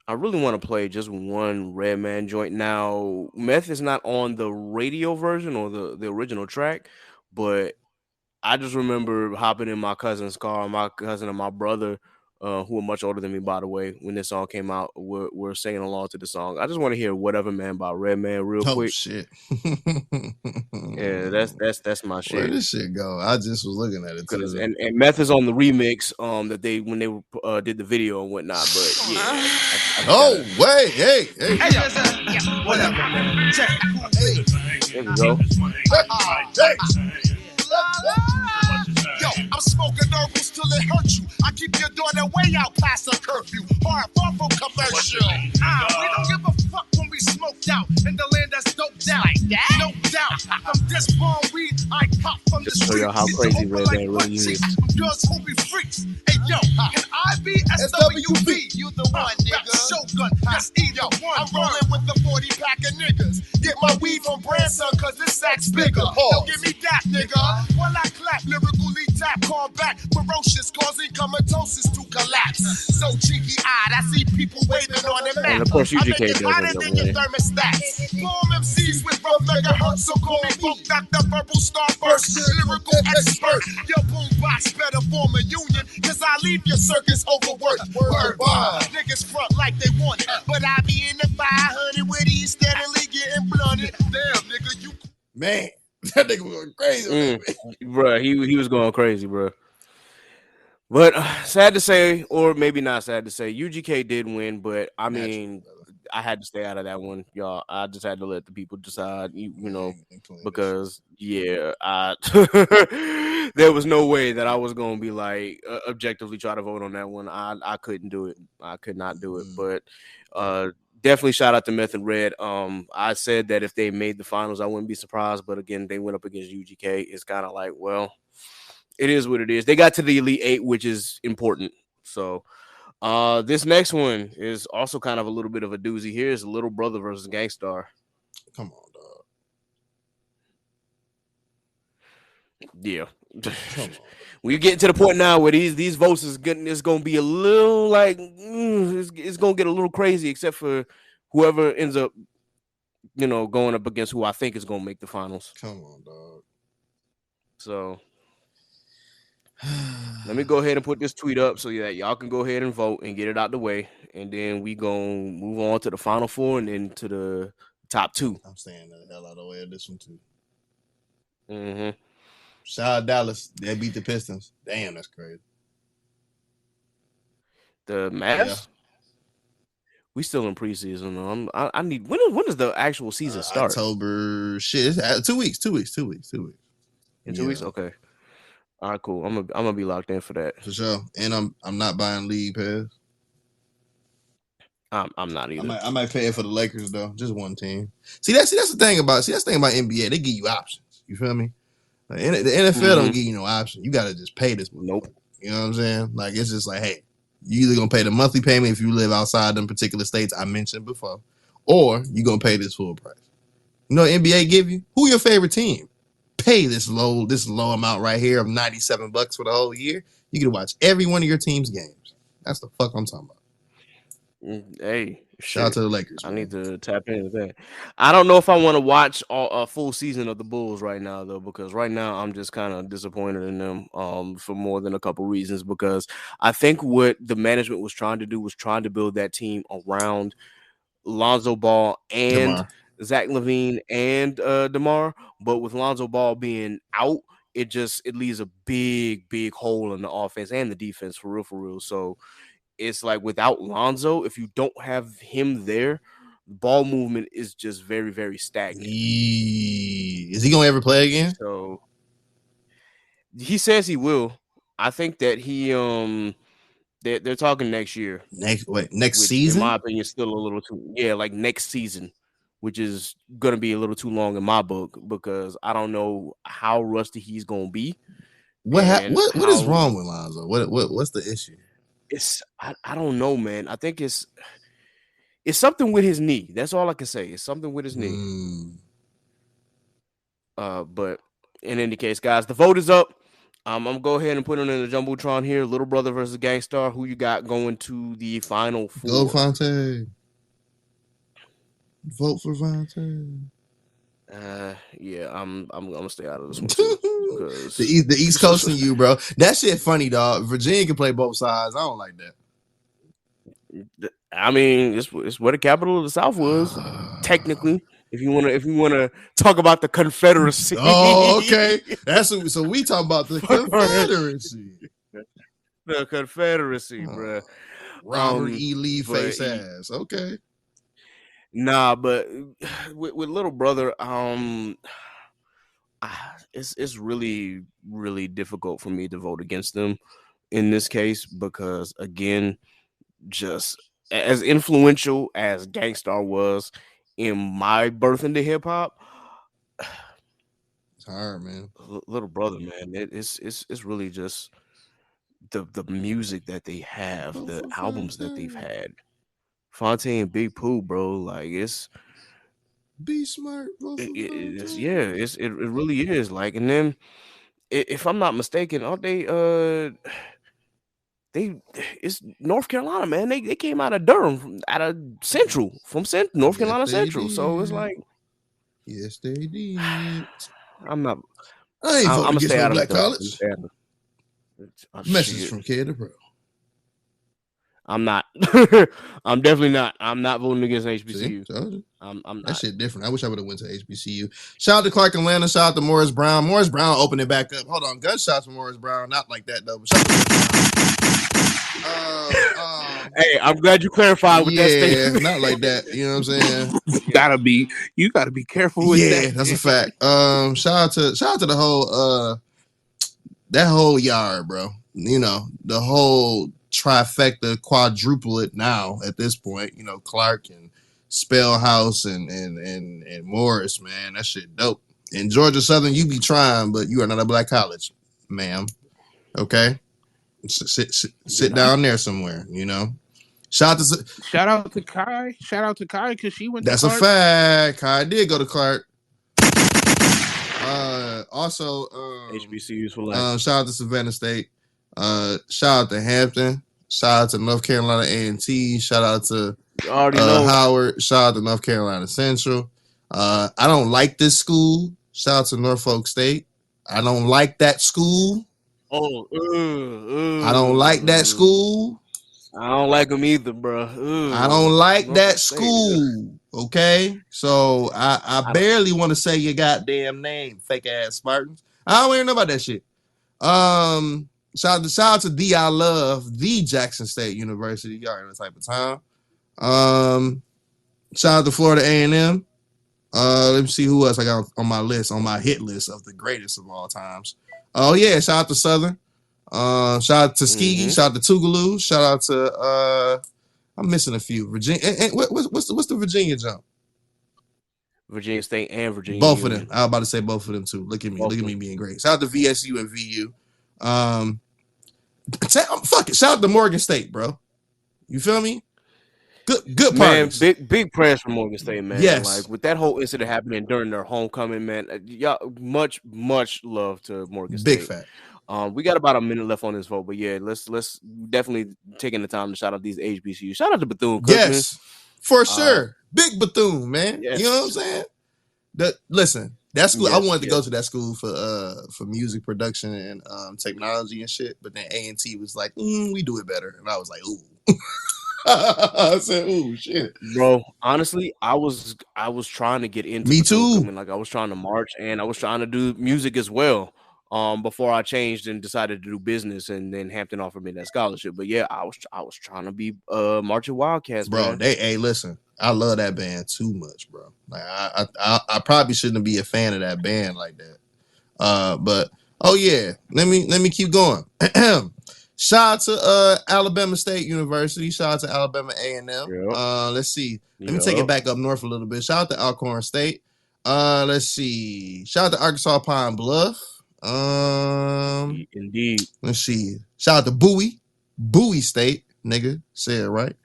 I really want to play just one Redman joint. Now, Meth is not on the radio version or the original track, but I just remember hopping in my cousin's car. My cousin and my brother, who are much older than me, by the way, when this song came out, were singing along to the song. I just want to hear Whatever Man by Redman real quick. Oh shit. Yeah, that's my shit. Where this shit go? I just was looking at it too. And Meth is on the remix that they when they did the video and whatnot. But yeah. Wait, hey. Whatever, man. Check. There we go. Yo, I'm smoking herbals till it hurts you. I keep your daughter way out past the curfew. Hard, far from commercial. We don't give a fuck when we smoked out in the land that's doped out. Like that? No doubt. From this bomb weed, I pop from the Just to show y'all how streets. crazy Open Red like Band butt really cheeks. is. Girls who be freaks. Hey yo, can I be SWV? You the one, nigga. Shogun, that's either one. I'm rolling with the 40 pack of niggas. Get my weed from Branson, cause this sack's bigger. Don't give me that, nigga. While I clap, lyrically tap, call back, ferocious, causing comatosis to collapse. So cheeky-eyed, I see people waving on the map. And of course, I make UGK it does hotter end up than your winning. thermostat. Bomb MCs with rough megahertz, so call me Funk Dr. Verbal Starburst, lyrical expert. Your boombox better form a union, cause I leave your circus overworked. Word bond. Niggas front like they want it, but I be in the 500 with these steadily getting blunted. Damn, nigga, you. Man, that nigga was going crazy. Bruh, he was going crazy, bruh. But sad to say, or maybe not sad to say, UGK did win, but I mean, I had to stay out of that one, y'all. I just had to let the people decide, you know, because there was no way that I was gonna be like objectively try to vote on that one. I couldn't do it. I could not do it. But definitely shout out to Meth and Red. I said that if they made the finals, I wouldn't be surprised. But again, they went up against UGK. It's kind of like, well, it is what it is. They got to the Elite Eight, which is important. So this next one is also kind of a little bit of a doozy. Here's Little Brother versus Gangstar. Come on, dog. Yeah. When you get to the point now where these votes is getting, it's gonna be a little like it's gonna get a little crazy, except for whoever ends up, you know, going up against who I think is gonna make the finals. Come on, dog. So let me go ahead and put this tweet up so that y'all can go ahead and vote and get it out the way, and then we gonna move on to the final four and then to the top two. I'm staying the hell out of the way of this one too. Mm-hmm. Shout out Dallas. They beat the Pistons. Damn, that's crazy. The Mavs. Yeah. We still in preseason. Though. I need when does the actual season start? October. Shit, it's 2 weeks. 2 weeks. 2 weeks. 2 weeks. In 2 weeks, okay. All right, cool. I'm gonna be locked in for that. For sure. And I'm not buying league pass. I'm not either. I might pay it for the Lakers though. Just one team. That's the thing about NBA. They give you options. You feel me? Like, the NFL don't give you no option. You gotta just pay this. Nope. You know what I'm saying? Like it's just like, hey, you either gonna pay the monthly payment if you live outside them particular states I mentioned before, or you gonna pay this full price. You know what NBA give you? Who your favorite team? Pay this low amount right here of $97 for the whole year. You can watch every one of your team's games. That's the fuck I'm talking about. Hey, shout out to the Lakers. I need to tap into that. I don't know if I want to watch a full season of the Bulls right now though, because right now I'm just kind of disappointed in them for more than a couple reasons. Because I think what the management was trying to do was trying to build that team around Lonzo Ball and DeMar. Zach LaVine and DeMar, but with Lonzo Ball being out, it leaves a big hole in the offense and the defense for real. So it's like without Lonzo, if you don't have him there, ball movement is just very stagnant. Is he gonna ever play again? So he says he will. I think that he they're talking next year. Next season? In my opinion, is still a little too like next season, which is gonna be a little too long in my book because I don't know how rusty he's gonna be. What is wrong with Lonzo? What's the issue? I don't know, man. I think it's something with his knee. That's all I can say. It's something with his knee. But in any case, guys, the vote is up. I'm gonna go ahead and put it in the jumbotron here. Little Brother versus Gangstar. Who you got going to the final four? Go Fonte. Vote for Fonte. Yeah, I'm gonna stay out of this one too, because the East Coast and you, bro. That shit funny, dog. Virginia can play both sides. I don't like that. I mean, it's where the capital of the South was, technically. If you wanna talk about the Confederacy. Oh, okay. So we talk about the Confederacy. The Confederacy, bro. Robert E. Lee face ass. Okay. Nah, but with Little Brother, it's really difficult for me to vote against them in this case because again, just as influential as Gangstar was in my birth into hip hop, It's hard, man. Little brother, man. It's really just the music that they have, the albums that they've had. Fontaine and Big Pooh, bro. Like Be smart, it really is. Like, and then if I'm not mistaken, aren't they it's North Carolina, man. They came out of Durham, out of Central, North Carolina Central. So it's like, yes, they did. I'm not. I ain't voting gonna against stay no out black of college. Message shit. from Kid to Pro. I'm not. I'm definitely not. I'm not voting against HBCU. See, I'm not. That shit different. I wish I would have went to HBCU. Shout out to Clark Atlanta. Shout out to Morris Brown. Morris Brown opened it back up. Hold on, gunshots from Morris Brown. Not like that though. But shout hey, I'm glad you clarified with that statement. Not like that. You know what I'm saying? You gotta be careful with that. Yeah, that's a fact. Shout out to the whole that whole yard, bro. You know, the whole trifecta, quadruple it now at this point. You know, Clark and Spellhouse and Morris, man. That shit dope. In Georgia Southern, you be trying, but you are not a black college, ma'am. Okay? Sit down there somewhere, you know. Shout out to Kai. Shout out to Kai because she went That's to Clark. A fact. Kai did go to Clark. Also, HBCUs for life. Shout out to Savannah State. Shout out to Hampton. Shout out to North Carolina A&T. Shout out to Howard. Shout out to North Carolina Central. I don't like this school. Shout out to Norfolk State. I don't like that school. I don't like that school. I don't like them either, bro. I don't like that school. Okay, so I barely want to say your goddamn name, fake ass Spartans. I don't even know about that shit. Shout out to D. I love the Jackson State University. Y'all in the type of time. Shout out to Florida A&M. Let me see who else I got on my list, on my hit list of the greatest of all times. Oh yeah, shout out to Southern. Shout out to Tuskegee. Shout out to Tougaloo. Shout out to I'm missing a few. Virginia. And what's the Virginia jump? Virginia State and Virginia. Both of them. I was about to say both of them too. Look at me. Look at me being great. Shout out to VSU and VU. Fuck it. Shout out to Morgan State, bro. You feel me? Good man. parties. Big prayers for Morgan State, man. Yes. Like with that whole incident happening during their homecoming, man. Y'all much love to Morgan State. Big fact. We got about a minute left on this vote, but yeah, let's definitely taking the time to shout out these HBCUs. Shout out to Bethune-Cookman. Yes, for sure. Big Bethune, man. Yes. You know what I'm saying? Listen, that school. Yes, I wanted to go to that school for music production and technology and shit, but then A&T was like, we do it better, and I was like, ooh. I said, "Ooh, shit, bro." Honestly, I was trying to get into. Me too. Like I was trying to march and I was trying to do music as well. Before I changed and decided to do business, and then Hampton offered me that scholarship. But yeah, I was trying to be marching Wildcats, bro. Man. Listen, I love that band too much, bro. Like I probably shouldn't be a fan of that band like that. But oh yeah, let me keep going. Shout out to Alabama State University. Shout out to Alabama A&M. Yep. Let's see. Let me take it back up north a little bit. Shout out to Alcorn State. Let's see. Shout out to Arkansas Pine Bluff. Indeed. Let's see. Shout out to Bowie State, nigga. Say it right.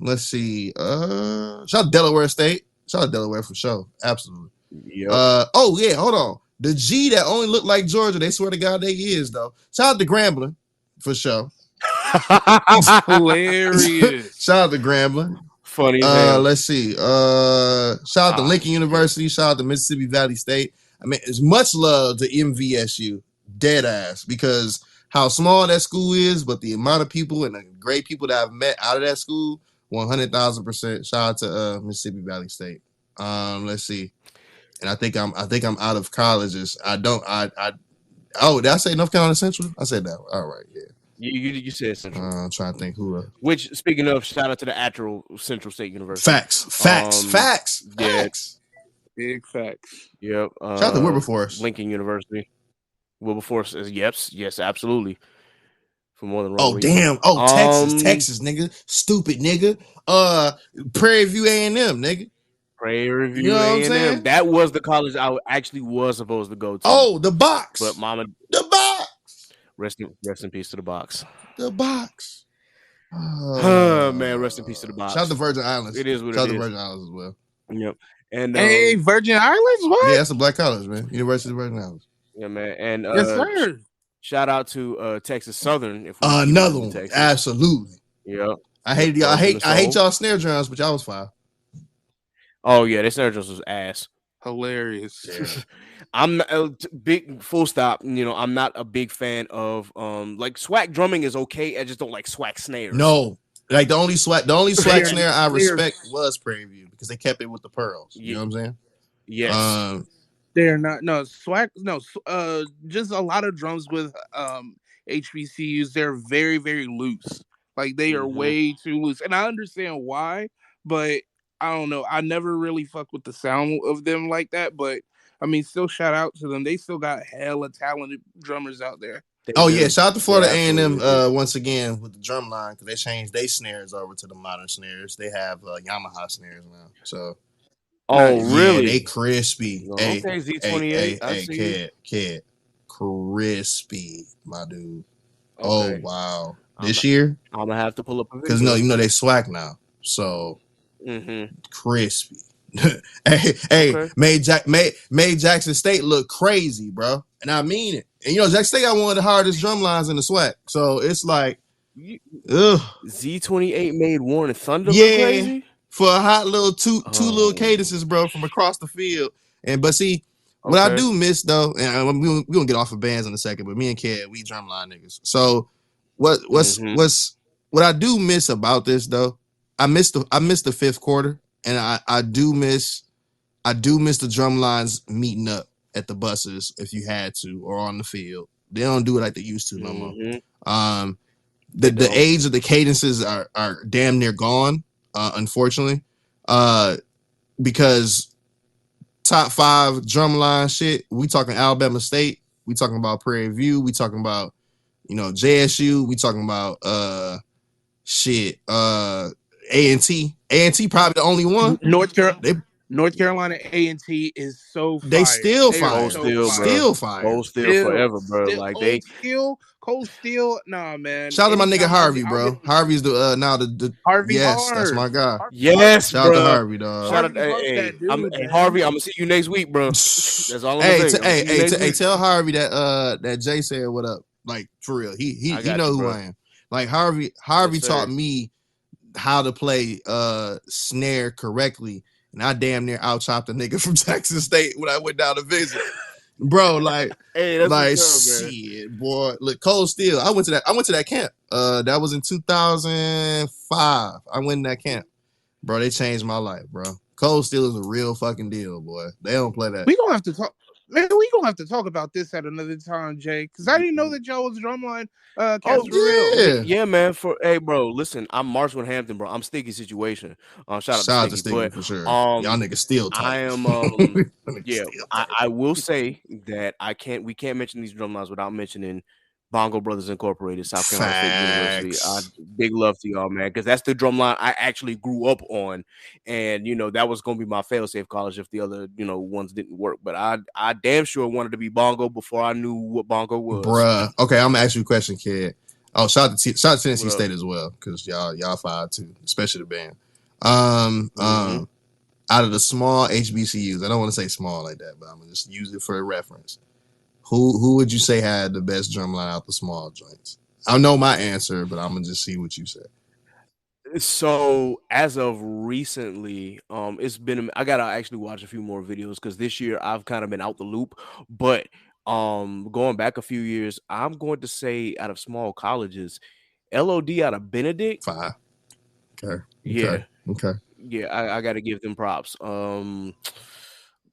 Let's see. Shout out to Delaware State. Shout out to Delaware for sure. Absolutely. Yep. Oh yeah, hold on. The G that only look like Georgia, they swear to God they is though. Shout out to Grambling for sure. Hilarious. Shout out to Grambling. Funny. Let's see. Shout out to Lincoln University. Shout out to Mississippi Valley State. I mean, it's much love to MVSU, dead ass, because how small that school is, but the amount of people and the great people that I've met out of that school, 100,000%. Shout out to Mississippi Valley State. Let's see. And I think I'm out of colleges. Did I say North Carolina Central? I said that. All right, yeah. You said Central. I'm trying to think who. Which, speaking of, shout out to the actual Central State University. Facts. Big facts. Yep. Shout out to Wilberforce. Lincoln University. Wilberforce is yes, absolutely. For more than one reason. Damn. Oh, Texas, nigga. Stupid nigga. Prairie View A&M, nigga. Prairie You View know what I'm A&M. saying? That was the college I actually was supposed to go to. Oh, the box. But mama, the box. Rest in peace to the box. The box. Man, rest in peace to the box. Shout out to Virgin Islands. It is what Shout it out to is. Virgin Islands as well. Yep. And hey, Virgin Islands, what? Yeah, that's a black college, man. University of Virgin Islands. Yeah, man. And yes, sir. Shout out to Texas Southern. If we another one, Texas. Absolutely. Yep. I hate y'all. I hate y'all snare drums, but y'all was fine. Oh yeah, their snare drums was ass. Hilarious. Yeah. I'm not, big full stop. You know, I'm not a big fan of like swag drumming is okay. I just don't like swag snares. No, like the only swag snare I respect was Prairie View because they kept it with the pearls. You know what I'm saying? Yes. They're not swag. No, just a lot of drums with HBCUs. They're very, very loose. Like they are way too loose, and I understand why, but I don't know. I never really fucked with the sound of them like that, but I mean, still shout out to them. They still got hella talented drummers out there. Yeah, shout out to Florida A&M once again with the drum line because they changed their snares over to the modern snares. They have Yamaha snares now. So, really? They crispy. Okay, Z28. I see Kid, crispy, my dude. Okay. Oh wow, this year I'm gonna have to pull up a video because they swag now. So crispy. Hey, made Jackson State look crazy, bro, and I mean it. And Jackson State got one of the hardest drum lines in the SWAC, so it's like, Z28 made Warren Thunder look crazy for a hot little two little cadences, bro, from across the field. But see, what I do miss though, and we're gonna get off of bands in a second, but me and Ked, we drumline niggas. So what I do miss about this though, I miss the fifth quarter. And I do miss the drum lines meeting up at the buses if you had to or on the field. They don't do it like they used to no more. The age of the cadences are damn near gone, unfortunately. Because top 5 drumline shit, we talking Alabama State, we talking about Prairie View, we talking about JSU, we talking about A&T. A&T probably the only one. North Carolina A&T is so fire. They still fire. Still fire. Cold Steel forever, bro. Like Cold Steel. Nah, man. Shout out to my nigga Harvey, bro. Harvey's the now the Harvey. Yes, Hard. that's my guy. Yes, shout out to Harvey, dog. Shout out to Harvey. I'm gonna see you next week, bro. That's all I'm saying. Hey, tell Harvey that Jay said what up. Like for real, he know who I am. Like Harvey taught me how to play snare correctly, and I damn near out chopped a nigga from Texas State when I went down to visit. Bro, like, shit, boy. Look, Cold Steel. I went to that camp. That was in 2005. I went in that camp. Bro, they changed my life, bro. Cold Steel is a real fucking deal, boy. They don't play that. We gonna have to talk. Man, we gonna have to talk about this at another time, Jay. Because I didn't know that y'all was drumline. Yeah, man. Hey, bro, listen, I'm Marshall Hampton, bro. I'm Sticky Situation. Shout out to Sticky for sure. Y'all niggas still talk. I am. I will say that we can't mention these drumlines without mentioning Bongo Brothers Incorporated, South Carolina State University. Big love to y'all, man, because that's the drumline I actually grew up on, and that was gonna be my fail-safe college if the other ones didn't work. But I damn sure wanted to be Bongo before I knew what Bongo was. Bruh. Okay, I'm gonna ask you a question, kid. Oh, shout out to Tennessee State as well, because y'all fire too, especially the band. Out of the small HBCUs, I don't want to say small like that, but I'm gonna just use it for a reference. Who would you say had the best drumline out the small joints? I know my answer, but I'm gonna just see what you say. So as of recently, I gotta actually watch a few more videos because this year I've kind of been out the loop. But going back a few years, I'm going to say out of small colleges, LOD out of Benedict. 5. Okay. Yeah. Okay. Yeah, I got to give them props.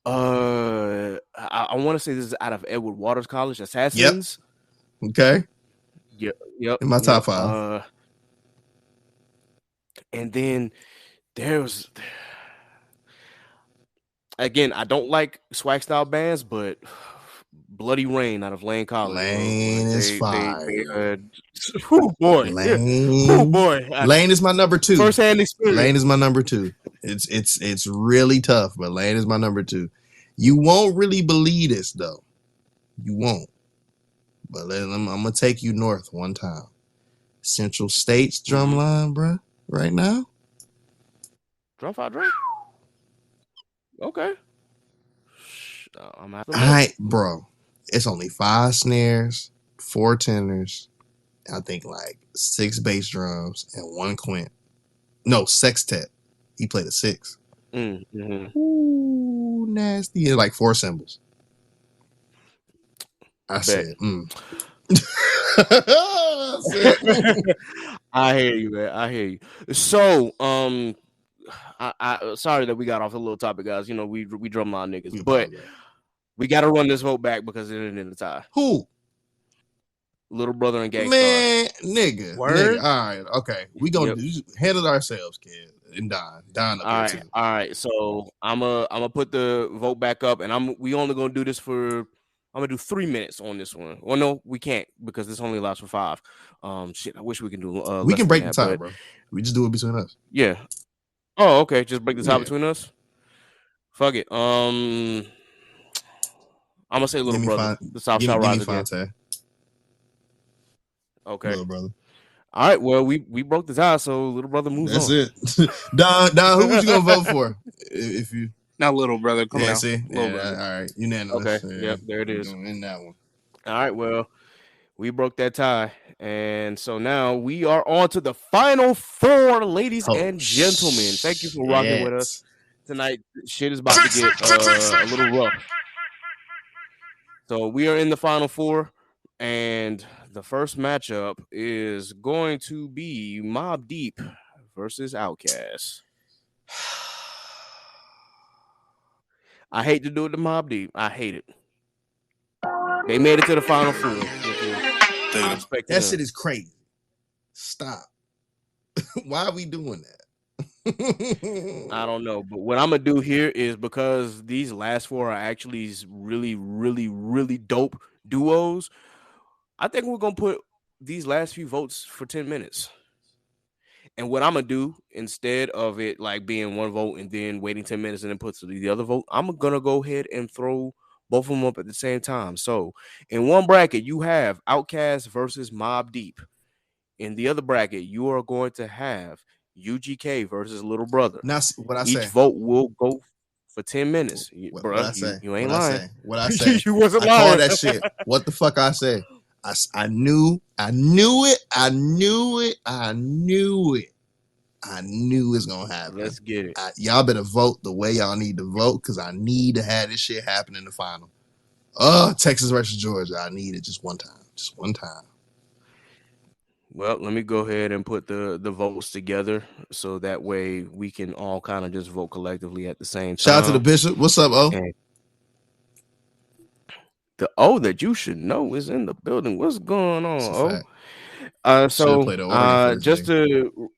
I want to say this is out of Edward Waters College, Assassins. Yep. Okay. Yep. In my top 5. And then there's again, I don't like swag style bands, but Bloody Rain out of Lane College. Lane is fire. Oh boy. Lane. Oh boy. Lane is my number 2. First hand experience. Lane is my number 2. It's really tough, but Lane is my number 2. You won't really believe this though. You won't. But I'm gonna take you north one time. Central State's drum line, bro. Right now. Drum 5 drum. Okay. I'm at the All right, bro. It's only 5 snares, 4 tenors, I think like 6 bass drums, and 1 quint. No, sextet. He played a 6. Ooh, nasty. And like 4 cymbals. I said, I hear you, man. I hear you. So, I sorry that we got off a little topic, guys. You know, we drumline niggas, but we got to run this vote back because it ended in a tie. Who? Little Brother and Gangstar. Man, nigga. All right, okay. We gonna handle it ourselves, kid. And Don up here too. All right. So I'm gonna put the vote back up, and we only gonna do this for. I'm gonna do 3 minutes on this one. Well, no, we can't because this only allows for 5. Shit, I wish we can do. We can break the tie, bro. We just do it between us. Yeah. Oh, okay. Just break the tie between us. Fuck it. I'm gonna say Little Brother. The South shall rise again. Okay. Little Brother. All right. Well, we broke the tie, so Little Brother moves on. That's it. Don, who was you gonna vote for? If you not Little Brother, come on. See, Little Brother. All right, unanimous. Okay. Yep. There it is. In that one. All right. Well, we broke that tie, and so now we are on to the final 4, ladies and gentlemen. Thank you for rocking with us tonight. Shit is about to get a little rough. So we are in the final 4, and the first matchup is going to be Mobb Deep versus Outkast. I hate to do it to Mobb Deep. I hate it. They made it to the final 4. That shit is crazy. Stop. Why are we doing that? I don't know, but what I'm gonna do here is because these last 4 are actually really, really, really dope duos. I think we're gonna put these last few votes for 10 minutes. And what I'm gonna do instead of it like being 1 vote and then waiting 10 minutes and then put the other vote, I'm gonna go ahead and throw both of them up at the same time. So in one bracket, you have Outkast versus Mobb Deep. In the other bracket, you are going to have UGK versus Little Brother. Now, what I Each say? vote will go for 10 minutes. Bro, you ain't lying. What I say? You wasn't lying. I lying. call that shit. What the fuck I say? I knew it. I knew it's gonna happen. Let's get it. Y'all better vote the way y'all need to vote because I need to have this shit happen in the final. Texas versus Georgia. I need it just one time. Well, let me go ahead and put the votes together so that way we can all kind of just vote collectively at the same time. Shout out to the Bishop. What's up, O? And the O that you should know is in the building. What's going on, O? So just to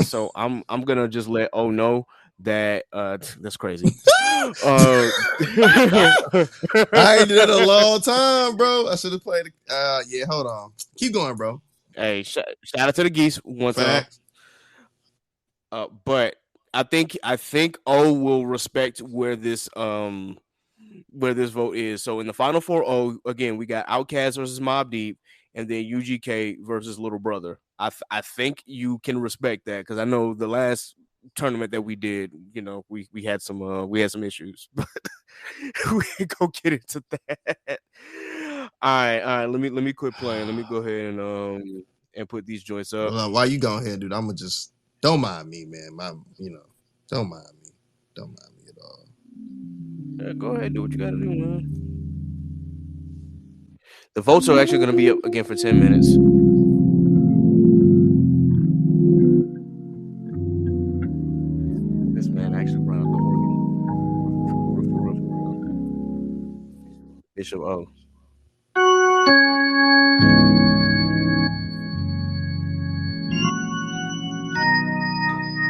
so I'm gonna just let O know that that's crazy. I ain't did it a long time, bro. I should have played hold on. Keep going, bro. Hey, shout out to the geese one time. But I think O will respect where this vote is. So in the final 4, O again we got Outkast versus Mobb Deep, and then UGK versus Little Brother. I think you can respect that because I know the last tournament that we did, you know, we had some issues, but we ain't gonna get into that. All right. Let me quit playing. Let me go ahead and put these joints up. Well, while you go ahead, dude, I'm gonna just don't mind me, man. Don't mind me at all. Yeah, go ahead, do what you gotta do, man. The votes are actually gonna be up again for 10 minutes. This man actually brought up the organ. For real. Bishop O.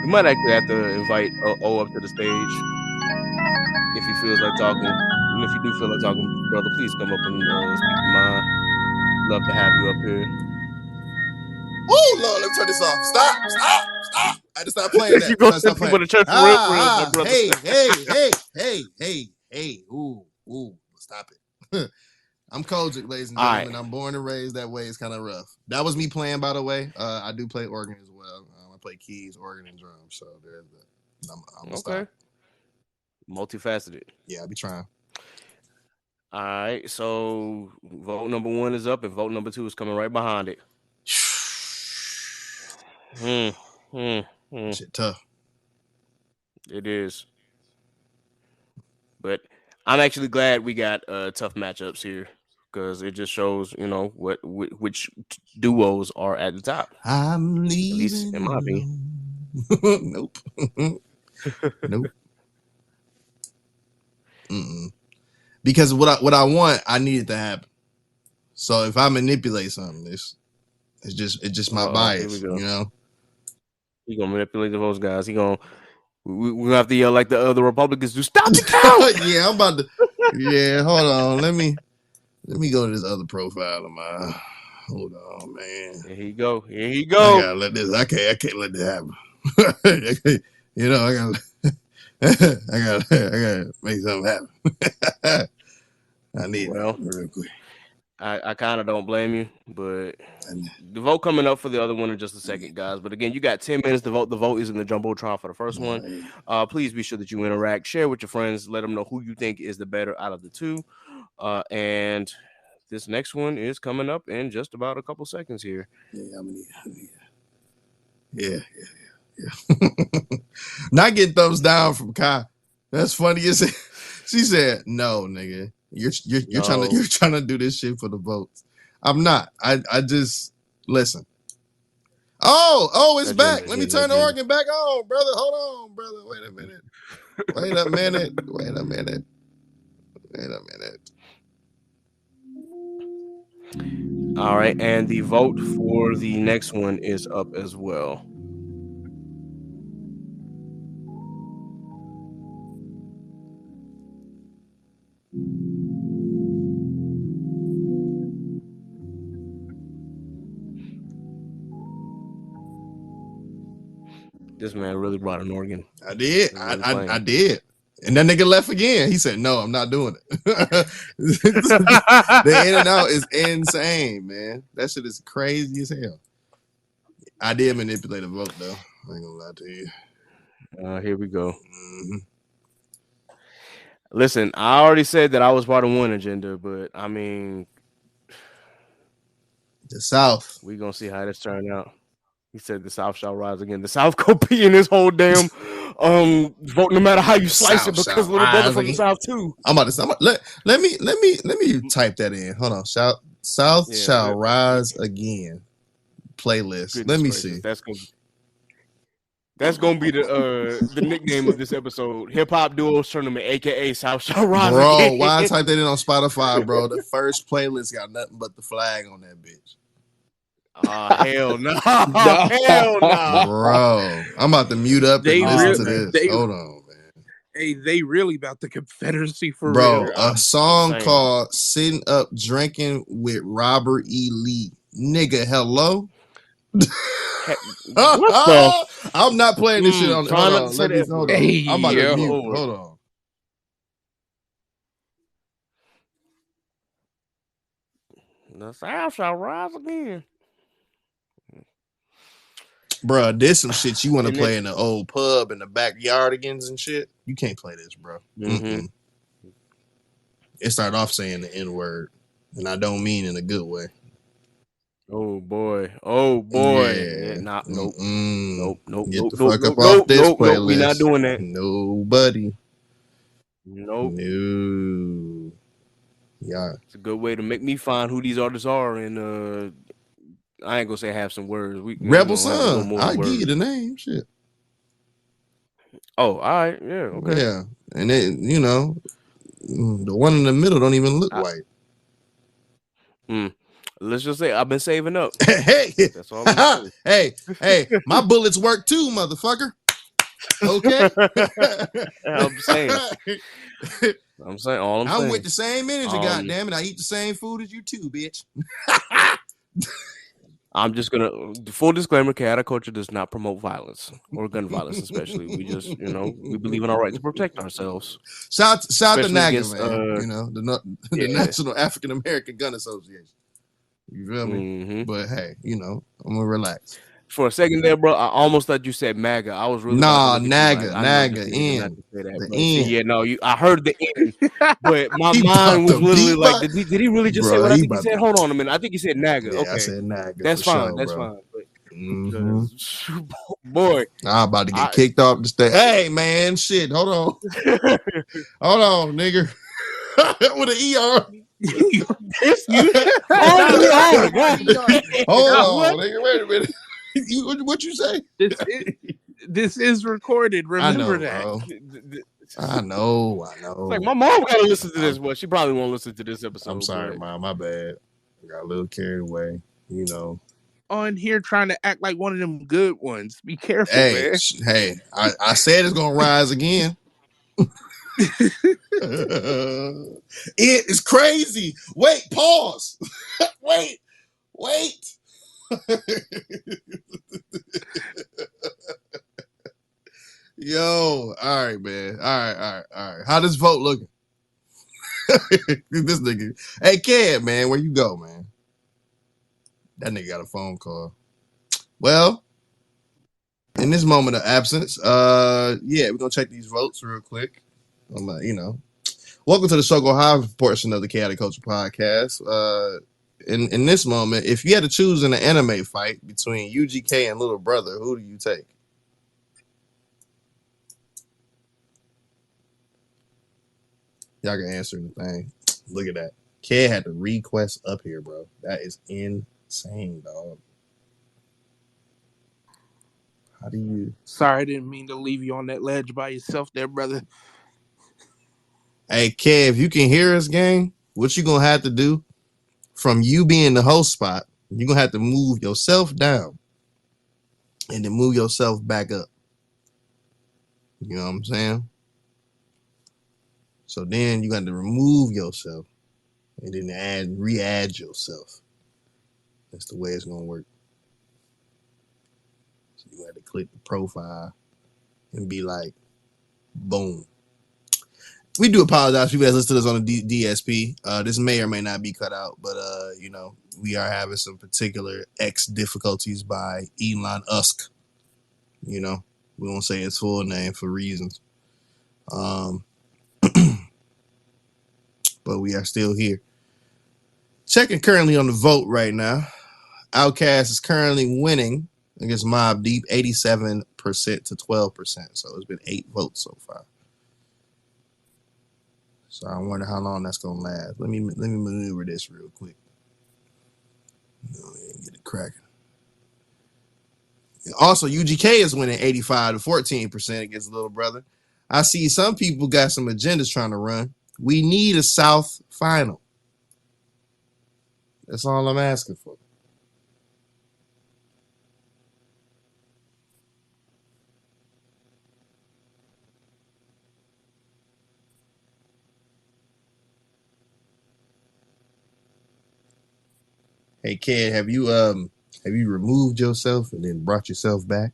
We might actually have to invite O up to the stage if he feels like talking. And if you do feel like talking, brother, please come up and speak your mind. Love to have you up here. Oh Lord, let me turn this off. Stop. I had to stop playing that. You gonna Stop send people playing. to church for real, my brother. Hey. Ooh. Stop it. I'm Kojic, ladies and All gentlemen. right. I'm born and raised that way. It's kind of rough. That was me playing, by the way. I do play organ as well. I play keys, organ, and drums. So there's that. I'm gonna Okay. stop. Multifaceted. Yeah, I'll be trying. All right. So vote number 1 is up, and vote number 2 is coming right behind it. Shit tough. It is. But I'm actually glad we got tough matchups here because it just shows, which duos are at the top. I'm leaving. At least in my opinion. Nope. Nope. Because what I want, I need it to happen. So if I manipulate something, it's just my bias, Here we go. you know. He gonna manipulate the votes, guys. We're gonna have to yell like the Republicans do. Stop the count. Yeah, I'm about to. Yeah, hold on. Let me go to this other profile of mine. Hold on, man. Here he go. I gotta let this. I can't let this happen. You know, I gotta make something happen. I need it real quick. I kind of don't blame you, but the vote coming up for the other one in just a second, guys. But again, you got 10 minutes to vote. The vote is in the Jumbotron for the first one. Please be sure that you interact, share with your friends, let them know who you think is the better out of the two. And this next one is coming up in just about a couple seconds here. Yeah. Not getting thumbs down from Kai. That's funny. She said, "No, nigga, you're trying to do this shit for the votes." I'm not. I just listen. Oh, it's back. Let me turn the organ back on, brother. Hold on, brother. Wait a minute. All right, and the vote for the next one is up as well. This man really brought an organ. I did. I did. And that nigga left again. He said, "No, I'm not doing it." The in and out is insane, man. That shit is crazy as hell. I did manipulate a vote, though. I ain't gonna lie to you. Here we go. Listen, I already said that I was part of one agenda, but I mean, the South. We gonna see how this turn out. He said the South shall rise again. The South go pee in this whole damn vote, no matter how you slice it, because little brother from the South too. I'm about to let me type that in. Hold on. South shall rise again. Playlist. Goodness let me gracious, see. That's gonna be the nickname of this episode. Hip Hop Duos Tournament, aka South shall rise again. Bro, why I type that in on Spotify, bro? The first playlist got nothing but the flag on that bitch. Hell no. Hell no. Bro, I'm about to mute up and listen to this. Hold on, man. Hey, they really about the Confederacy for real. real. A song called Sitting Up Drinking with Robert E. Lee. Nigga, hello? What the? I'm not playing this shit on. Hold on. Hold on. Hey, I'm about to mute. Hold on. The South shall rise again. Bruh, there's some shit you want to play in the old pub in the backyardigans and shit. You can't play this, bro. Mm-hmm. It started off saying the N-word, and I don't mean in a good way. Oh boy. Yeah. Nope. Get the fuck up off this playlist. Nope. We not doing that. Nobody. Nope. No. Yeah. It's a good way to make me find who these artists are, and I ain't gonna say have some words. Rebel Son. I'll give you the name. Shit. Oh, all right. Yeah. Okay. Yeah. And then, the one in the middle don't even look white. Let's just say I've been saving up. Hey. That's all I'm saying. Hey. My bullets work too, motherfucker. Okay. I'm saying. All I'm saying. I'm with the same energy, goddammit. I eat the same food as you too, bitch. I'm just gonna full disclaimer: chaotic culture does not promote violence or gun violence, especially. We just, we believe in our right to protect ourselves. Shout to Especially NAGA, against, man. The National African American Gun Association. You feel me? But hey, I'm gonna relax. For a second there, bro, I almost thought you said MAGA. I was really about to look at you like, I know this nigga did not say that. The But see, end. yeah, no, I heard the end, but my He mind popped was the literally beat like, by- did he really just say Bro, what I he think he about said? to- Hold on a minute. I think he said NAGA. Yeah, Okay. I said NAGA. That's for fine. sure, That's bro. fine. But, boy, I'm about to get kicked off the stage. Hey, man, shit. Hold on. Hold on, nigga. With an ER. Hold on, nigga. Wait a minute. What you say? This is recorded. Remember that. Bro. I know. It's like my mom gotta listen to this, but she probably won't listen to this episode. I'm sorry, but... Mom. My bad. I got a little carried away. On here trying to act like one of them good ones. Be careful, Hey, man. hey, I said it's gonna rise again. It is crazy. Wait, pause. Wait. Yo, all right, man. All right. How this vote looking? This nigga. Hey, Cam, man, where you go, man? That nigga got a phone call. Well, in this moment of absence, we're gonna check these votes real quick. Welcome to the Struggle High portion of the Chaotic Culture Podcast. In this moment, if you had to choose in an anime fight between UGK and Little Brother, who do you take? Y'all can answer anything. Look at that. Kid had the request up here, bro. That is insane, dog. How do you? Sorry, I didn't mean to leave you on that ledge by yourself there, brother. Hey, Kev, if you can hear us, gang, what you gonna have to do from you being the host spot, you're gonna have to move yourself down and then move yourself back up. You know what I'm saying? So then you got to remove yourself and then re-add yourself. That's the way it's gonna work. So you have to click the profile and be like, boom. We do apologize if you guys listen to this on the DSP. This may or may not be cut out, but we are having some particular X difficulties by Elon Musk. We won't say his full name for reasons. But we are still here. Checking currently on the vote right now. Outkast is currently winning against Mobb Deep 87% to 12%. So it's been 8 votes so far. So I wonder how long that's gonna last. Let me maneuver this real quick. Get it cracking. Also, UGK is winning 85 to 14% against Little Brother. I see some people got some agendas trying to run. We need a South final. That's all I'm asking for. Hey, Ked, have you removed yourself and then brought yourself back?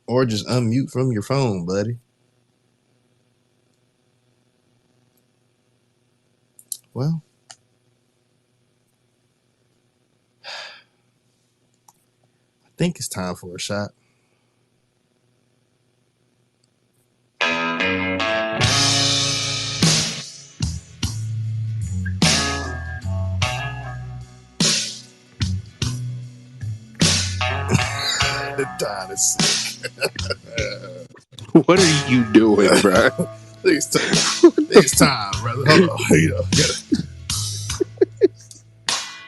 Or just unmute from your phone, buddy. Well, I think it's time for a shot. Don is sick. What are you doing, bro? It's time, brother. Hold on.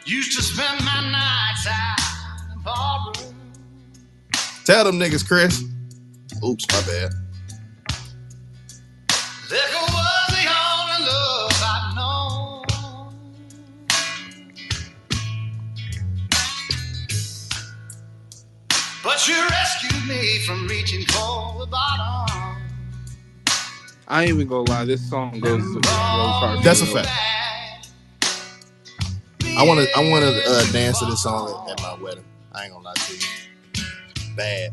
Used to spend my nights out in the barroom. Tell them niggas, Chris. Oops, my bad. Liquor was the only love I'd known. But you rescued me from reaching for the bottom. I ain't even gonna lie. This song goes hard. That's a fact. I want to dance to this song at my wedding. I ain't gonna lie to you. Bad.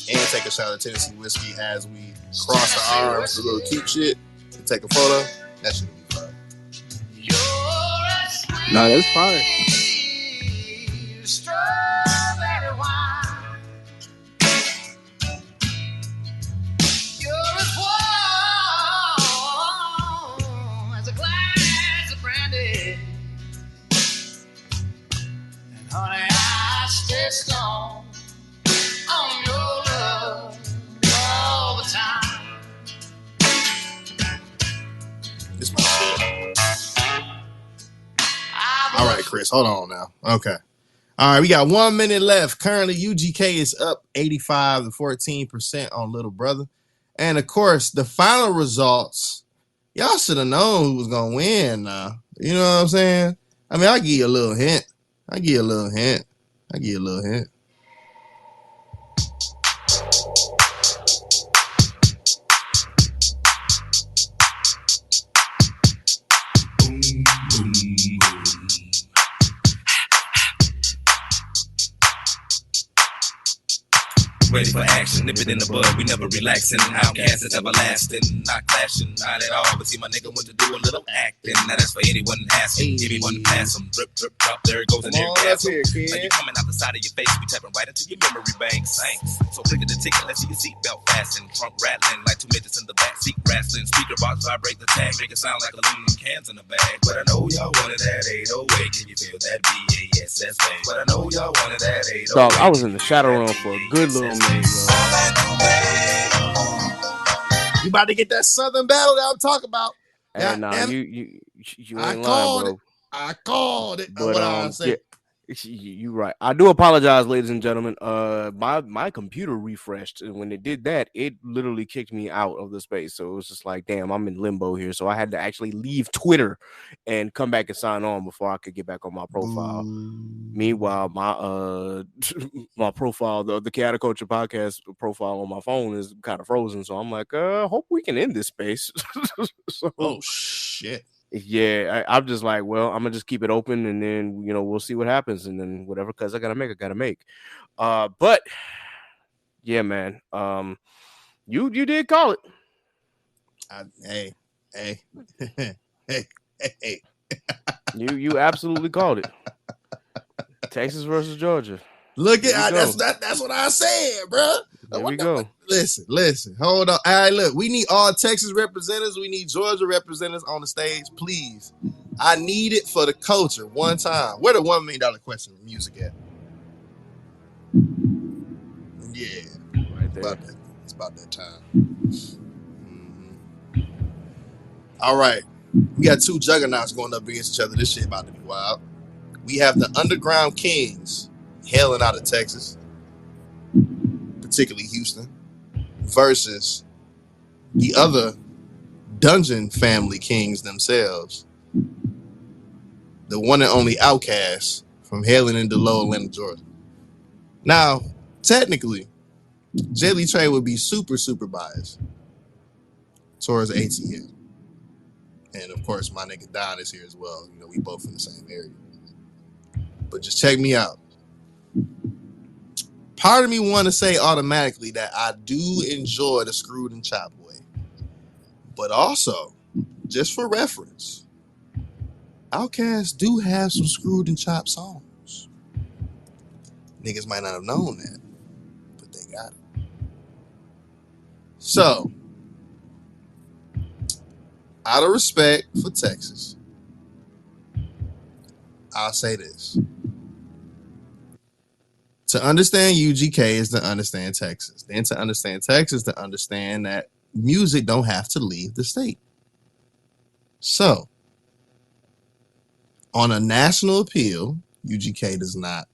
And take a shot of Tennessee whiskey as we cross the arms, the little cute shit, and take a photo. That should be fun. Nah, that's fire. Honey, I stay strong on your love all the time. This my shit. All right, Chris, hold on now. Okay. All right, we got 1 minute left. Currently, UGK is up 85 to 14% on Little Brother. And of course, the final results, y'all should have known who was going to win now. You know what I'm saying? I mean, I'll give you a little hint. Ready for action, nip it in the bud, we never relaxing. Outcast is everlasting, not clashing, not at all. But see, my nigga went to do a little acting. Now that's for anyone asking, anyone to pass them. Drip, drip, drop, there it goes in there, gas em. Now you coming out the side of your face, we tapping right into your memory bank. Thanks. So click the ticket, let's see your seatbelt fasten. Trunk rattling like two midgets in the back seat wrestling. Speaker box vibrate the tag, make it sound like aluminum cans in the bag. But I know y'all wanted that 808. Can you feel that BASS bang? But I know y'all wanted that 808. Dog, I was in the shadow realm for a good little minute, bro. You about to get that Southern battle that I'm talking about. Hey, nah, you ain't lying, bro. I called it. But what I say. You right. I do apologize, ladies and gentlemen. My computer refreshed, and when it did that, it literally kicked me out of the space. So it was just like, damn, I'm in limbo here. So I had to actually leave Twitter and come back and sign on before I could get back on my profile. Meanwhile, my my profile, the Chaotic Culture podcast profile on my phone is kind of frozen. So I'm like, hope we can end this space. So, oh shit. Yeah, I'm just like, well, I'm gonna just keep it open, and then we'll see what happens, and then whatever cuts I gotta make. But yeah, man, you did call it. Hey. You absolutely called it. Texas versus Georgia. Look at that's what I said, bro. There we go. Listen. Hold on. All right, look. We need all Texas representatives. We need Georgia representatives on the stage, please. I need it for the culture. One time. Where the $1 million question music at? Yeah, right there. It's about that time. Mm-hmm. All right, we got two juggernauts going up against each other. This shit about to be wild. We have the Underground Kings hailing out of Texas, particularly Houston, versus the other Dungeon Family Kings themselves, the one and only Outkast from hailing into Low Atlanta, Georgia. Now, technically, Jelly Trey would be super, super biased towards ATL. And of course, my nigga Don is here as well. We both in the same area. But just check me out. Part of me want to say automatically that I do enjoy the Screwed and Chopped way. But also, just for reference, Outkast do have some Screwed and Chopped songs. Niggas might not have known that, but they got it. So, out of respect for Texas, I'll say this. To understand UGK is to understand Texas. Then to understand Texas, to understand that music don't have to leave the state. So, on a national appeal, UGK does not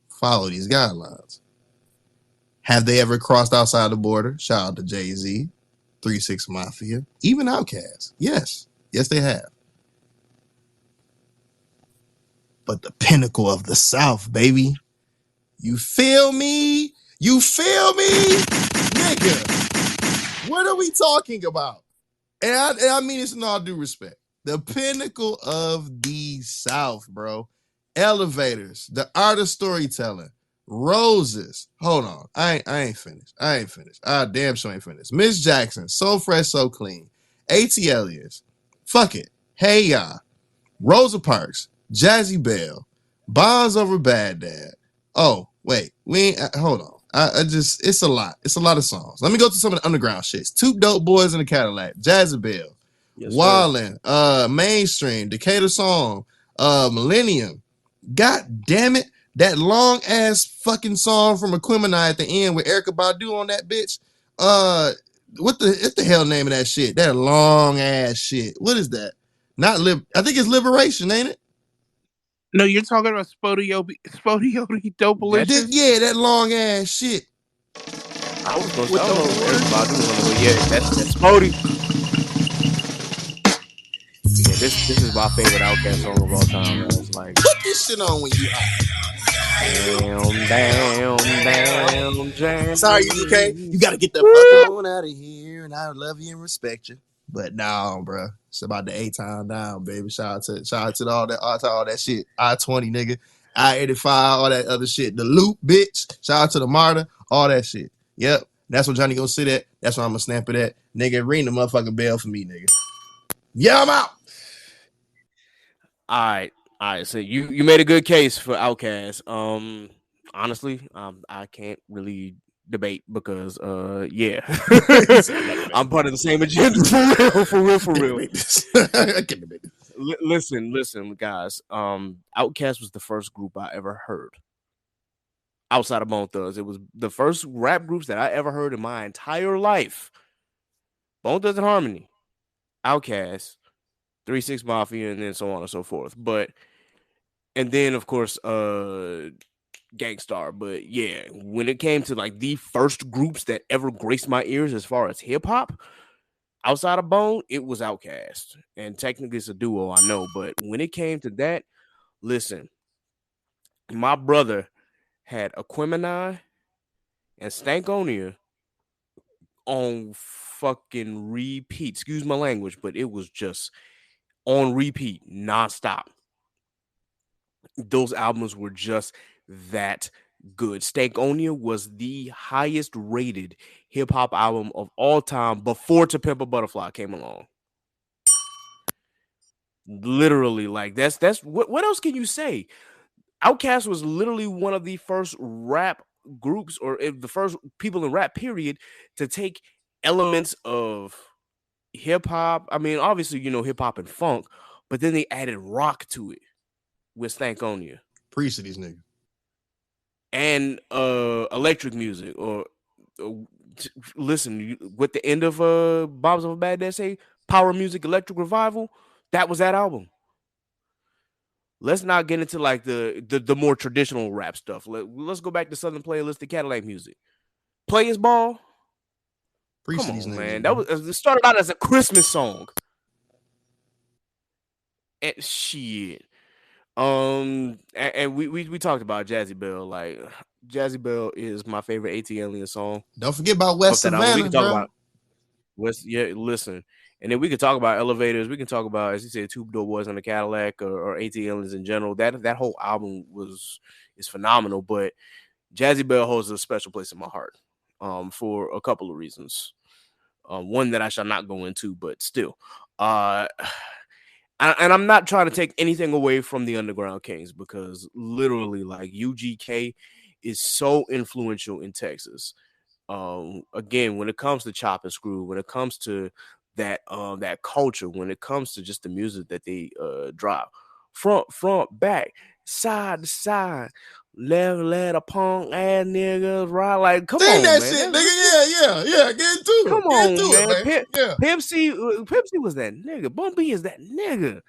follow these guidelines. Have they ever crossed outside the border? Shout out to Jay-Z, 3 6 Mafia, even Outkast. Yes, they have. But the pinnacle of the South, baby. You feel me? Nigga. What are we talking about? And I mean this in all due respect. The pinnacle of the South, bro. Elevators, the art of storytelling, roses. Hold on. I ain't finished. I damn sure ain't finished. Miss Jackson, So Fresh, So Clean. A.T. Elias. Fuck it. Hey Ya. Rosa Parks. Jazzy Bell. Bonds Over Bad Dad. Oh, wait. We ain't hold on. I just it's a lot. It's a lot of songs. Let me go to some of the underground shits. Two Dope Boys in a Cadillac. Jazzy Bell. Yes, sir. Wildin', Mainstream, Decatur Song, Millennium. God damn it. That long ass fucking song from Aquemini at the end with Erykah Badu on that bitch. What the hell name of that shit? That long ass shit. What is that? Not live. I think it's Liberation, ain't it? No, you're talking about Spodio Dopalicious? Yeah, that long ass shit. I was gonna say, I don't know if Erykah Badu was on it, but yeah, that's Spody. Yeah, this is my favorite Outkast song of all time, man. It's like put this shit on when you hot. Damn, jam. Sorry, UK. You gotta get the fuck on out of here, and I love you and respect you. But no, bro, it's about the 8 time down, baby. Shout out to all that shit. I-20, nigga. I-85, all that other shit. The Loop, bitch. Shout out to the Martyr, all that shit. Yep, that's what Johnny gonna sit at. That's where I'm gonna snap it at. Nigga, ring the motherfucking bell for me, nigga. Yeah, I'm out. All right. So you made a good case for Outkast. Honestly, I can't really debate because yeah, I'm part of the same agenda for real. I can't debate this. Listen, guys. Outkast was the first group I ever heard outside of Bone Thugs. It was the first rap groups that I ever heard in my entire life. Bone Thugs and Harmony, Outkast, 3 6 Mafia, and then so on and so forth. And then of course Gangstar. But yeah, when it came to like the first groups that ever graced my ears as far as hip hop outside of Bone, it was Outkast. And technically it's a duo, I know, but when it came to that, listen, my brother had Aquemini and Stankonia on fucking repeat. Excuse my language, but it was just on repeat, nonstop. Those albums were just that good. Stankonia was the highest rated hip hop album of all time before To Pimp a Butterfly came along. Literally, like that's what else can you say? Outkast was literally one of the first rap groups, or the first people in rap period, to take elements of hip hop. I mean, obviously, hip hop and funk, but then they added rock to it with Stankonia. Preach to these niggas. And electric music, or listen, with the end of Bombs of a Bad Day, say Power Music Electric Revival, that was that album. Let's not get into like the more traditional rap stuff. Let's go back to Southern Playlist, the Cadillac Music. Players Ball. Preach Come to these on, niggas, man. bro. It started out as a Christmas song. And shit. And we talked about Jazzy Bell. Like, Jazzy Bell is my favorite AT Alien song. Don't forget about West Savannah, we can talk bro. about West. Yeah, listen, and then we could talk about Elevators. We can talk about, as you said, Two Door Boys on the Cadillac, or AT Aliens in general. That whole album is phenomenal. But Jazzy Bell holds a special place in my heart, for a couple of reasons. One that I shall not go into, but still, and I'm not trying to take anything away from the Underground Kings, because literally, like, UGK is so influential in Texas. Again, when it comes to chop and screw, when it comes to that culture, when it comes to just the music that they drop, front, back, side to side, let a punk ass niggas ride. Like, come Sing on, that man. shit, nigga. Yeah. Get into it. Come Get on, into man. it, man. Yeah. Pimp C was that nigga. Bun B is that nigga.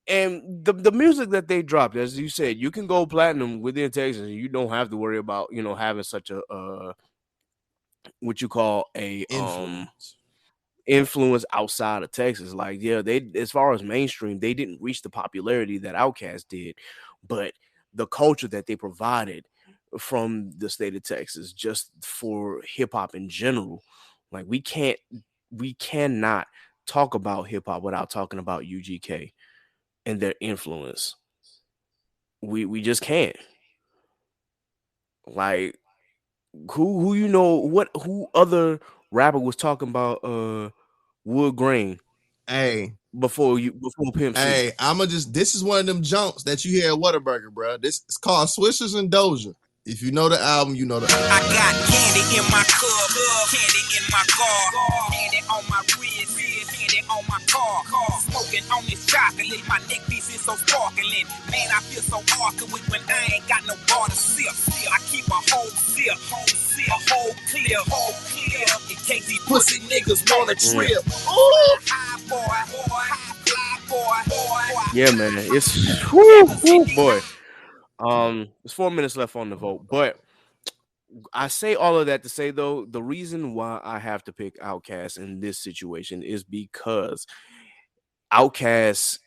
And the music that they dropped, as you said, you can go platinum within Texas, and you don't have to worry about having such a what you call a influence outside of Texas. Like, yeah, they, as far as mainstream, they didn't reach the popularity that Outkast did, but the culture that they provided from the state of Texas, just for hip hop in general, Like we cannot talk about hip hop without talking about UGK and their influence. We just can't. Like who you know who other rapper was talking about Wood Grain before Pimp C? Hey, this is one of them jumps that you hear at Whataburger, bro. This is called Swishers and Doja. If you know the album, you know the album. I got candy in my cup, candy in my car, candy on my wrist, candy on my car. Smoking on this chocolate, my neck piece is so sparkling. Man, I feel so awkward when I ain't got no bar to sip. I keep a whole sip, a whole clear, in case these pussy niggas wanna trip. Ooh, high boy. Yeah, man. It's whoo, boy. There's 4 minutes left on the vote, but I say all of that to say though, the reason why I have to pick Outkast in this situation is because Outkast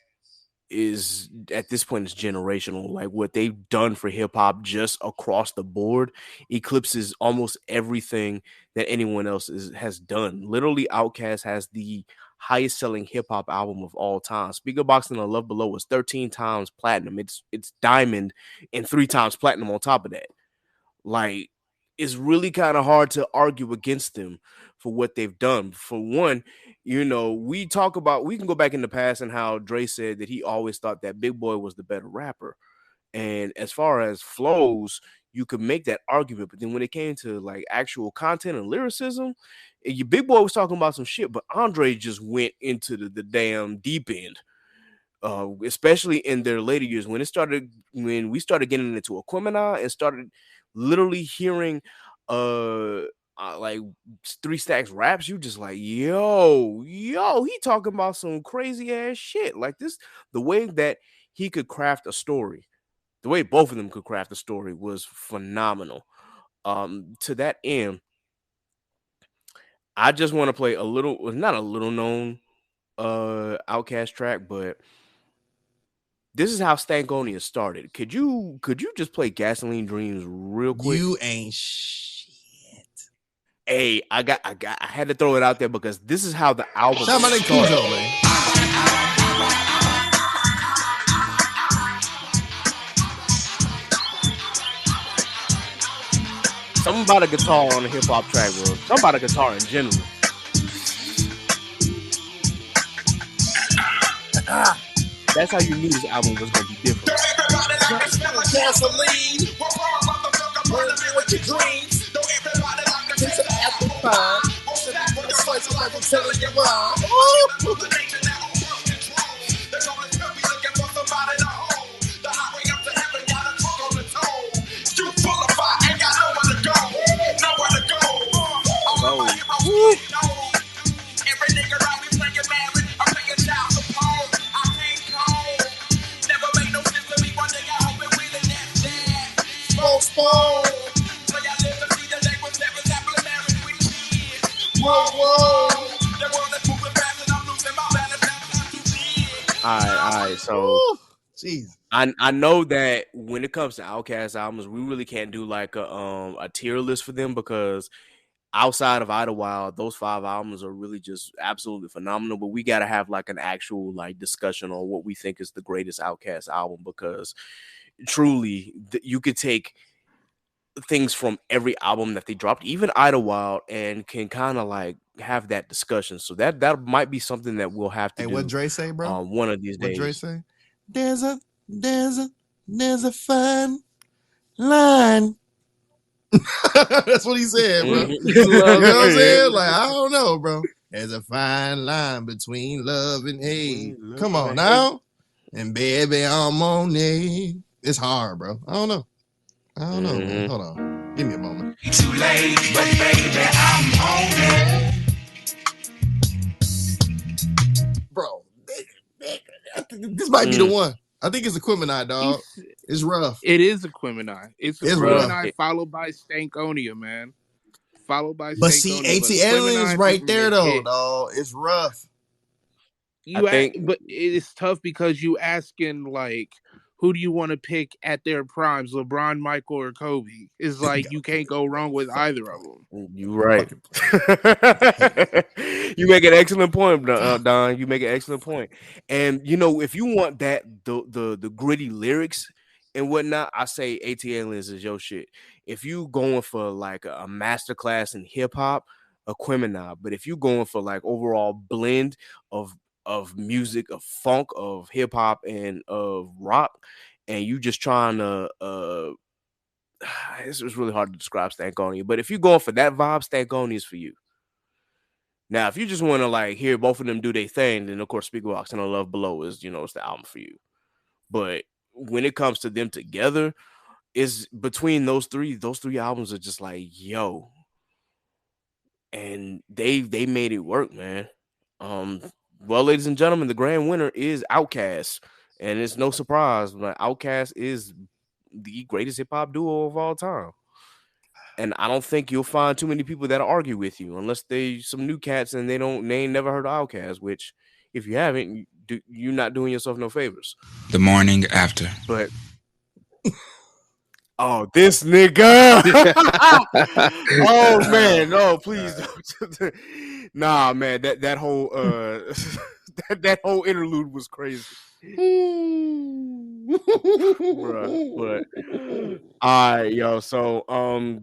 is at this point is generational. Like what they've done for hip hop just across the board eclipses almost everything that anyone else has done. Literally, Outkast has the highest selling hip hop album of all time. Speaker Boxing and Love Below was 13 times platinum. It's diamond and 3 times platinum on top of that. Like it's really kind of hard to argue against them for what they've done. For one, you know, we can go back in the past and how Dre said that he always thought that Big Boy was the better rapper. And as far as flows, you could make that argument. But then when it came to like actual content and lyricism, your Big Boy was talking about some shit, but Andre just went into the damn deep end. Especially in their later years when we started getting into Aquemini and started literally hearing like 3 Stacks raps, you just like yo he talking about some crazy ass shit. Like this, the way that he could craft a story, the way both of them could craft a story was phenomenal. To that end, I just want to play not a little known Outkast track, but this is how Stankonia started. Could you just play Gasoline Dreams real quick? You ain't shit. Hey, I had to throw it out there because this is how the album Shout out my nigga Cujo, man. Something about a guitar on a hip hop track, bro. Something about a guitar in general. That's how you knew this album was gonna be different. Gasoline, what your dreams? Don't everybody like to taste the apple pie? The slice of life, I'm telling you why. You full of fire, ain't got nowhere to go. Every nigga around me playing married, I'm playing child support. I can't cold. Never made no sense to me. One day I hope it really that's that. Smoke. So y'all live to see the leg was never happily married with kids. Whoa. The world is moving fast and I'm losing my balance. All right. So, jeez. I know that when it comes to Outkast albums, we really can't do like a tier list for them because outside of Idlewild, those 5 albums are really just absolutely phenomenal. But we got to have like an actual like discussion on what we think is the greatest Outkast album because truly you could take things from every album that they dropped, even Idlewild, and can kind of like have that discussion. So that might be something that we'll have to do. What Dre say, bro? One of these days. What Dre say? There's a fine line. That's what he said, bro. You know what I'm saying? Like, I don't know, bro. There's a fine line between love and hate. Come on now. And baby, I'm on it. It's hard, bro. I don't know, man. Hold on. Give me a moment. Too late, but baby, I'm on it. Bro, this might be the one. I think it's Aquemini, dog. It's rough. It is Aquemini. It's Aquemini rough. followed by Stankonia, man. But see, ATL is right there, though, dog. It's rough. But it's tough because you asking, like, who do you want to pick at their primes, LeBron, Michael, or Kobe? It's like you can't go wrong with either of them. You right. You make an excellent point, Don. You make an excellent point. And if you want the gritty lyrics and whatnot, I say ATLiens is your shit. If you going for like a master class in hip hop, Aquemini. But if you going for like overall blend of music, of funk, of hip hop, and of rock, and you just trying to it's really hard to describe Stankonia, but if you're going for that vibe, Stankonia is for you. Now, if you just want to like hear both of them do their thing, then of course Speakerbox and I Love Below is it's the album for you. But when it comes to them together, is between those three albums are just like yo, and they made it work, man. Well, ladies and gentlemen, the grand winner is Outkast, and it's no surprise, but Outkast is the greatest hip hop duo of all time. And I don't think you'll find too many people that'll argue with you, unless they some new cats and they ain't never heard of Outkast. Which, if you haven't, you're not doing yourself no favors. The morning after. But oh, this nigga! Oh man, no, please don't. Nah, man, that whole that whole interlude was crazy. Bruh, but all right, yo. So,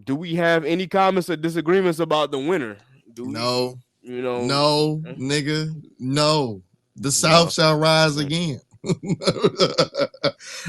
do we have any comments or disagreements about the winner? No, nigga, no. The South shall rise again.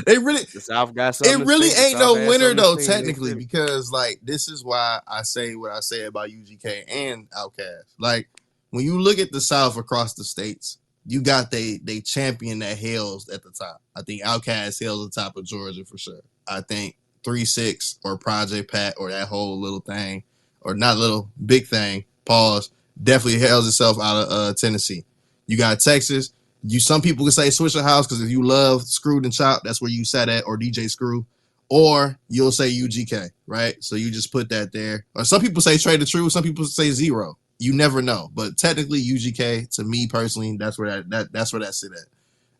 They really, the South got something. It really ain't no winner though, technically, because like this is why I say what I say about UGK and Outkast. Like when you look at the South across the states, you got they champion that hails at the top. I think Outkast hails the top of Georgia for sure. I think 3-6 or Project Pat or that whole little thing, or not little, big thing, pause, definitely hails itself out of Tennessee. You got Texas. Some people can say Swisher House because if you love Screwed and Chopped, that's where you sat at, or DJ Screw, or you'll say UGK, right? So you just put that there. Or some people say Trade the Truth, some people say Zero. You never know, but technically UGK to me personally, that's where that's where that sit at.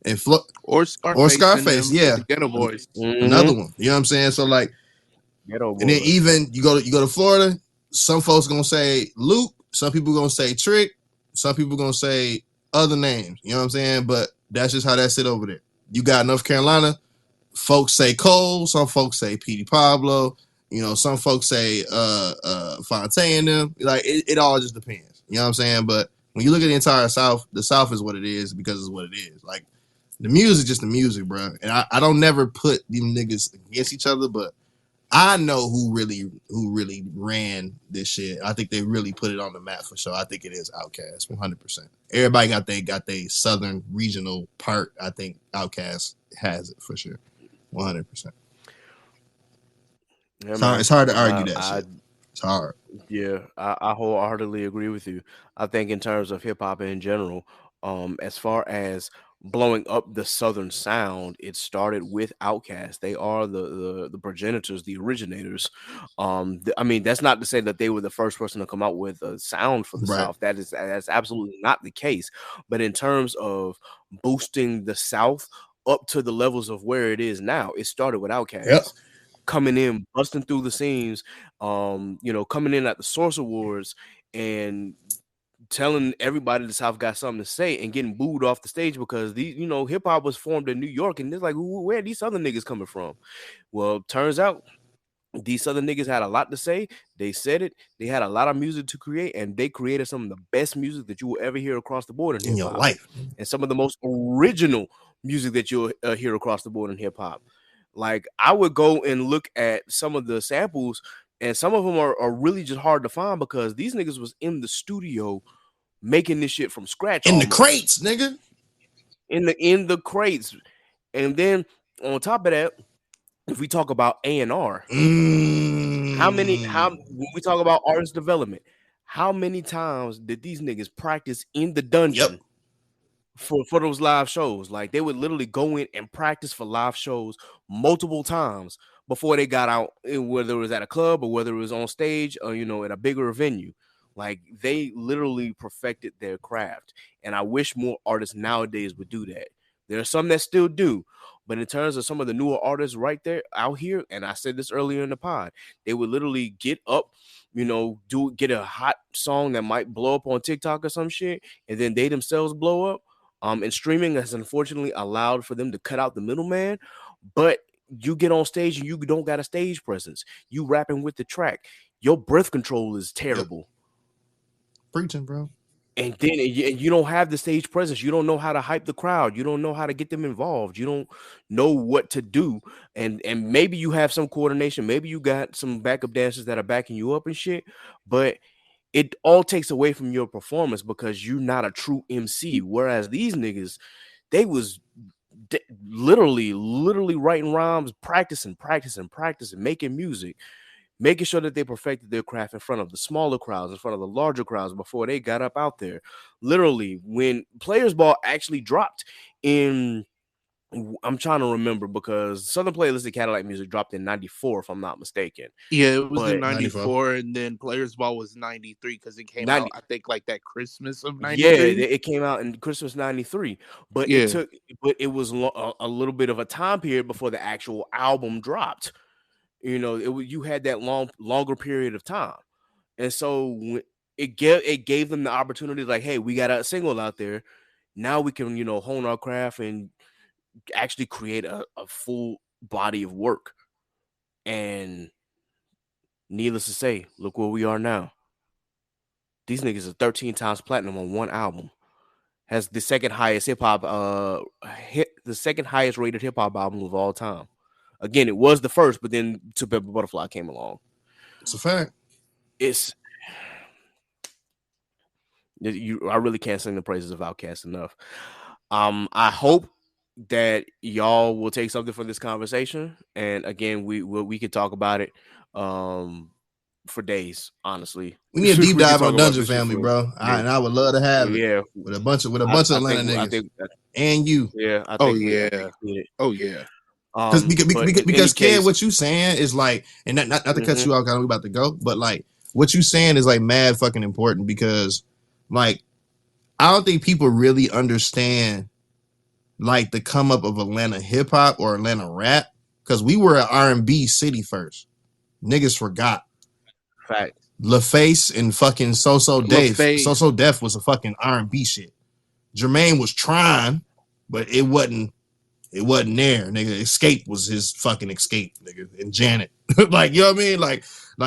And or Scarface, yeah, the Ghetto Boys, another one. You know what I'm saying? So like, Ghetto and then even you go to Florida, some folks gonna say Luke, some people gonna say Trick, some people gonna say other names, you know what I'm saying? But that's just how that sit over there. You got North Carolina, folks say Cole, some folks say Petey Pablo, some folks say Fontaine and them. Like it all just depends. You know what I'm saying? But when you look at the entire South, the South is what it is because it's what it is. Like the music, just the music, bro. And I don't never put them niggas against each other, but I know who really ran this shit. I think they really put it on the map for sure. I think it is Outkast, 100%. Everybody got they southern regional part. I think Outkast has it for sure, 100%. Yeah, it's hard to argue that shit. It's hard. Yeah, I wholeheartedly agree with you. I think in terms of hip hop in general, as far as blowing up the Southern sound, it started with Outkast. They are the progenitors, the originators. I mean, that's not to say that they were the first person to come out with a sound for the South. That's absolutely not the case. But in terms of boosting the South up to the levels of where it is now, it started with Outkast. Yep. Coming in, busting through the seams, coming in at the Source Awards and telling everybody the South got something to say and getting booed off the stage because hip hop was formed in New York and it's like, where are these other niggas coming from? Well, turns out these other niggas had a lot to say. They said it. They had a lot of music to create, and they created some of the best music that you will ever hear across the board in your life, and some of the most original music that you'll hear across the board in hip hop. Like I would go and look at some of the samples, and some of them are really just hard to find because these niggas was in the studio making this shit from scratch. In the crates, nigga. In the crates. And then on top of that, if we talk about A&R, when we talk about artist development, how many times did these niggas practice in the dungeon? For those live shows? Like they would literally go in and practice for live shows multiple times before they got out, whether it was at a club or whether it was on stage or at a bigger venue. Like they literally perfected their craft, and I wish more artists nowadays would do that. There are some that still do, But in terms of some of the newer artists right there out here, and I said this earlier in the pod, they would literally get up, get a hot song that might blow up on TikTok or some shit, and then they themselves blow up. And streaming has unfortunately allowed for them to cut out the middleman. But you get on stage and you don't got a stage presence. You rapping with the track. Your breath control is terrible. Preaching, bro. And then you don't have the stage presence. You don't know how to hype the crowd. You don't know how to get them involved. You don't know what to do. And maybe you have some coordination. Maybe you got some backup dancers that are backing you up and shit. But it all takes away from your performance because you're not a true MC. Whereas these niggas, they was literally writing rhymes, practicing, making music, making sure that they perfected their craft in front of the smaller crowds, in front of the larger crowds before they got up out there. Literally, when Players Ball actually dropped in, I'm trying to remember because Southern Playlistic Cadillac Music dropped in 94, if I'm not mistaken. Yeah, it was in 94, and then Players Ball was 93 because it came out, I think, like that Christmas of 93. Yeah, it came out in Christmas 93, but it was a little bit of a time period before the actual album dropped. You had that longer period of time, and so it gave them the opportunity, like, hey, we got a single out there. Now we can hone our craft and actually create a full body of work. And needless to say, look where we are now. These niggas are 13 times platinum on one album. Has the second highest the second highest rated hip hop album of all time. Again, it was the first, but then To Pimp a Butterfly came along. It's a fact. I really can't sing the praises of Outkast enough. I hope that y'all will take something from this conversation, and again, we could talk about it for days. Honestly, we need a deep dive on Dungeon Family, bro. And I would love to have it. With a bunch of Atlanta niggas. And you. Yeah. Oh yeah. Because Ken, what you saying is like, and not to cut you off, we about to go, but like what you saying is like mad fucking important because like I don't think people really understand like the come up of Atlanta hip hop or Atlanta rap because we were an R&B city first. Niggas forgot. Fact. LaFace and fucking So Def. So Def was a fucking R&B shit. Jermaine was trying, but it wasn't there, nigga. Escape was his fucking escape, nigga. And Janet. Like, you know what I mean? Like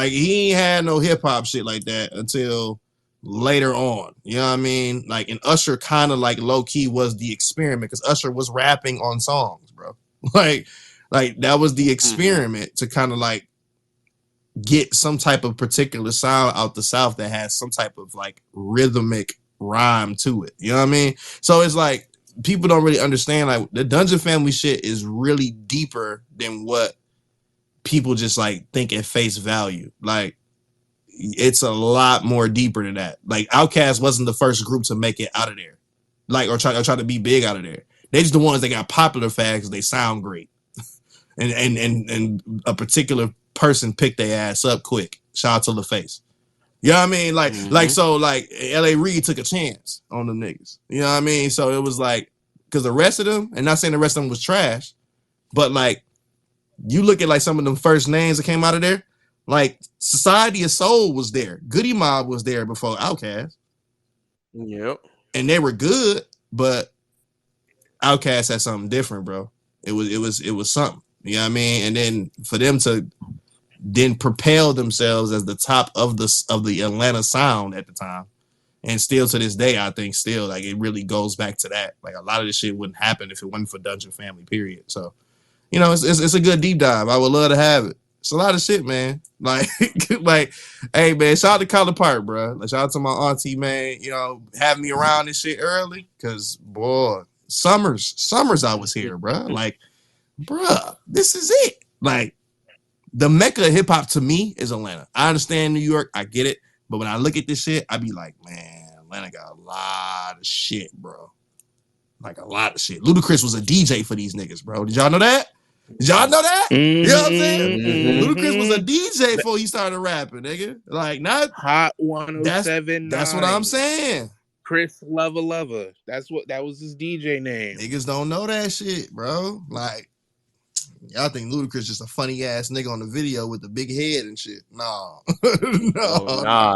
he ain't had no hip hop shit like that until later on. You know what I mean? Like, and Usher kind of like low key was the experiment because Usher was rapping on songs, bro. Like that was the experiment to kind of like get some type of particular sound out the South that has some type of like rhythmic rhyme to it. You know what I mean? So it's like, people don't really understand like the Dungeon Family shit is really deeper than what people just like think at face value. Like it's a lot more deeper than that. Like Outkast wasn't the first group to make it out of there, like or try to be big out of there. They just the ones that got popular fast because they sound great, and a particular person picked their ass up quick. Shout out to LaFace. You know what I mean? Like L.A. Reid took a chance on them niggas. You know what I mean? So it was like, because the rest of them, and not saying the rest of them was trash, but like, you look at like some of them first names that came out of there, like Society of Soul was there. Goody Mob was there before Outkast. Yep. And they were good, but Outkast had something different, bro. It was something. You know what I mean? And then for them to then propel themselves as the top of the Atlanta sound at the time. And still to this day, I think still like it really goes back to that. Like a lot of this shit wouldn't happen if it wasn't for Dungeon Family, period. So, it's a good deep dive. I would love to have it. It's a lot of shit, man. Like, hey man, shout out to College Park, bro. Like, shout out to my auntie, man. Have me around this shit early. Cause boy, summers I was here, bro. Like, bruh, this is it. Like, the mecca of hip hop to me is Atlanta. I understand New York, I get it, but when I look at this shit, I be like, man, Atlanta got a lot of shit, bro. Like a lot of shit. Ludacris was a DJ for these niggas, bro. Did y'all know that? Did y'all know that? You know what I'm saying? Ludacris was a DJ before he started rapping, nigga. Like, not Hot 107. That's what I'm saying. Chris Lover. That was his DJ name. Niggas don't know that shit, bro. Like, y'all think Ludacris just a funny ass nigga on the video with the big head and shit. No.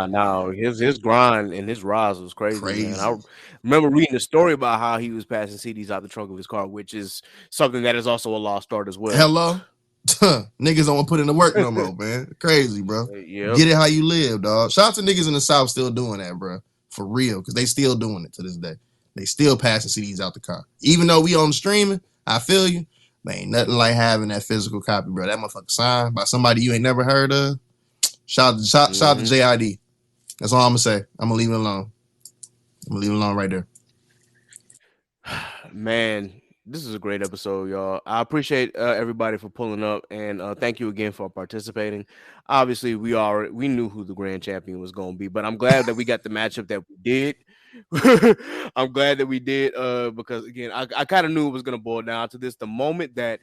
No. His grind and his rise was crazy, man. I remember reading a story about how he was passing CDs out the trunk of his car, which is something that is also a lost art as well. Hello? Niggas don't want to put in the work no more, man. Crazy, bro. Yep. Get it how you live, dog. Shout out to niggas in the South still doing that, bro. For real, because they still doing it to this day. They still passing CDs out the car. Even though we on streaming, I feel you. But ain't nothing like having that physical copy, bro. That motherfucker signed by somebody you ain't never heard of. Shout out to JID. That's all I'm gonna say. I'm gonna leave it alone. Right there. Man, this is a great episode, y'all. I appreciate everybody for pulling up, and thank you again for participating. Obviously, we knew who the grand champion was going to be, but I'm glad that we got the matchup that we did. I'm glad that we did because again, I kind of knew it was going to boil down to this. The moment that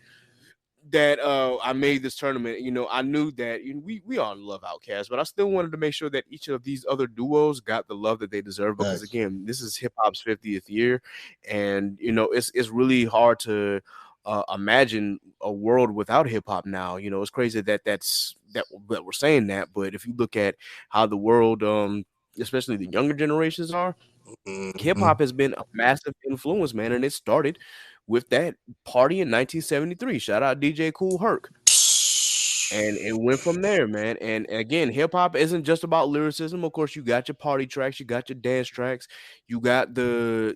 I made this tournament, I knew that we all love Outkast, but I still wanted to make sure that each of these other duos got the love that they deserve because again, this is hip hop's 50th year, and it's really hard to imagine a world without hip hop now. It's crazy that we're saying that, but if you look at how the world, especially the younger generations are, hip hop has been a massive influence, man, and it started with that party in 1973. Shout out DJ Kool Herc. And it went from there, man. And again, hip hop isn't just about lyricism. Of course, you got your party tracks, you got your dance tracks, you got the,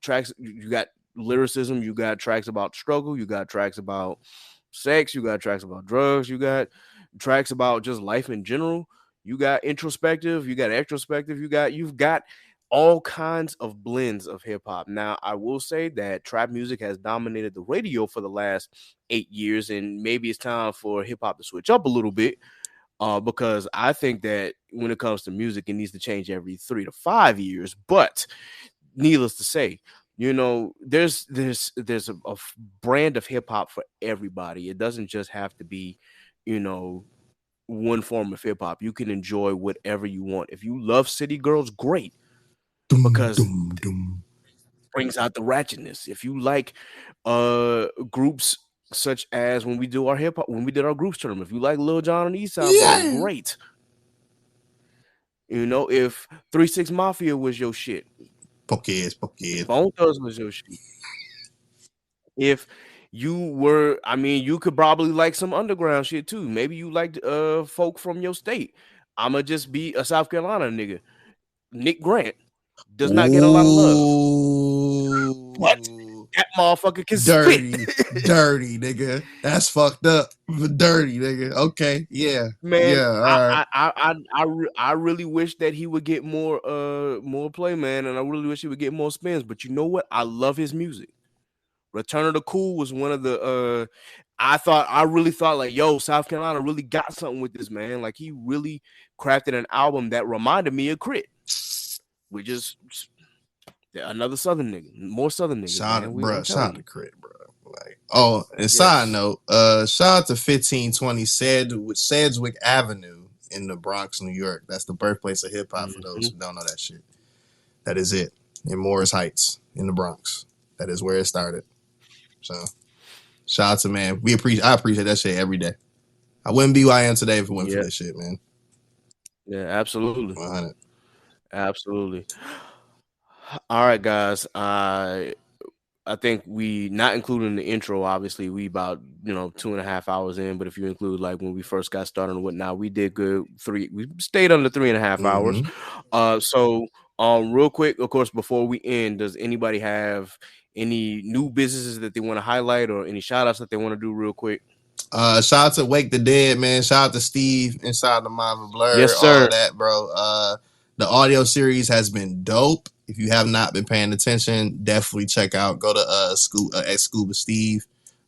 tracks, you got lyricism, you got tracks about struggle, you got tracks about sex, you got tracks about drugs, you got tracks about just life in general. You got introspective, you got extrospective, you've got all kinds of blends of hip hop. Now, I will say that trap music has dominated the radio for the last 8 years, and maybe it's time for hip hop to switch up a little bit because I think that when it comes to music, it needs to change every 3 to 5 years. But needless to say, there's a brand of hip hop for everybody. It doesn't just have to be, one form of hip hop. You can enjoy whatever you want. If you love City Girls, great. Because it brings out the ratchetness. If you like groups such as when we did our groups tournament, if you like Lil Jon and Eastside, great. If 3-6 Mafia was your shit, Bone Thugs was your shit. If you were, you could probably like some underground shit too. Maybe you liked folk from your state. I'ma just be a South Carolina nigga. Nick Grant does not get a lot of love. What? That motherfucker can dirty, spit. dirty, nigga. That's fucked up. Dirty, nigga. Okay, yeah, man. Yeah, all right. I really wish that he would get more play, man, and I really wish he would get more spins. But you know what? I love his music. Return of the Cool was one of the. I really thought like, yo, South Carolina really got something with this man. Like he really crafted an album that reminded me of Crit. We just another Southern nigga, more Southern nigga. Shout out to Crit, bro. Like, and side note, shout out to 1520 Sedgwick Avenue in the Bronx, New York. That's the birthplace of hip hop for those who don't know that shit. That is it. In Morris Heights in the Bronx. That is where it started. So shout out to man. I appreciate that shit every day. I wouldn't be who I am today if it wasn't for this shit, man. Yeah, absolutely. 100. Absolutely. All right, guys. I think we, not including the intro, obviously, we about 2.5 hours in. But if you include like when we first got started and whatnot, we did good. We stayed under 3.5 hours. So real quick, of course, before we end, does anybody have any new businesses that they want to highlight or any shout outs that they want to do real quick? Shout out to Wake the Dead, man. Shout out to Steve inside the Marvel Blur. Yes, sir. All of that, bro. The audio series has been dope. If you have not been paying attention, definitely check out. Go to Scuba Steve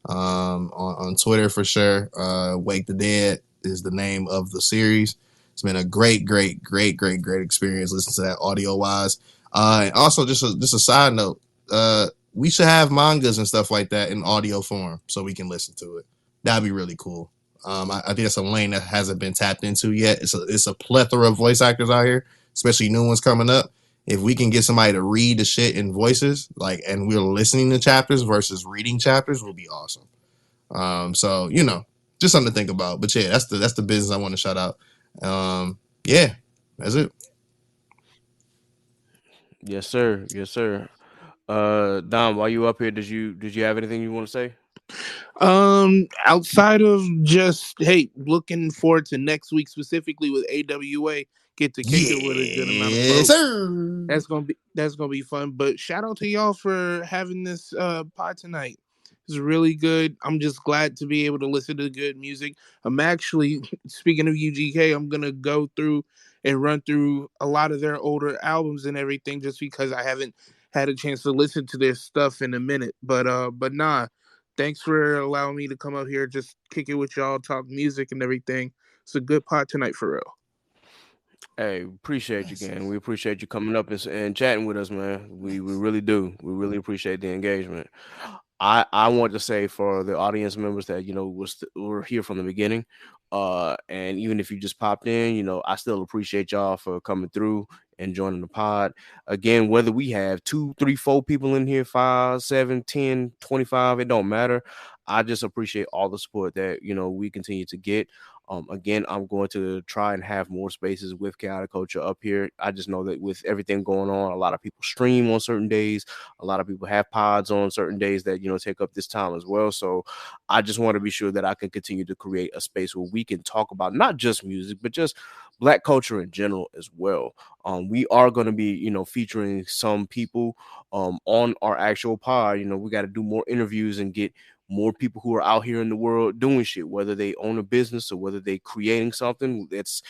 on Twitter for sure. Wake the Dead is the name of the series. It's been a great experience. Listen to that audio wise. And also just a side note. We should have mangas and stuff like that in audio form so we can listen to it. That'd be really cool. I think that's a lane that hasn't been tapped into yet. It's a plethora of voice actors out here, especially new ones coming up. if we can get somebody to read the shit in voices, like, and we're listening to chapters versus reading chapters, will be awesome. So just something to think about. But yeah, that's the business I want to shout out. Yeah, that's it. Yes, sir. Yes, sir. Dom, while you up here, did you have anything you want to say? Outside of just looking forward to next week specifically with AWA, get to kick it with a good amount of Yes, folks. sir. That's gonna be fun. But shout out to y'all for having this pod tonight. It's really good. I'm just glad to be able to listen to good music. I'm actually speaking of UGK, I'm gonna go through and run through a lot of their older albums and everything just because I haven't had a chance to listen to their stuff in a minute. But nah. Thanks for allowing me to come up here, just kick it with y'all, talk music and everything. It's a good pod tonight for real. Hey, appreciate you, gang. We appreciate you coming up and chatting with us, man. We really do. We really appreciate the engagement. I want to say for the audience members that were here from the beginning, and even if you just popped in, I still appreciate y'all for coming through and joining the pod. Again, whether we have 2, 3, 4 people in here, 5, 7, 10, 25, it don't matter. I just appreciate all the support that we continue to get. Again, I'm going to try and have more spaces with Chaotic Culture up here. I just know that with everything going on, a lot of people stream on certain days. A lot of people have pods on certain days that take up this time as well. So I just want to be sure that I can continue to create a space where we can talk about not just music, but just Black culture in general as well. We are going to be featuring some people on our actual pod. We got to do more interviews and get more people who are out here in the world doing shit, whether they own a business or whether they creating something. It's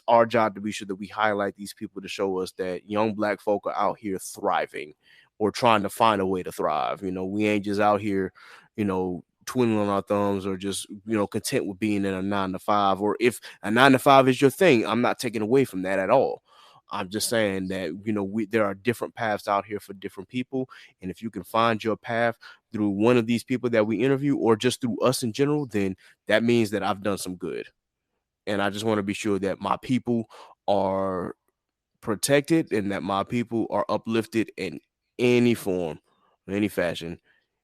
our job to be sure that we highlight these people to show us that young Black folk are out here thriving or trying to find a way to thrive. We ain't just out here, twiddling our thumbs or just, content with being in a 9-to-5. Or if a 9-to-5 is your thing, I'm not taking away from that at all. I'm just saying that, there are different paths out here for different people. And if you can find your path through one of these people that we interview or just through us in general, then that means that I've done some good. And I just want to be sure that my people are protected and that my people are uplifted in any form, any fashion.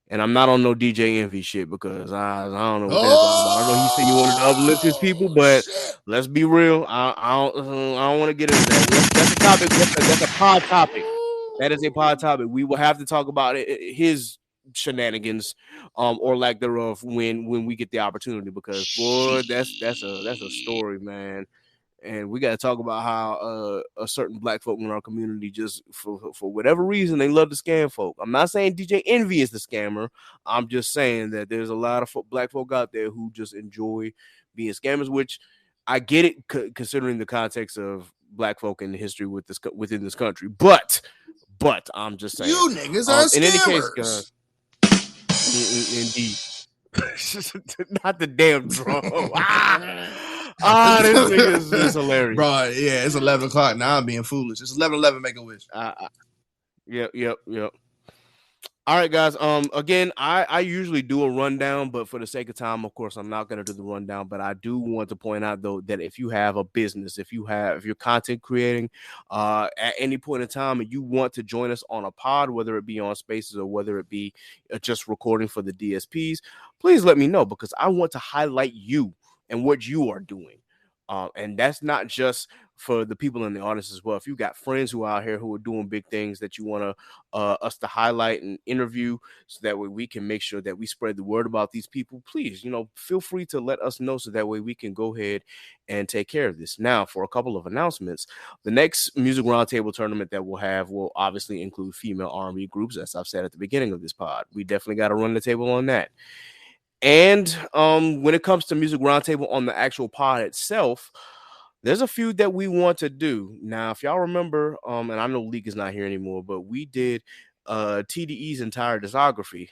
And I'm not on no DJ Envy shit because I don't know what that's all about. I know he said you wanted to uplift his people, but let's be real. I don't want to get into that. That's a topic. That's a pod topic. That is a pod topic. We will have to talk about his shenanigans, or lack thereof when we get the opportunity. Because boy, that's a story, man. And we got to talk about how a certain Black folk in our community just for whatever reason they love to scam folk. I'm not saying DJ Envy is the scammer. I'm just saying that there's a lot of Black folk out there who just enjoy being scammers, which I get it considering the context of Black folk and the history within this country. But I'm just saying you niggas are scammers. In any case, indeed. Not the damn drum. This nigga is hilarious. Bro, yeah, it's 11 o'clock. Now I'm being foolish. It's 11:11, make a wish. Yep. All right, guys. Again, I usually do a rundown, but for the sake of time, of course, I'm not gonna do the rundown. But I do want to point out though that if you have a business, if you're content creating, at any point in time, and you want to join us on a pod, whether it be on Spaces or whether it be just recording for the DSPs, please let me know because I want to highlight you and what you are doing. And that's not just for the people in the audience as well. If you got friends who are out here who are doing big things that you want to us to highlight and interview, so that way we can make sure that we spread the word about these people, please, feel free to let us know so that way we can go ahead and take care of this. Now, for a couple of announcements, the next Music Roundtable tournament that we'll have will obviously include female R&B groups, as I've said at the beginning of this pod. We definitely got to run the table on that. And when it comes to Music Roundtable on the actual pod itself, there's a few that we want to do. Now, if y'all remember, and I know Leak is not here anymore, but we did TDE's entire discography.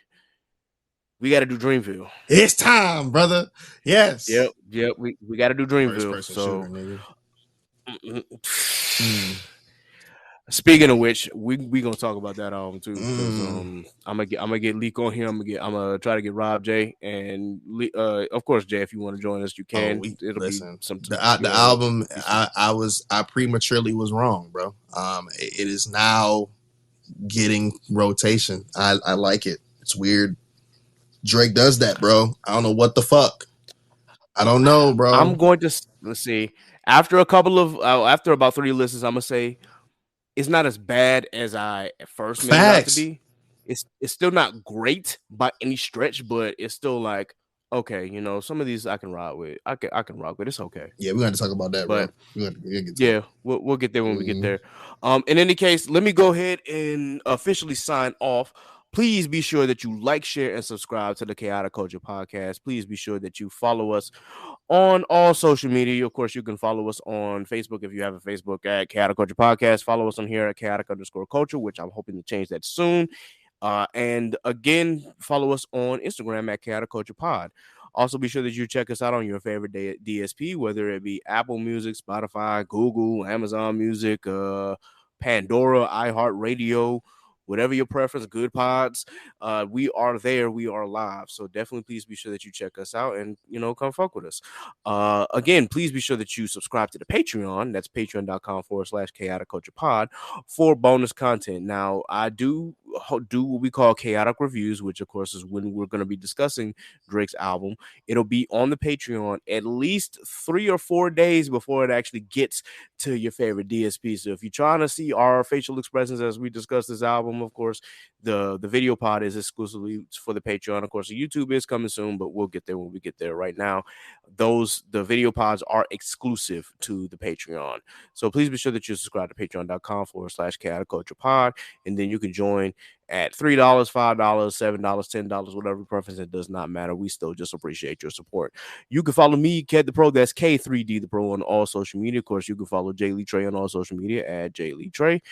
We got to do Dreamville. It's time, brother. Yes. Yep. We got to do Dreamville. So, Speaking of which, we gonna talk about that album too, because I'm gonna get Leak on here. I'm gonna try to get Rob J and of course Jay, if you want to join us, you can. It'll be some the album. I prematurely was wrong, bro. It is now getting rotation. I like it. It's weird. Drake does that, bro. I don't know what the fuck. I don't know, bro. I'm going to let's see. After about 3 listens, I'm gonna say it's not as bad as I at first made it out to be. It's still not great by any stretch, but it's still like okay, you know, some of these I can ride with. I can rock with. It's okay. Yeah, we're going to talk about that, But bro. we'll get there when we get there. In any case, let me go ahead and officially sign off. Please be sure that you like, share, and subscribe to the Chaotic Culture Podcast. Please be sure that you follow us on all social media. Of course, you can follow us on Facebook if you have a Facebook at Chaotic Culture Podcast. Follow us on here at Chaotic_Culture, which I'm hoping to change that soon. And again, follow us on Instagram at Chaotic Culture Pod. Also, be sure that you check us out on your favorite DSP, whether it be Apple Music, Spotify, Google, Amazon Music, Pandora, iHeartRadio, whatever your preference, Good Pods. We are there. We are live. So definitely please be sure that you check us out and, you know, come fuck with us. Again, please be sure that you subscribe to the Patreon. That's patreon.com/Chaotic Culture Pod for bonus content. Now, I do what we call chaotic reviews, which of course is when we're going to be discussing Drake's album. It'll be on the Patreon at least 3 or 4 days before it actually gets to your favorite DSP. So if you're trying to see our facial expressions as we discuss this album, of course, the video pod is exclusively for the Patreon. Of course, the YouTube is coming soon, but we'll get there when we get there. Right now, the video pods are exclusive to the Patreon. So please be sure that you subscribe to patreon.com/Chaotic Culture Pod, and then you can join at $3, $5, $7, $10, whatever preference. It does not matter. We still just appreciate your support. You can follow me, Ked the Pro. That's K3D the Pro on all social media. Of course, you can follow Jay Lee Trey on all social media at Jay Lee Trey.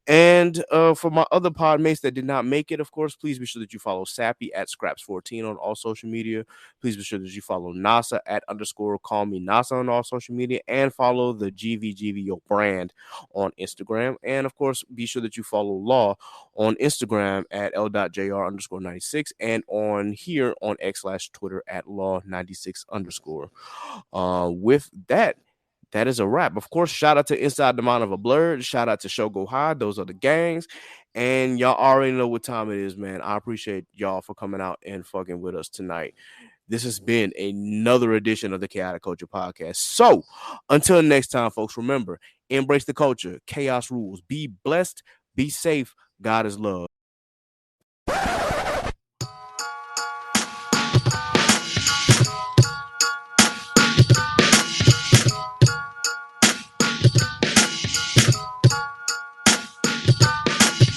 And for my other pod mates that did not make it, of course, please be sure that you follow Sappy at Scraps14 on all social media. Please be sure that you follow NASA at _call me NASA on all social media, and follow the GVGVO brand on Instagram. And of course, be sure that you follow Law on Instagram at L.JR_96 and on here on X/Twitter at Law96_. With that is a wrap. Of course, shout out to Inside the Mind of a Blur. Shout out to Show Go High. Those are the gangs. And y'all already know what time it is, man. I appreciate y'all for coming out and fucking with us tonight. This has been another edition of the Chaotic Culture Podcast. So until next time, folks, remember, embrace the culture. Chaos rules. Be blessed. Be safe. God is love.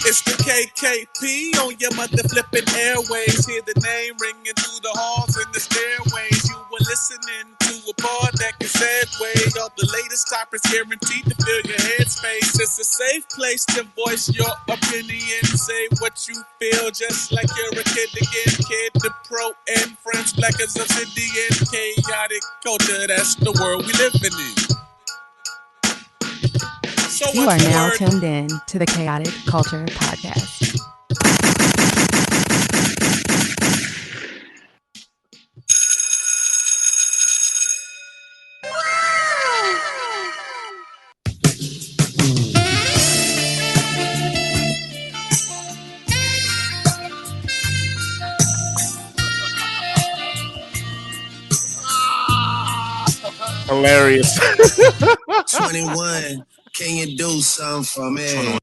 It's the KKP on your mother flipping airways. Hear the name ringing through the halls and the stairways. You were listening to a pod that can segue all the latest topics, guaranteed to fill your headspace. It's a safe place to voice your opinion. Say what you feel, just like you're a kid again. Kid the Pro and friends, black as obsidian. Chaotic culture, that's the world we living in. So You are now tuned in to the Chaotic Culture Podcast. Hilarious. 21, can you do something for me?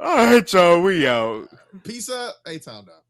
All right, y'all, we out. Peace up. A-Town down.